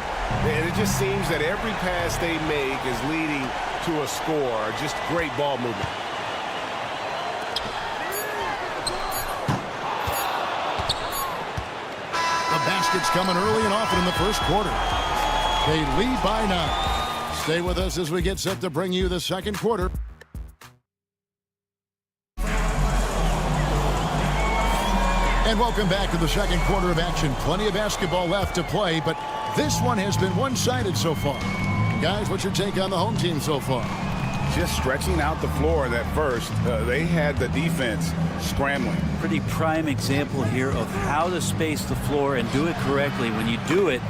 S2: And it just seems that every pass they make is leading to a score. Just great ball movement.
S1: The basket's coming early and often in the first quarter. They lead by 9. Stay with us as we get set to bring you the second quarter. And welcome back to the second quarter of action. Plenty of basketball left to play, but this one has been one-sided so far. Guys, what's your take on the home team so far?
S2: Just stretching out the floor at first. They had the defense scrambling.
S15: Pretty prime example here of how to space the floor and do it correctly. When you do it,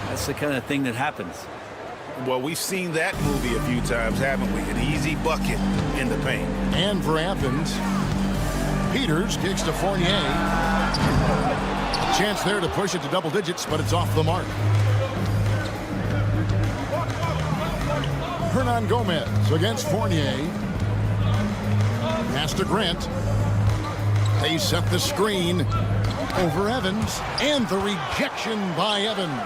S15: that's the kind of thing that happens.
S2: Well, we've seen that movie a few times, haven't we? An easy bucket in the paint.
S1: And for Athens, Peters kicks to Fournier. A chance there to push it to double digits, but it's off the mark. Hernan Gomez against Fournier. Pass to Grant. They set the screen over Evans, and the rejection by Evans.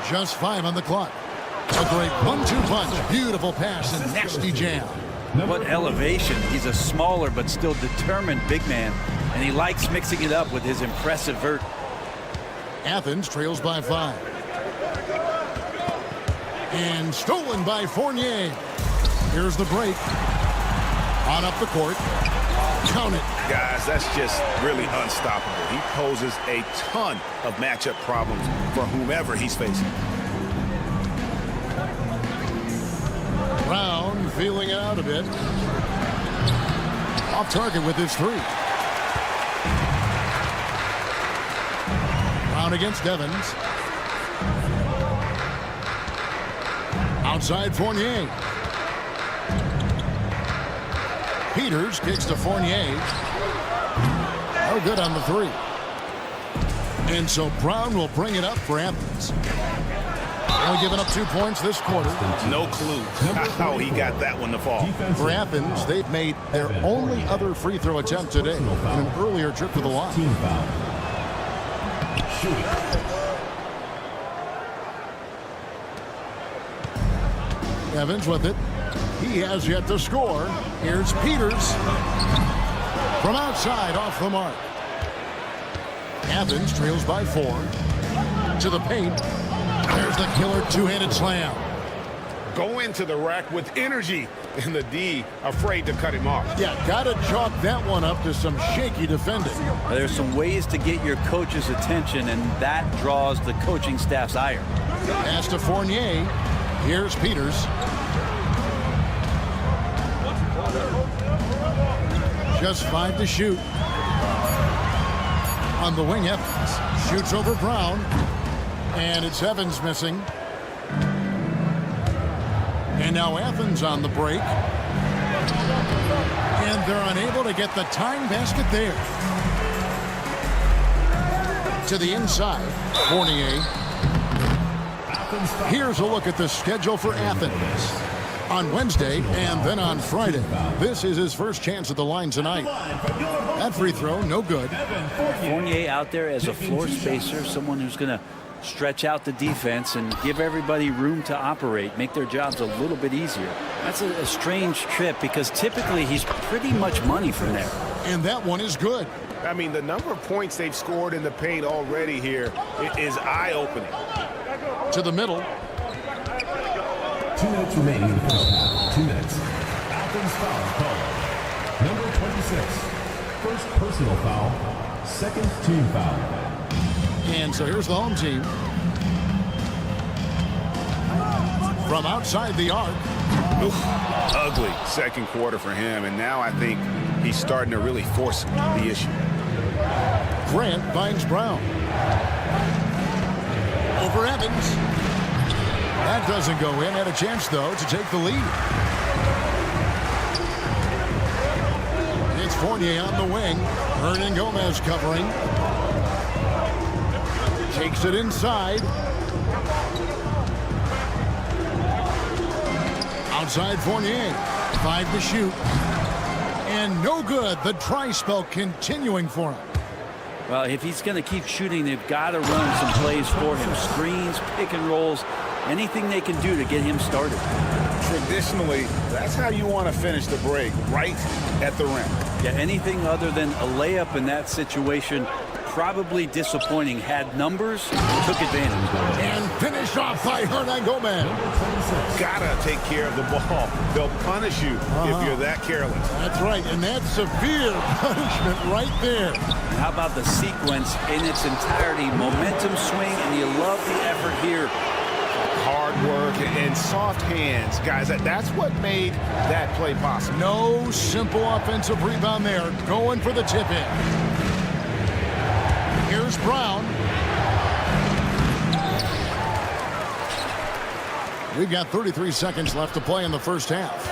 S1: Just 5 on the clock. A great 1-2 punch. Beautiful pass and nasty jam.
S15: What elevation. He's a smaller but still determined big man, and he likes mixing it up with his impressive vert.
S1: Athens trails by 5. And stolen by Fournier. Here's the break. On up the court. Count it.
S2: Guys, that's just really unstoppable. He poses a ton of matchup problems for whomever he's facing.
S1: Brown feeling it out a bit. Off target with his 3. Brown against Evans. Outside Fournier. Peters kicks to Fournier. No good on the 3. And so Brown will bring it up for Athens. Only giving up 2 points this quarter.
S2: No clue how he got that one to fall.
S1: For Athens, they've made their only other free throw attempt today in an earlier trip to the line.
S4: Team foul. Shooting.
S1: Evans with it. He has yet to score. Here's Peters. From outside, off the mark. Athens trails by 4. To the paint. There's the killer two-handed slam.
S2: go into the rack with energy, and the D afraid to cut him off.
S1: Yeah, got to chalk that one up to some shaky defending.
S15: There's some ways to get your coach's attention, and that draws the coaching staff's ire.
S1: Pass to Fournier. Here's Peters. Just 5 to shoot. On the wing, Evans shoots over Brown. And it's Evans missing. And now Athens on the break. And they're unable to get the tying basket there. To the inside, Fournier. Here's a look at the schedule for Athens. On Wednesday and then on Friday. This is his first chance at the line tonight. That free throw, no good.
S15: Fournier out there as a floor spacer, someone who's going to stretch out the defense and give everybody room to operate, make their jobs a little bit easier. That's a strange trip because typically he's pretty much money from there.
S1: And that one is good.
S2: I mean, the number of points they've scored in the paint already here is eye-opening.
S1: To the middle.
S4: 2 minutes remaining in the first half. 2 minutes. Athens foul call. Number 26. First personal foul. Second team foul.
S1: And so here's the home team. From outside the arc.
S2: Oof, ugly second quarter for him, and now I think he's starting to really force the issue.
S1: Grant finds Brown. Over Evans. That doesn't go in. Had a chance, though, to take the lead. It's Fournier on the wing. Hernan Gomez covering. Takes it inside. Outside Fournier. 5 to shoot. And no good. The dry spell continuing for him.
S15: Well, if he's going to keep shooting, they've got to run some plays for him. Screens, pick and rolls, anything they can do to get him started.
S2: Traditionally, that's how you want to finish the break, right at the rim.
S15: Yeah, anything other than a layup in that situation, probably disappointing. Had numbers, took advantage.
S1: And finished off by Hernan Gomez.
S2: Gotta take care of the ball. They'll punish you if you're that careless.
S1: That's right, and that's severe punishment right there.
S15: How about the sequence in its entirety? Momentum swing, and you love the effort here.
S2: Hard work and soft hands. Guys, that's what made that play possible.
S1: No simple offensive rebound there. Going for the tip-in. Here's Brown. We've got 33 seconds left to play in the first half.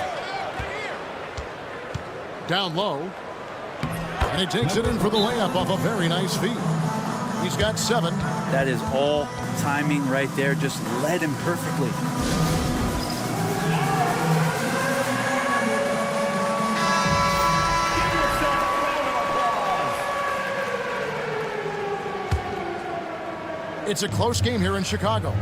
S1: Down low. And he takes it in for the layup off a very nice feed. He's got 7.
S15: That is all timing right there. Just led him perfectly.
S1: It's a close game here in Chicago.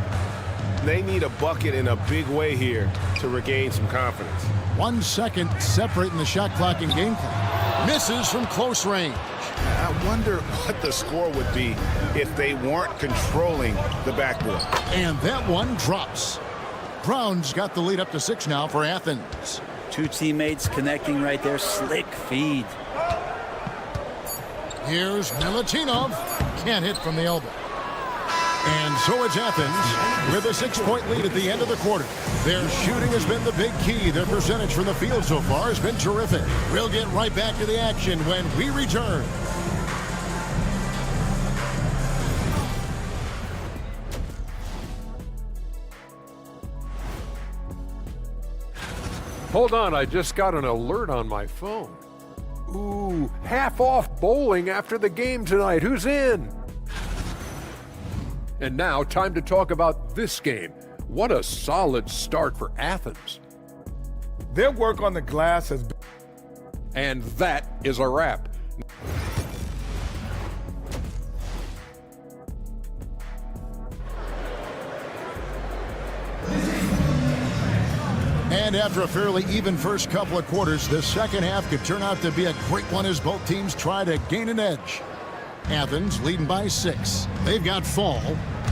S2: They need a bucket in a big way here to regain some confidence.
S1: 1 second separating the shot clock and game clock. Misses from close range.
S2: I wonder what the score would be if they weren't controlling the backboard.
S1: And that one drops. Brown's got the lead up to 6 now for Athens.
S15: 2 teammates connecting right there. Slick feed.
S1: Here's Milutinov. Can't hit from the elbow. And so it's Athens with a 6-point lead at the end of the quarter. Their shooting has been the big key. Their percentage from the field so far has been terrific. We'll get right back to the action when we return.
S5: Hold on, I just got an alert on my phone. Ooh, half off bowling after the game tonight. Who's in? And now, time to talk about this game. What a solid start for Athens.
S14: Their work on the glass has been...
S5: And that is a wrap.
S1: And after a fairly even first couple of quarters, the second half could turn out to be a great one as both teams try to gain an edge. Athens leading by 6. They've got Fall,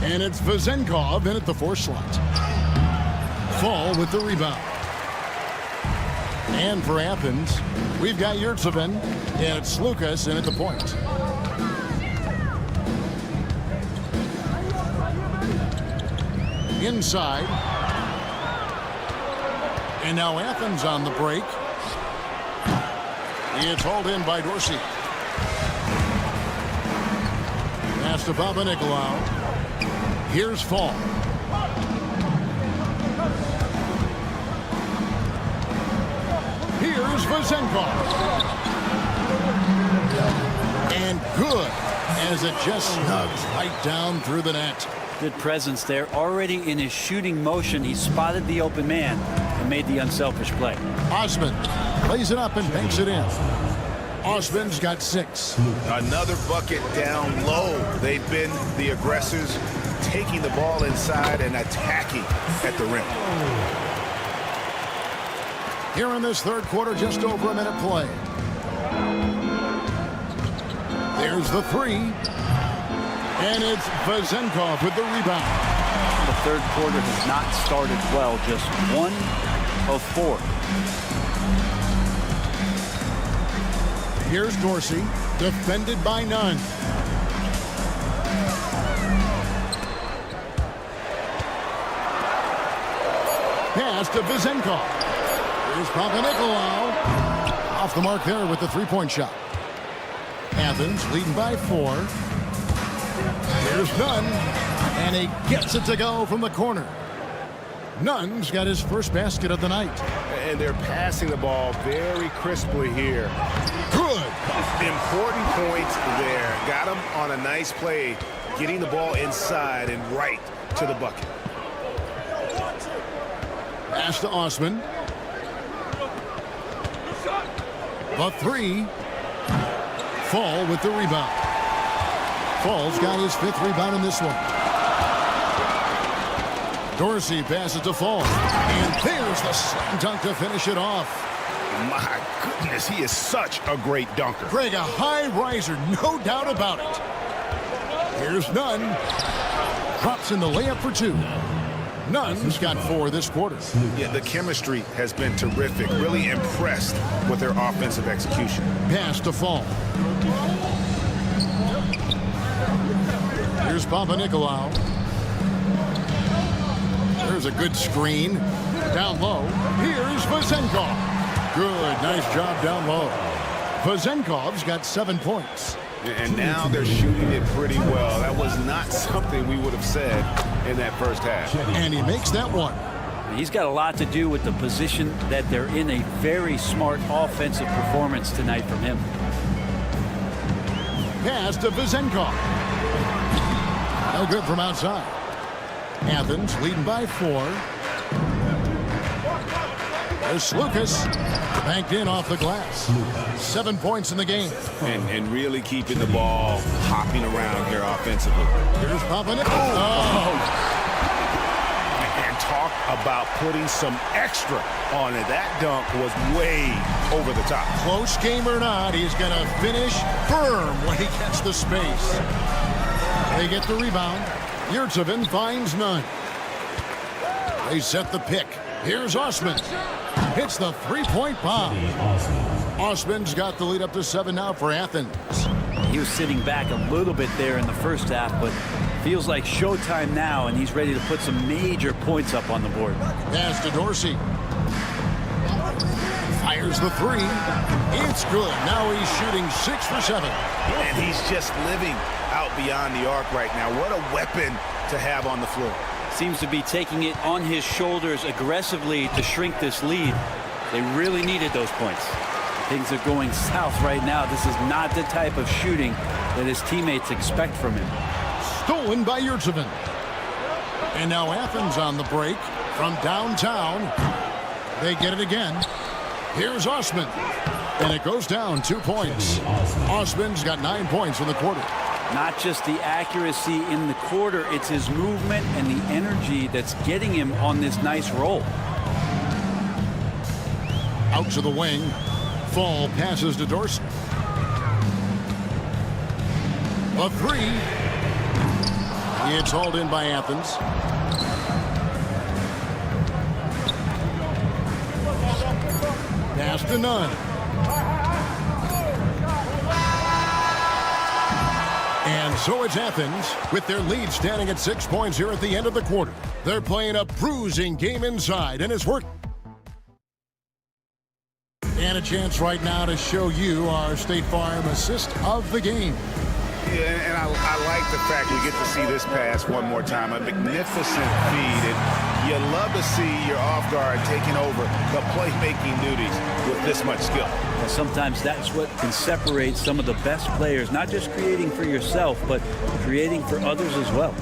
S1: and it's Vezenkov in at the 4 slot. Fall with the rebound. And for Athens, we've got Yurtsevin, and it's Lucas in at the point. Inside. And now Athens on the break. It's hauled in by Dorsey. Pass to Panathinaikos. Here's Fall. Here's Vazenkov. And good, as it just snugs right down through the net.
S15: Good presence there. Already in his shooting motion, he spotted the open man and made the unselfish play.
S1: Osman plays it up and banks it in. Osman's got 6.
S2: Another bucket down low. They've been the aggressors, taking the ball inside and attacking at the rim.
S1: Here in this third quarter, just over a minute play. There's the 3. And it's Vazenkov with the rebound.
S15: The third quarter has not started well. Just 1 of 4.
S1: Here's Dorsey, defended by none. Pass to Vazenkov. Here's Panathinaikos. Off the mark there with the three-point shot. Athens leading by 4. Here's Nunn, and he gets it to go from the corner. Nunn's got his first basket of the night.
S2: And they're passing the ball very crisply here.
S1: Good.
S2: Important points there. Got him on a nice play, getting the ball inside and right to the bucket.
S1: Pass to Osman. The 3. Fall with the rebound. Fall's got his 5th rebound in this one. Dorsey passes to Fall. And there's the slam dunk to finish it off.
S2: My goodness, he is such a great dunker.
S1: Greg, a high riser, no doubt about it. Here's Nunn. Drops in the layup for 2. Nunn's got 4 this quarter.
S2: Yeah, the chemistry has been terrific. Really impressed with their offensive execution.
S1: Pass to Fall. Here's Panathinaikos. There's a good screen. Down low. Here's Vazenkov. Good. Nice job down low. Vazenkov's got 7 points.
S2: And now they're shooting it pretty well. That was not something we would have said in that first half.
S1: And he makes that one.
S15: He's got a lot to do with the position that they're in. A very smart offensive performance tonight from him.
S1: Pass to Vazenkov. No good from outside. Athens leading by 4. There's Lucas. Banked in off the glass. 7 points in the game.
S2: And really keeping the ball hopping around here offensively.
S1: Here's Panathinaikos.
S2: And talk about putting some extra on it. That dunk was way over the top.
S1: Close game or not, he's going to finish firm when he gets the space. They get the rebound. Yurtsevin finds Nunn. They set the pick. Here's Osman. Hits the three-point bomb. Osman's got the lead up to 7 now for Athens.
S15: He was sitting back a little bit there in the first half, but feels like showtime now, and he's ready to put some major points up on the board.
S1: Pass to Dorsey. Fires the 3. It's good. Now he's shooting 6 for 7.
S2: And he's just living out beyond the arc right now. What a weapon to have on the floor.
S15: Seems to be taking it on his shoulders aggressively to shrink this lead. They really needed those points. Things are going south right now. This is not the type of shooting that his teammates expect from him.
S1: Stolen by Yurtsevin. And now Athens on the break from downtown. They get it again. Here's Osman. And it goes down 2 points. Osman's got 9 points in the quarter.
S15: Not just the accuracy in the quarter, it's his movement and the energy that's getting him on this nice roll.
S1: Out to the wing. Fall passes to Dorsey. A 3. It's hauled in by Athens. pass to none. And so it's Athens with their lead standing at 6 points here at the end of the quarter. They're playing a bruising game inside, and it's worked. And a chance right now to show you our State Farm assist of the game.
S2: Yeah, and I like the fact we get to see this pass one more time. A magnificent feed. And you love to see your off guard taking over the playmaking duties with this much skill.
S15: Well, sometimes that's what can separate some of the best players, not just creating for yourself, but creating for others as well.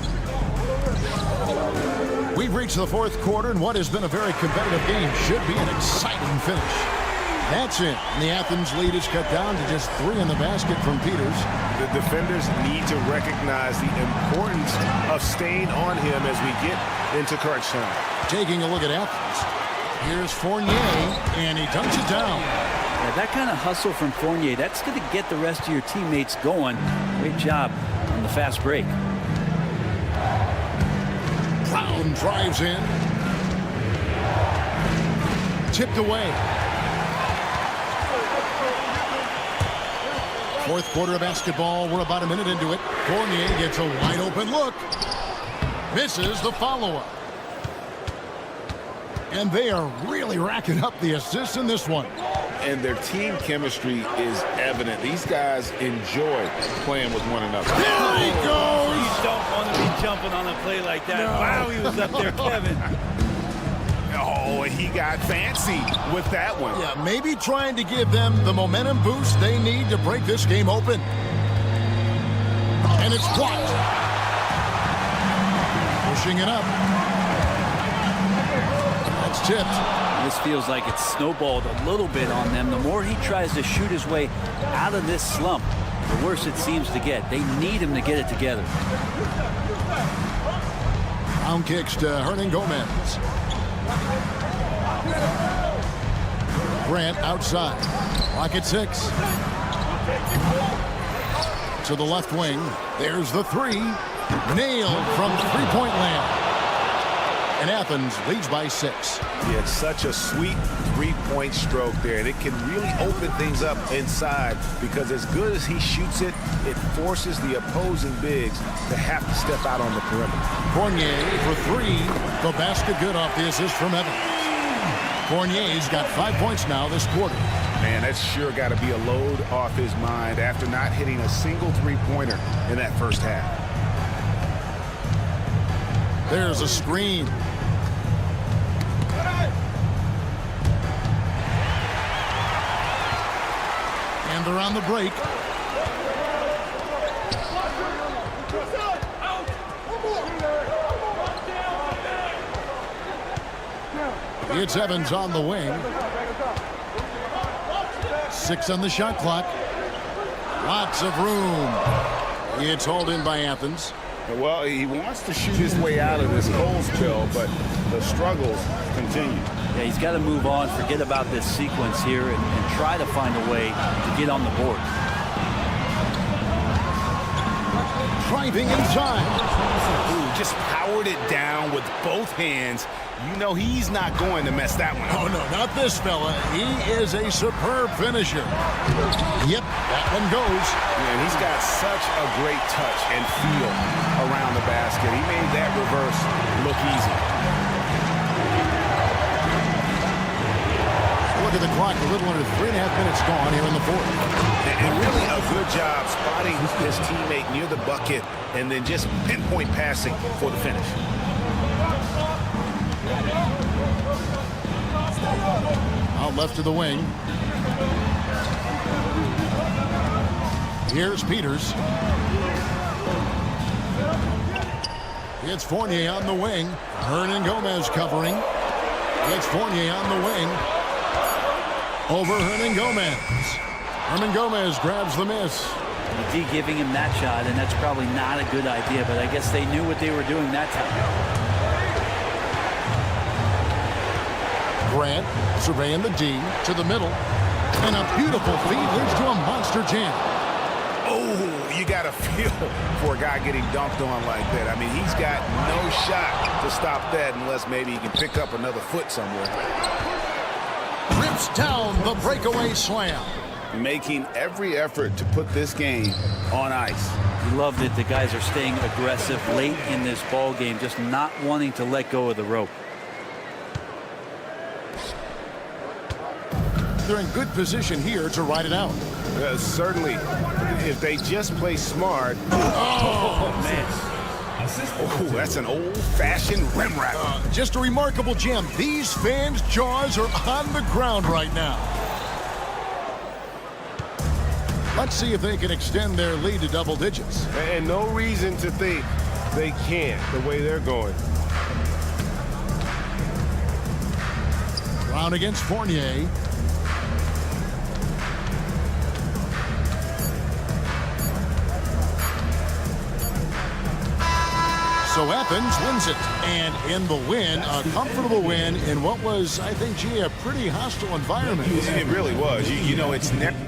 S1: We've reached the fourth quarter, and what has been a very competitive game should be an exciting finish. That's it. And the Athens lead is cut down to just 3 in the basket from Peters.
S2: The defenders need to recognize the importance of staying on him as we get into crunch time.
S1: Taking a look at Athens. Here's Fournier, and he dunks it down.
S15: Yeah, that kind of hustle from Fournier, that's going to get the rest of your teammates going. Great job on the fast break.
S1: Brown drives in. Tipped away. Fourth quarter of basketball. We're about a minute into it. Fournier gets a wide open look. Misses the follow-up. And they are really racking up the assists in this one.
S2: And their team chemistry is evident. These guys enjoy playing with one another.
S1: There he goes!
S15: You don't want to be jumping on a play like that. No. Wow, he was up there, Kevin.
S2: Oh, he got fancy with that one.
S1: Yeah, maybe trying to give them the momentum boost they need to break this game open. And it's blocked. Pushing it up. That's tipped.
S15: This feels like it's snowballed a little bit on them. The more he tries to shoot his way out of this slump, the worse it seems to get. They need him to get it together.
S1: Round kicks to Hernan Gomez. Grant outside. Clock at 6. To the left wing. There's the 3. Nailed from three-point land. And Athens leads by 6.
S2: Yeah, it's such a sweet three-point stroke there, and it can really open things up inside because as good as he shoots it, it forces the opposing bigs to have to step out on the perimeter.
S1: Fournier for 3. The basket good off the assist from Evans. Fournier's got 5 points now this quarter.
S2: Man, that's sure got to be a load off his mind after not hitting a single three-pointer in that first half.
S1: There's a screen. And they're on the break. It's Evans on the wing. 6 on the shot clock. Lots of room. It's hauled in by Athens.
S2: Well, he wants to shoot his way out of this cold spell, but the struggles continue.
S15: Yeah, he's got to move on, forget about this sequence here, and try to find a way to get on the board.
S1: Driving inside.
S2: Ooh, just powered it down with both hands. You know he's not going to mess that one up.
S1: Oh, no, not this fella. He is a superb finisher. Yep, that one goes.
S2: And he's got such a great touch and feel around the basket. He made that reverse look easy.
S1: Look at the clock, a little under 3.5 minutes gone here in the fourth.
S2: And really a good job spotting his teammate near the bucket and then just pinpoint passing for the finish.
S1: Out left to the wing. Here's Peters. It's Fournier on the wing. Hernan Gomez covering. It's Fournier on the wing. Over Hernan Gomez. Hernan Gomez grabs the miss.
S15: The D giving him that shot, and that's probably not a good idea, but I guess they knew what they were doing that time.
S1: Grant surveying the D to the middle. And a beautiful feed leads to a monster jam.
S2: Oh, you got to feel for a guy getting dunked on like that. I mean, he's got no shot to stop that unless maybe he can pick up another foot somewhere.
S1: Rips Knocks down the breakaway slam.
S2: Making every effort to put this game on ice.
S15: You love that the guys are staying aggressive late in this ball game, just not wanting to let go of the rope.
S1: They're in good position here to ride it out.
S2: Certainly, if they just play smart.
S1: Oh,
S2: man. Oh, that's an old-fashioned rim wrap.
S1: Just a remarkable gem. These fans' jaws are on the ground right now. Let's see if they can extend their lead to double digits.
S6: And no reason to think they can't the way they're going.
S1: Brown against Fournier. So Athens wins it, and in the win, a comfortable win in what was, I think, gee, a pretty hostile environment.
S2: It really was. You know, it's never.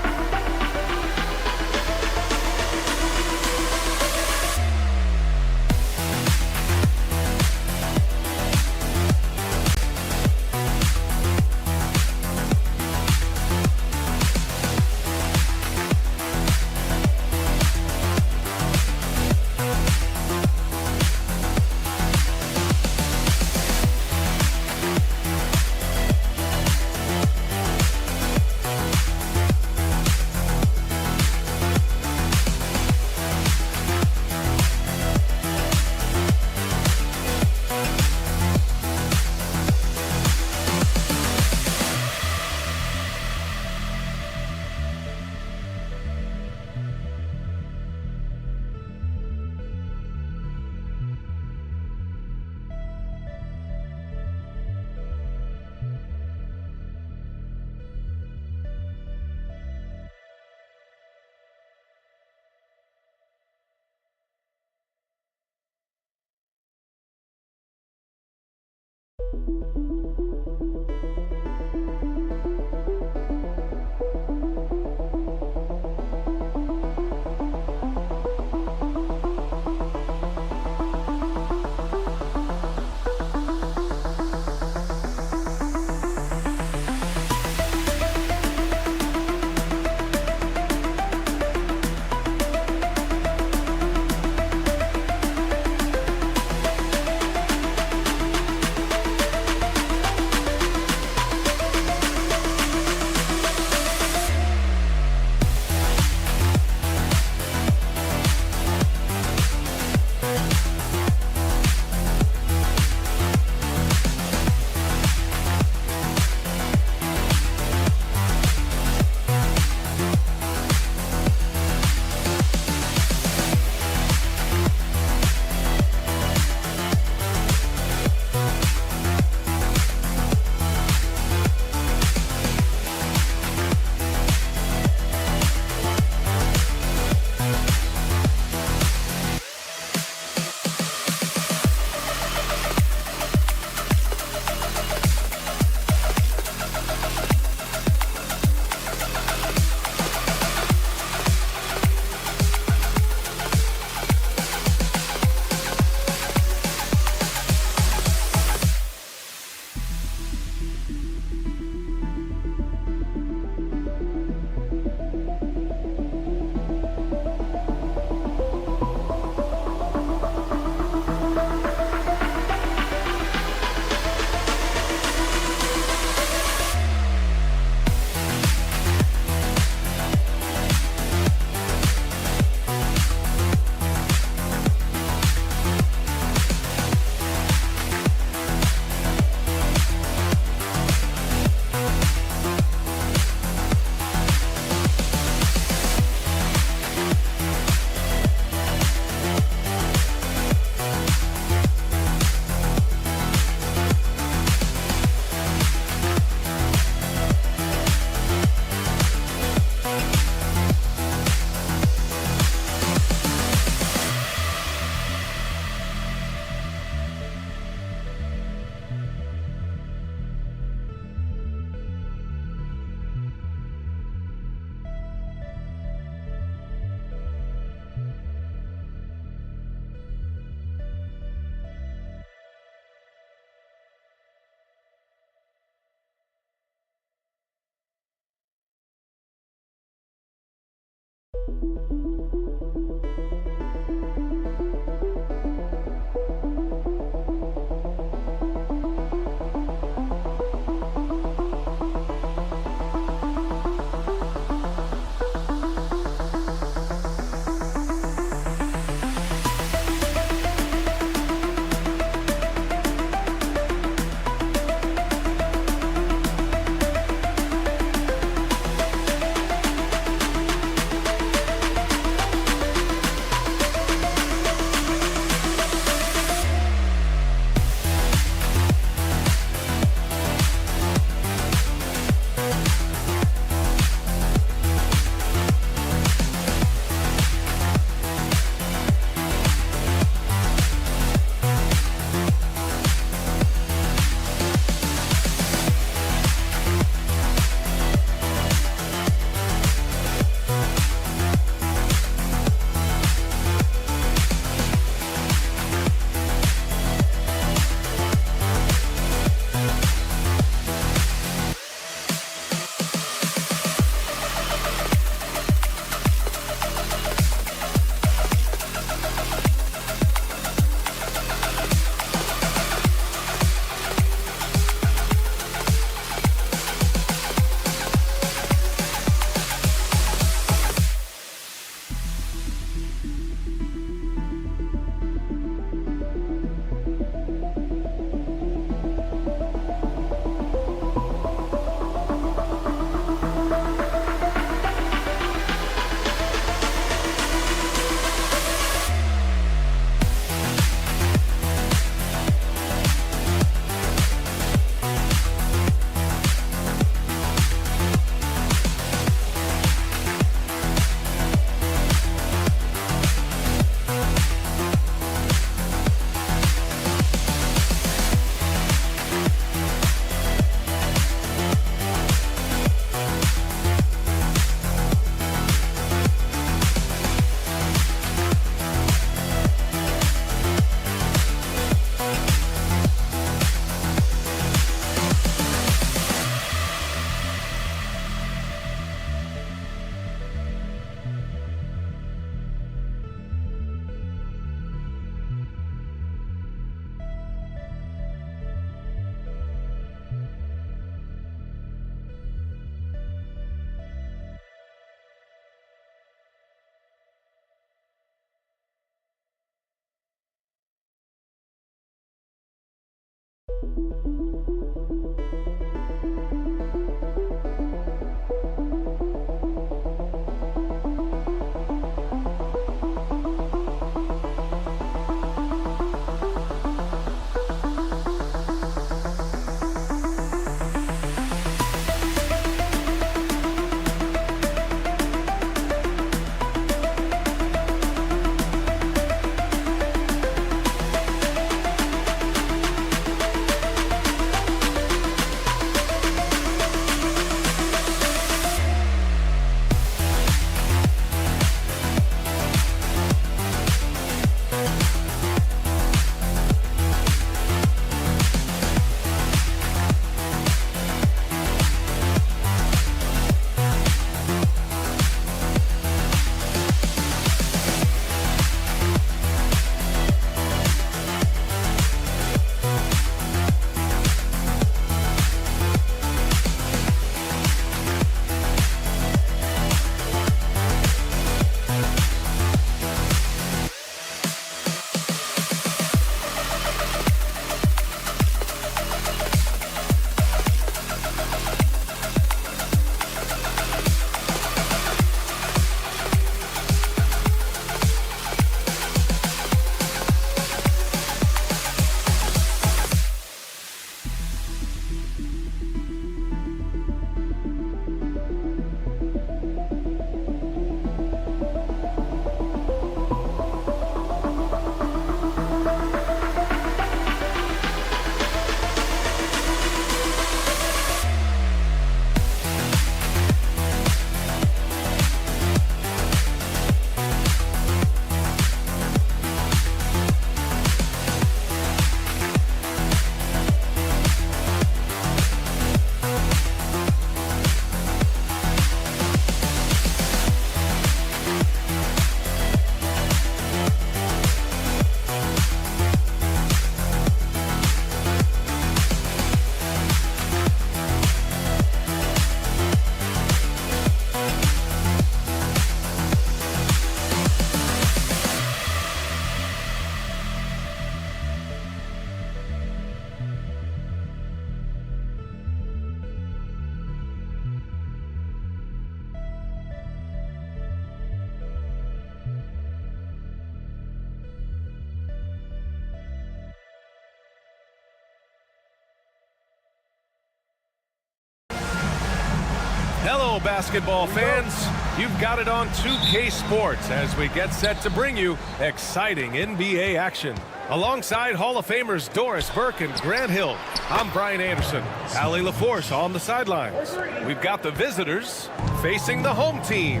S6: Hello, basketball fans. You've got it on 2K Sports as we get set to bring you exciting NBA action. Alongside Hall of Famers Doris Burke and Grant Hill, I'm Brian Anderson. Allie LaForce on the sidelines. We've got the visitors facing the home team.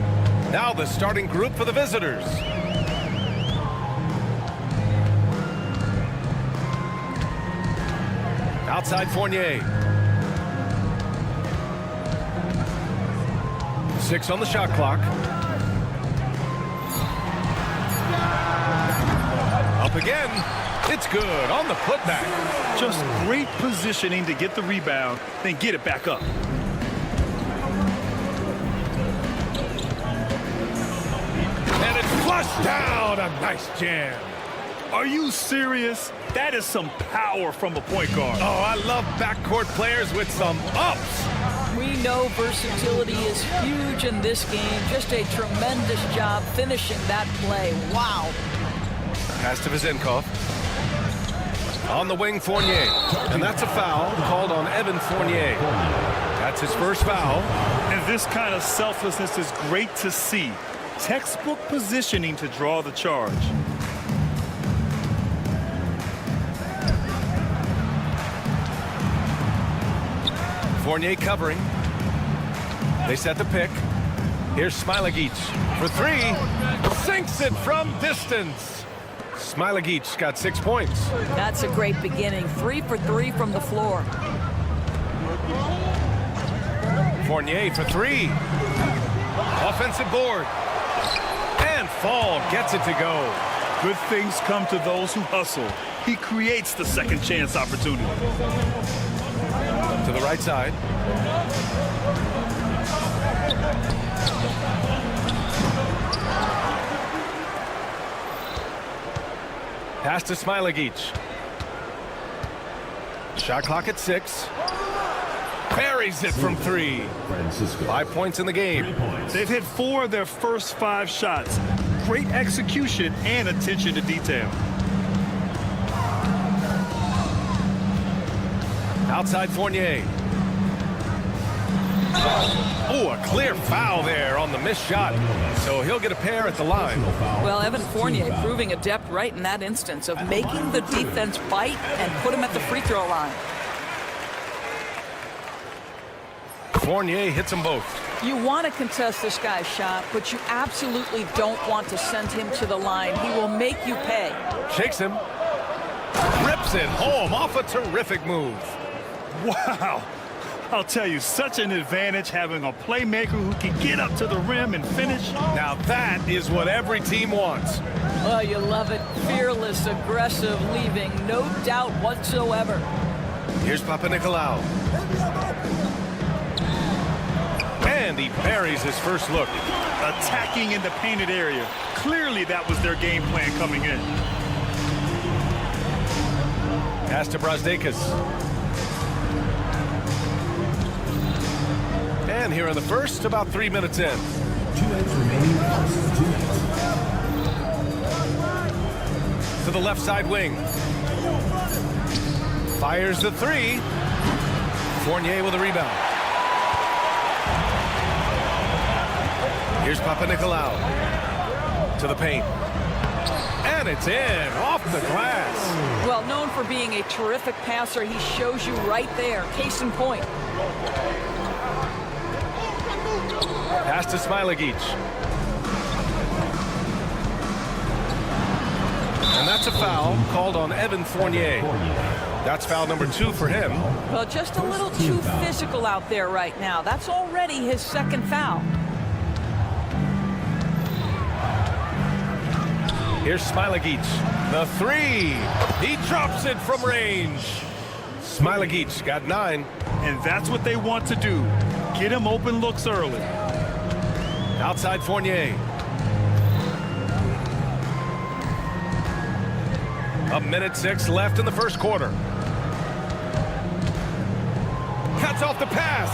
S6: Now the starting group for the visitors. Outside Fournier. 6 on the shot clock. Up again. It's good on the putback.
S8: Just great positioning to get the rebound, then get it back up.
S6: And it's flushed down. A nice jam.
S8: Are you serious? That is some power from a point guard.
S6: Oh, I love backcourt players with some ups.
S3: We know versatility is huge in this game. Just a tremendous job finishing that play. Wow.
S6: Pass to Vizenkov. On the wing, Fournier. And that's a foul called on Evan Fournier. That's his first foul.
S8: And this kind of selflessness is great to see. Textbook positioning to draw the charge.
S6: Fournier covering. They set the pick. Here's Smilagic for 3. Sinks it from distance. Smilagic got 6 points.
S3: That's a great beginning. 3 for 3 from the floor.
S6: Fournier for 3. Offensive board. And Fall gets it to go.
S8: Good things come to those who hustle. He creates the second chance opportunity.
S6: To the right side. Pass to Smilagic. Shot clock at 6. Buries it from 3. 5 points in the game.
S8: They've hit 4 of their first 5 shots. Great execution and attention to detail.
S6: Outside Fournier. Oh, a clear foul there on the missed shot. So he'll get a pair at the line.
S3: Well, Evan Fournier proving adept right in that instance of making the defense bite and put him at the free throw line.
S6: Fournier hits them both.
S3: You want to contest this guy's shot, but you absolutely don't want to send him to the line. He will make you pay.
S6: Shakes him. Rips it home off a terrific move.
S8: Wow. I'll tell you, such an advantage having a playmaker who can get up to the rim and finish.
S6: Now that is what every team wants.
S3: Oh, you love it. Fearless, aggressive, leaving no doubt whatsoever.
S6: Here's Papa-Nikolaou. And he buries his first look.
S8: Attacking in the painted area. Clearly that was their game plan coming in.
S6: Pass to Brazdeikis. And here in the first, about 3 minutes in.
S4: 2 minutes remaining. 2 minutes.
S6: To the left side wing. Fires the 3. Fournier with a rebound. Here's Papa-Nikolaou. To the paint. And it's in, off the glass.
S3: Well, known for being a terrific passer, he shows you right there. Case in point.
S6: Pass to Smilagic. And that's a foul called on Evan Fournier. That's foul number 2 for him.
S3: Well, just a little too physical out there right now. That's already his second foul.
S6: Here's Smilagic. The 3. He drops it from range. Smilagic got 9.
S8: And that's what they want to do. Get him open looks early.
S6: Outside Fournier. A minute 6 left in the first quarter. Cuts off the pass.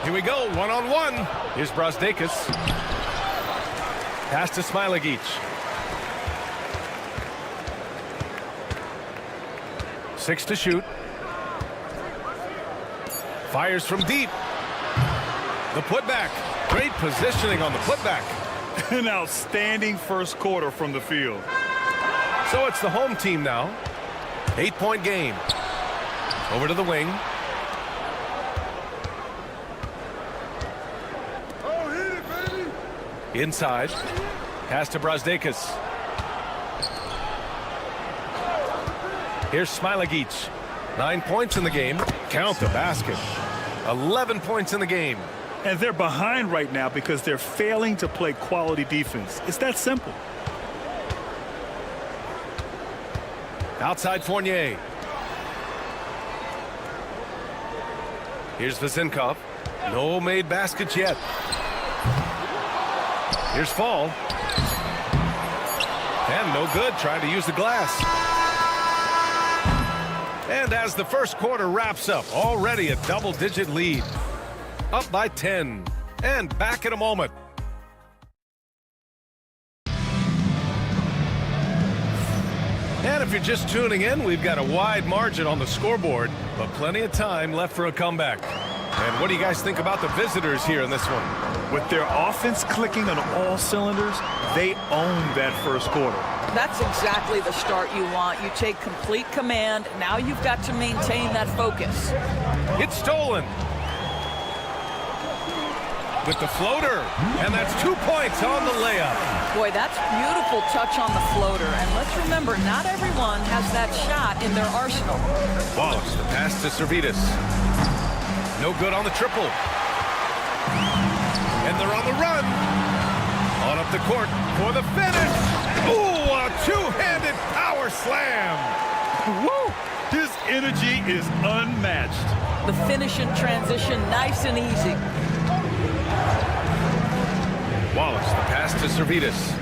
S6: Here we go, one-on-one. Here's Brazdeikis. Pass to Smilagic. 6 to shoot. Fires from deep. The putback. Great positioning on the putback.
S8: An outstanding first quarter from the field.
S6: So it's the home team now. 8-point game. Over to the wing. Inside. Pass to Brazdeikis. Here's Smilagic. 9 points in the game. Count the basket. 11 points in the game.
S8: And they're behind right now because they're failing to play quality defense. It's that simple.
S6: Outside Fournier. Here's Vezinkov. No made baskets yet. Here's Fall. And no good, trying to use the glass. And as the first quarter wraps up, already a double-digit lead. Up by 10. And back in a moment. And if you're just tuning in, we've got a wide margin on the scoreboard, but plenty of time left for a comeback. And what do you guys think about the visitors here in this one?
S8: With their offense clicking on all cylinders, they own that first quarter.
S3: That's exactly the start you want. You take complete command. Now you've got to maintain that focus.
S6: It's stolen. With the floater. And that's 2 points on the layup.
S3: Boy, that's beautiful touch on the floater. And let's remember, not everyone has that shot in their arsenal.
S6: Wallace, the pass to Servitas. No good on the triple. And they're on the run. On up the court for the finish. Ooh, a two-handed power slam.
S8: Woo! His energy is unmatched.
S3: The finish in transition, nice and easy.
S6: Wallace, the pass to Servitas.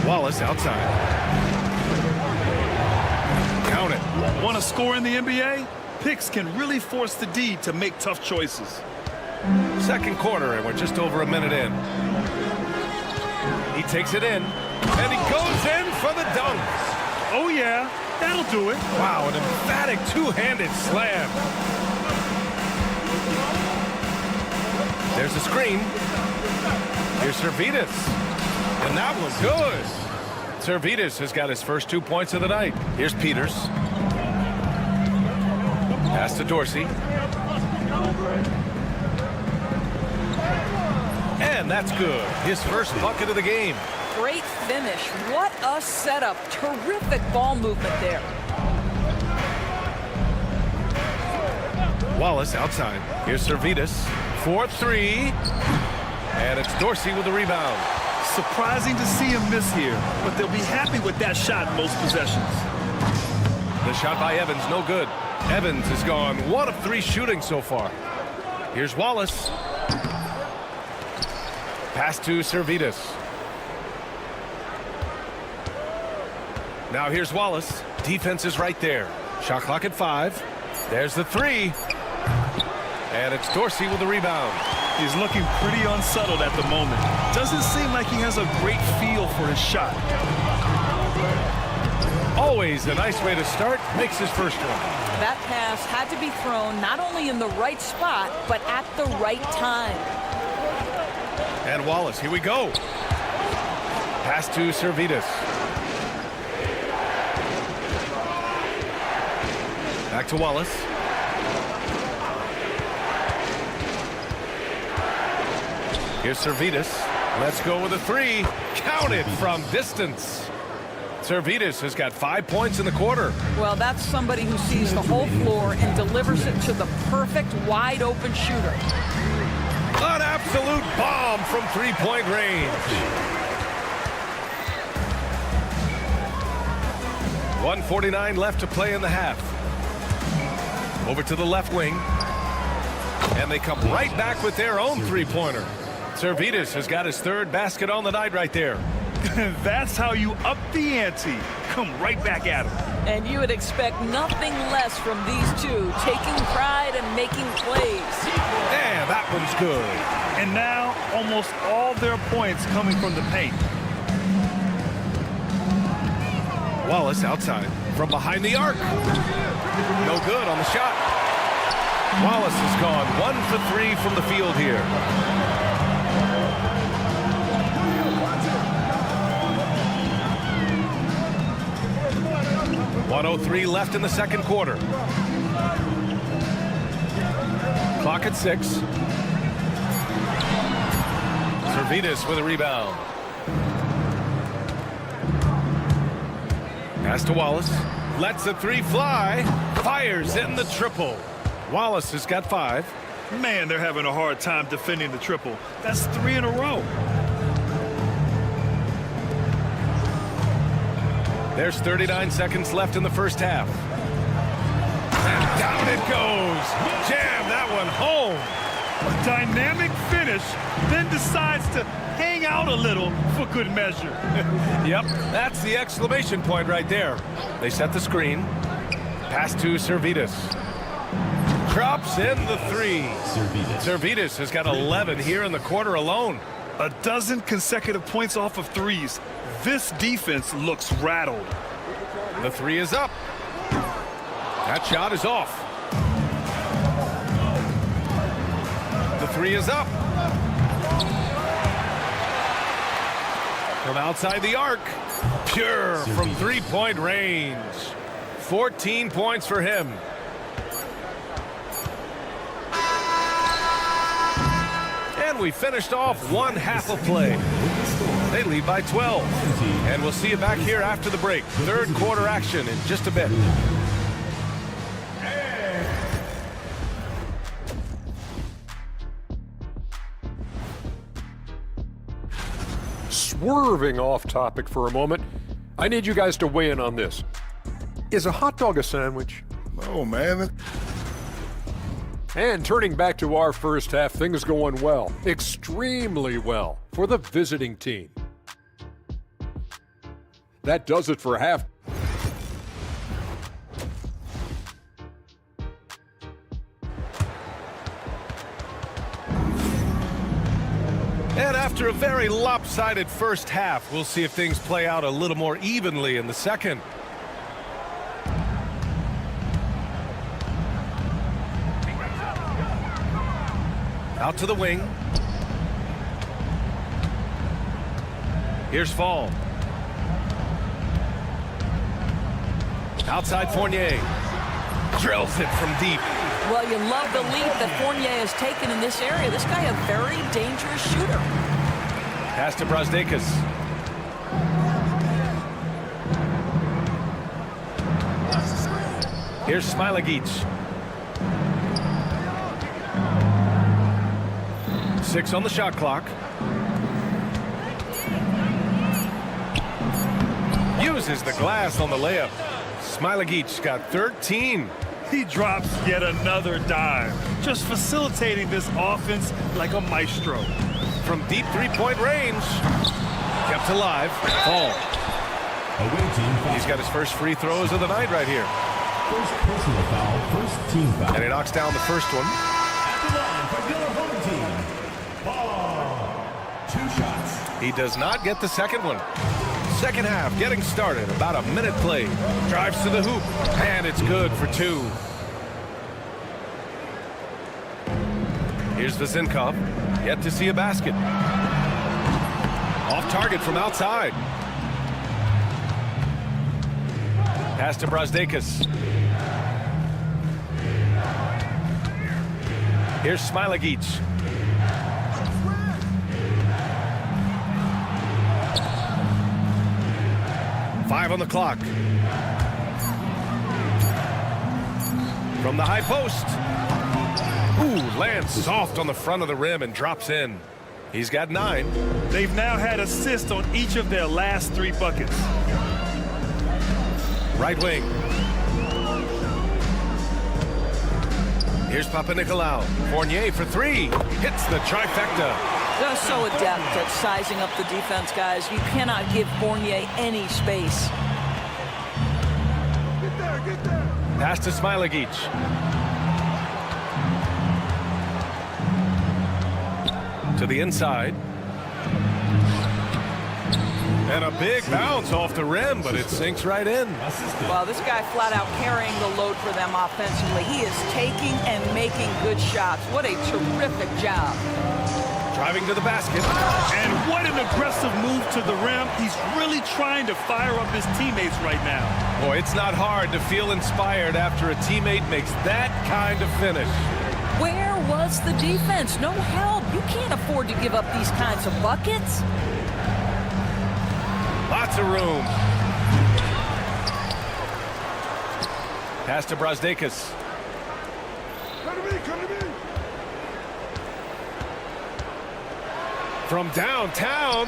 S6: Wallace outside. Count it.
S8: Want to score in the NBA? Picks can really force the D to make tough choices.
S6: Second quarter, and we're just over a minute in. He takes it in, and he goes in for the dunk.
S8: Oh, yeah, that'll do it.
S6: Wow, an emphatic two-handed slam. There's a screen. Here's Servitas. And that was good. Servitas has got his first 2 points of the night. Here's Peters. Pass to Dorsey. And that's good. His first bucket of the game.
S3: Great finish. What a setup. Terrific ball movement there.
S6: Wallace outside. Here's Servitas. 4-3. And it's Dorsey with the rebound.
S8: Surprising to see him miss here, but they'll be happy with that shot most possessions.
S6: The shot by Evans, no good. Evans has gone 1 of 3 shooting so far. Here's Wallace. Pass to Servitas. Now here's Wallace. Defense is right there. Shot clock at 5. There's the 3. And it's Dorsey with the rebound.
S8: He's looking pretty unsettled at the moment. Doesn't seem like he has a great feel for his shot.
S6: Always a nice way to start. Makes his first one.
S3: That pass had to be thrown not only in the right spot, but at the right time.
S6: And Wallace, here we go. Pass to Servitas. Back to Wallace. Here's Servitas. Let's go with a 3. Counted from distance. Servitas has got 5 points in the quarter.
S3: Well, that's somebody who sees the whole floor and delivers it to the perfect wide-open shooter.
S6: An absolute bomb from three-point range. 1:49 left to play in the half. Over to the left wing. And they come right back with their own three-pointer. Servitas has got his third basket on the night right there.
S8: That's how you up the ante. Come right back at him.
S3: And you would expect nothing less from these two, taking pride and making plays.
S6: And that one's good.
S8: And now, almost all their points coming from the paint.
S6: Wallace outside from behind the arc. No good on the shot. Wallace has gone 1 for 3 from the field here. .103 left in the second quarter. Clock at 6. Servidis with a rebound. Pass to Wallace. Lets the 3 fly. Fires in the triple. Wallace has got 5.
S8: Man, they're having a hard time defending the triple. That's 3 in a row.
S6: There's 39 seconds left in the first half. And down it goes. Jam that one home.
S8: A dynamic finish, then decides to hang out a little for good measure.
S6: Yep, that's the exclamation point right there. They set the screen. Pass to Servidis. Drops in the 3. Servidis has got 11 here in the quarter alone.
S8: A dozen consecutive points off of threes. This defense looks rattled.
S6: The 3 is up. That shot is off. The 3 is up. From outside the arc. Pure from 3-point range. 14 points for him. And we finished off one half of play. They lead by 12. And we'll see you back here after the break. Third quarter action in just a bit.
S5: Swerving off topic for a moment, I need you guys to weigh in on this. Is a hot dog a sandwich?
S11: No, man.
S5: And turning back to our first half, things going well, extremely well for the visiting team. That does it for half.
S6: And after a very lopsided first half, we'll see if things play out a little more evenly in the second. Out to the wing. Here's Fall. Outside Fournier. Drills it from deep.
S3: Well, you love the lead that Fournier has taken in this area. This guy a very dangerous shooter.
S6: Pass to Brazdeikis. Here's Smilagic. 6 on the shot clock. Uses the glass on the layup. Smilagic's got 13.
S8: He drops yet another dime, just facilitating this offense like a maestro.
S6: From deep three-point range. Kept alive. Fall. He's got his first free throws of the night right here.
S4: First personal foul, first team foul.
S6: And he knocks down the first one.
S4: At the line for your home team. Ball. 2 shots.
S6: He does not get the second one. Second half getting started. About a minute played. Drives to the hoop. And it's good for 2. Here's Vazinkov. Yet to see a basket. Off target from outside. Pass to Brazdeikis. Here's Smilagic. Five on the clock. From the high post. Ooh, lands soft on the front of the rim and drops in. He's got 9.
S8: They've now had assists on each of their last 3 buckets.
S6: Right wing. Here's Papanikolaou. Fournier for 3. Hits the trifecta.
S3: They're so adept at sizing up the defense, guys. You cannot give Fournier any space.
S8: Get there.
S6: Pass to Smilagic. To the inside. And a big bounce off the rim, but it sinks right in.
S3: Well, this guy flat out carrying the load for them offensively. He is taking and making good shots. What a terrific job.
S6: Driving to the basket.
S8: And what an aggressive move to the rim. He's really trying to fire up his teammates right now.
S6: Boy, it's not hard to feel inspired after a teammate makes that kind of finish.
S3: Where was the defense? No help. You can't afford to give up these kinds of buckets.
S6: Lots of room. Pass to Brasdeikis. From downtown,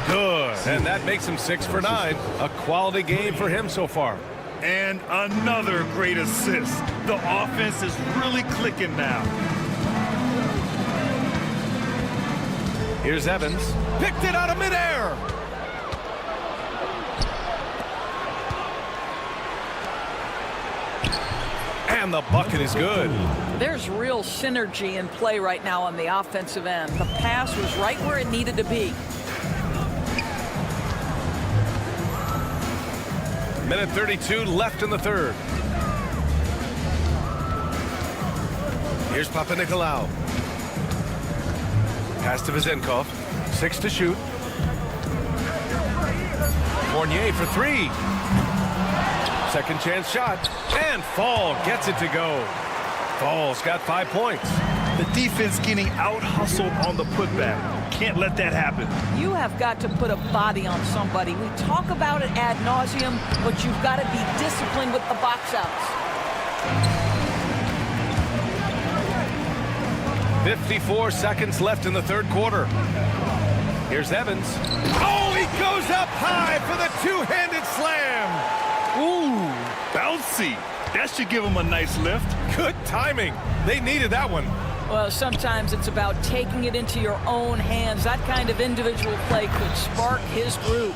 S6: good. And that makes him 6 for 9. A quality game for him so far.
S8: And another great assist. The offense is really clicking now.
S6: Here's Evans. Picked it out of midair. And the bucket is good.
S3: There's real synergy in play right now on the offensive end. The pass was right where it needed to be.
S6: Minute 32 left in the third. Here's Papanikolaou. Pass to Vezenkov. 6 to shoot. Fournier for 3. Second chance shot. And Fall gets it to go. Fall's got 5 points.
S8: The defense getting out-hustled on the putback. Can't let that happen.
S3: You have got to put a body on somebody. We talk about it ad nauseum, but you've got to be disciplined with the box outs.
S6: 54 seconds left in the third quarter. Here's Evans. Oh, he goes up high for the two-handed slam.
S8: Ooh, bouncy. That should give him a nice lift.
S6: Good timing. They needed that one.
S3: Well, sometimes it's about taking it into your own hands. That kind of individual play could spark his group.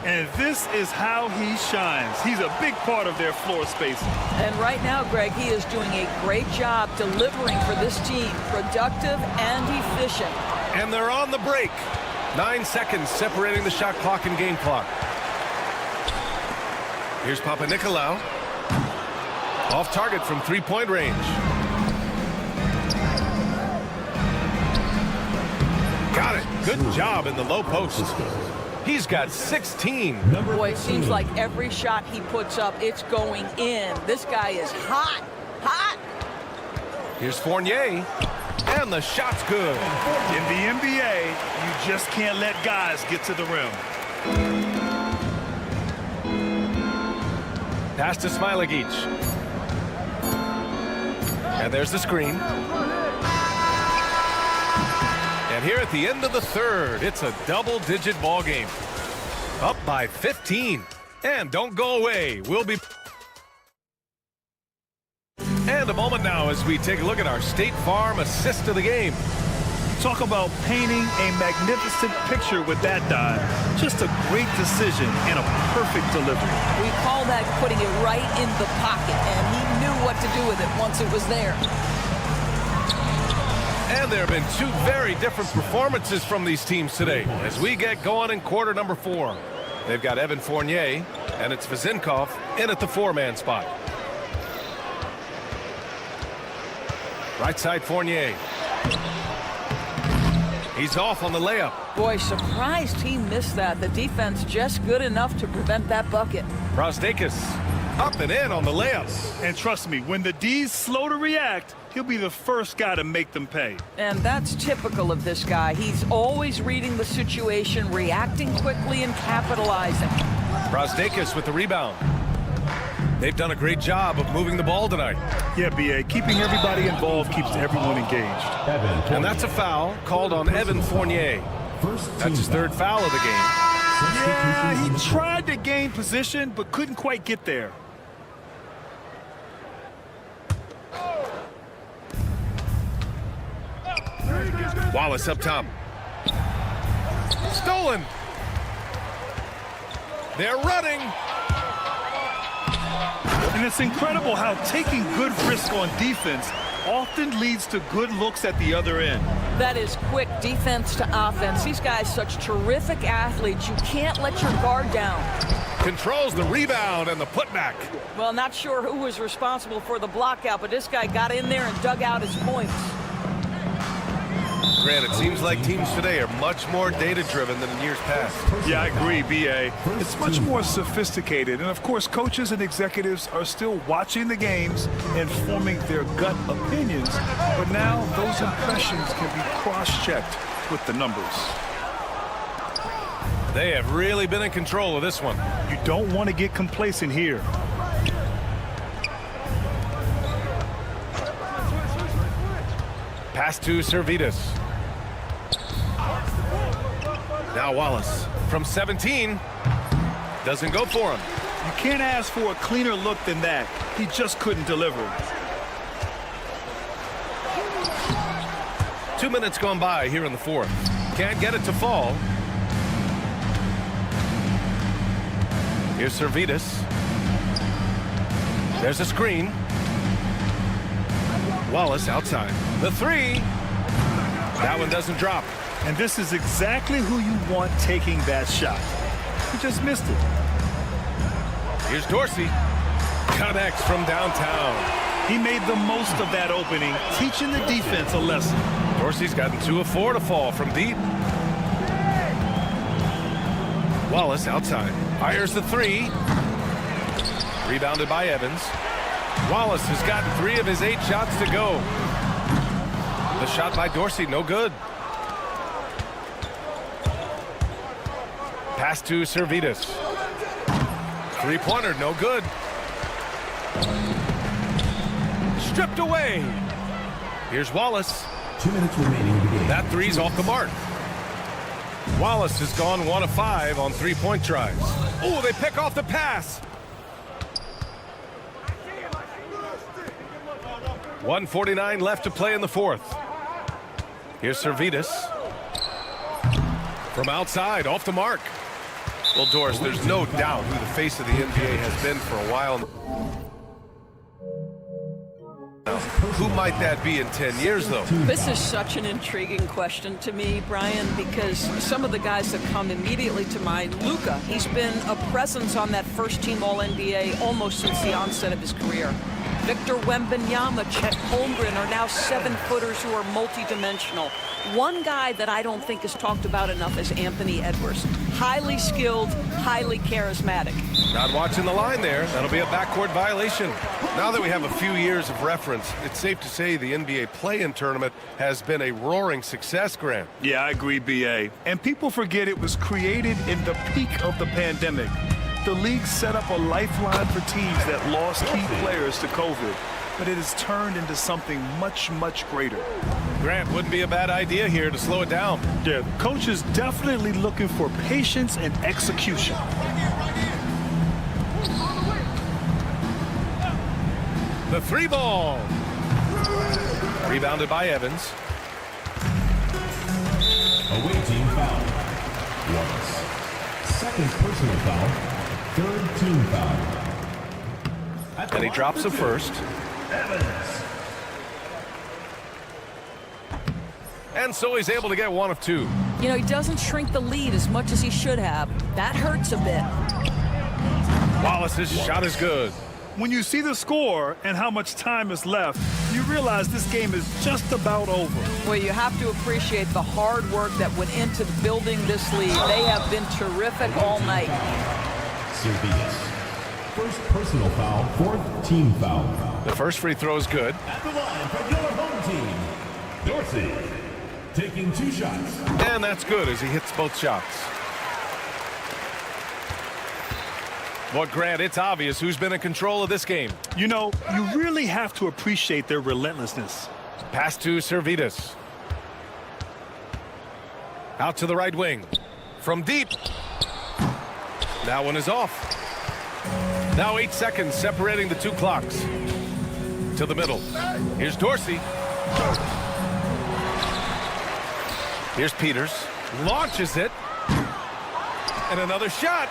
S8: And this is how he shines. He's a big part of their floor spacing.
S3: And right now, Greg, he is doing a great job delivering for this team. Productive and efficient.
S6: And they're on the break. 9 seconds separating the shot clock and game clock. Here's Papanikolaou. Off target from three-point range. Got it. Good job in the low post. He's got 16.
S3: Boy, it seems like every shot he puts up, it's going in. This guy is hot. Hot.
S6: Here's Fournier. And the shot's good.
S8: In the NBA, you just can't let guys get to the rim.
S6: Pass to Smilagic. And there's the screen. And here at the end of the third, it's a double-digit ball game. Up by 15. And don't go away. We'll be... And a moment now as we take a look at our State Farm assist of the game.
S8: Talk about painting a magnificent picture with that dive. Just a great decision and a perfect delivery.
S3: We call that putting it right in the pocket, and he knew what to do with it once it was there.
S6: And there have been 2 very different performances from these teams today as we get going in quarter number 4. They've got Evan Fournier, and it's Vezenkov in at the 4-man spot. Right side Fournier. He's off on the layup.
S3: Boy, surprised he missed that. The defense just good enough to prevent that bucket.
S6: Brasdeikis up and in on the layups.
S8: And trust me, when the D's slow to react, he'll be the first guy to make them pay.
S3: And that's typical of this guy. He's always reading the situation, reacting quickly and capitalizing.
S6: Brasdeikis with the rebound. They've done a great job of moving the ball tonight.
S8: Yeah, B.A. Keeping everybody involved keeps everyone engaged.
S6: And that's a foul called on Evan Fournier. That's his 3rd foul of the game.
S8: Yeah, he tried to gain position, but couldn't quite get there.
S6: Wallace up top. Stolen. They're running.
S8: And it's incredible how taking good risk on defense often leads to good looks at the other end.
S3: That is quick defense to offense. These guys such terrific athletes. You can't let your guard down.
S6: Controls the rebound and the putback.
S3: Well, not sure who was responsible for the blockout, but this guy got in there and dug out his points.
S6: Grant, it seems like teams today are much more data-driven than in years past.
S8: Yeah, I agree, B.A. It's much more sophisticated. And, of course, coaches and executives are still watching the games and forming their gut opinions. But now those impressions can be cross-checked with the numbers.
S6: They have really been in control of this one.
S8: You don't want to get complacent here.
S6: Pass to Servetus. Now Wallace from 17. Doesn't go for him.
S8: You can't ask for a cleaner look than that. He just couldn't deliver.
S6: 2 minutes gone by here in the fourth. Can't get it to fall. Here's Servetus. There's a screen. Wallace outside. The three. That one doesn't drop.
S8: And this is exactly who you want taking that shot. He just missed it.
S6: Here's Dorsey. Connects from downtown.
S8: He made the most of that opening, teaching the defense a lesson.
S6: Dorsey's gotten 2 of 4 to fall from deep. Wallace outside. Fires the three. Rebounded by Evans. Wallace has gotten 3 of his 8 shots to go. The shot by Dorsey, no good. Pass to Servetus. Three-pointer, no good. Stripped away. Here's Wallace.
S4: 2 minutes remaining in the game.
S6: That three's off the mark. Wallace has gone 1 of 5 on 3-point tries. Oh, they pick off the pass. 1:49 left to play in the fourth. Here's Servetus. From outside, off the mark. Well, Doris, there's no doubt who the face of the NBA has been for a while. Who might that be in 10 years, though?
S3: This is such an intriguing question to me, Brian, because some of the guys that come immediately to mind, Luka, he's been a presence on that first-team All-NBA almost since the onset of his career. Victor Wembanyama, Chet Holmgren are now 7-footers who are multidimensional. One guy that I don't think is talked about enough is Anthony Edwards. Highly skilled, highly charismatic.
S6: Not watching the line there. That'll be a backcourt violation. Now that we have a few years of reference, it's safe to say the NBA play-in tournament has been a roaring success, Grant.
S8: Yeah, I agree, B.A. And people forget it was created in the peak of the pandemic. The league set up a lifeline for teams that lost key players to COVID, but it has turned into something much, much greater.
S6: Grant, wouldn't be a bad idea here to slow it down.
S8: Yeah, the coach is definitely looking for patience and execution.
S6: The three ball. Rebounded by Evans.
S4: Away team foul. Wallace. Second personal foul. Third team foul.
S6: And he drops the first. And so he's able to get 1 of 2.
S3: You know, he doesn't shrink the lead as much as he should have. That hurts a bit.
S6: Wallace's shot is good.
S8: When you see the score and how much time is left, you realize this game is just about over.
S3: Well, you have to appreciate the hard work that went into building this lead. They have been terrific all night.
S4: Servetus. First personal foul, fourth team foul.
S6: The first free throw is good.
S4: At the line for your home team, Dorsey. Taking 2 shots.
S6: And that's good as he hits both shots. Well, Grant, it's obvious who's been in control of this game.
S8: You know, you really have to appreciate their relentlessness.
S6: Pass to Servetus. Out to the right wing. From deep. That one is off. Now 8 seconds separating the 2 clocks. To the middle. Here's Dorsey. Here's Peters. Launches it. And another shot.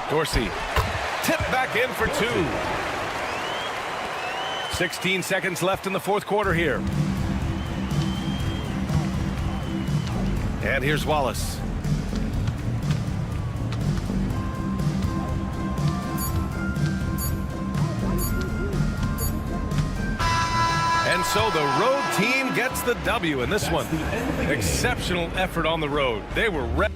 S6: Dorsey. Tipped back in for 2. 16 seconds left in the fourth quarter here. And here's Wallace. And so the road team gets the W in this one. Exceptional effort on the road. They were ready.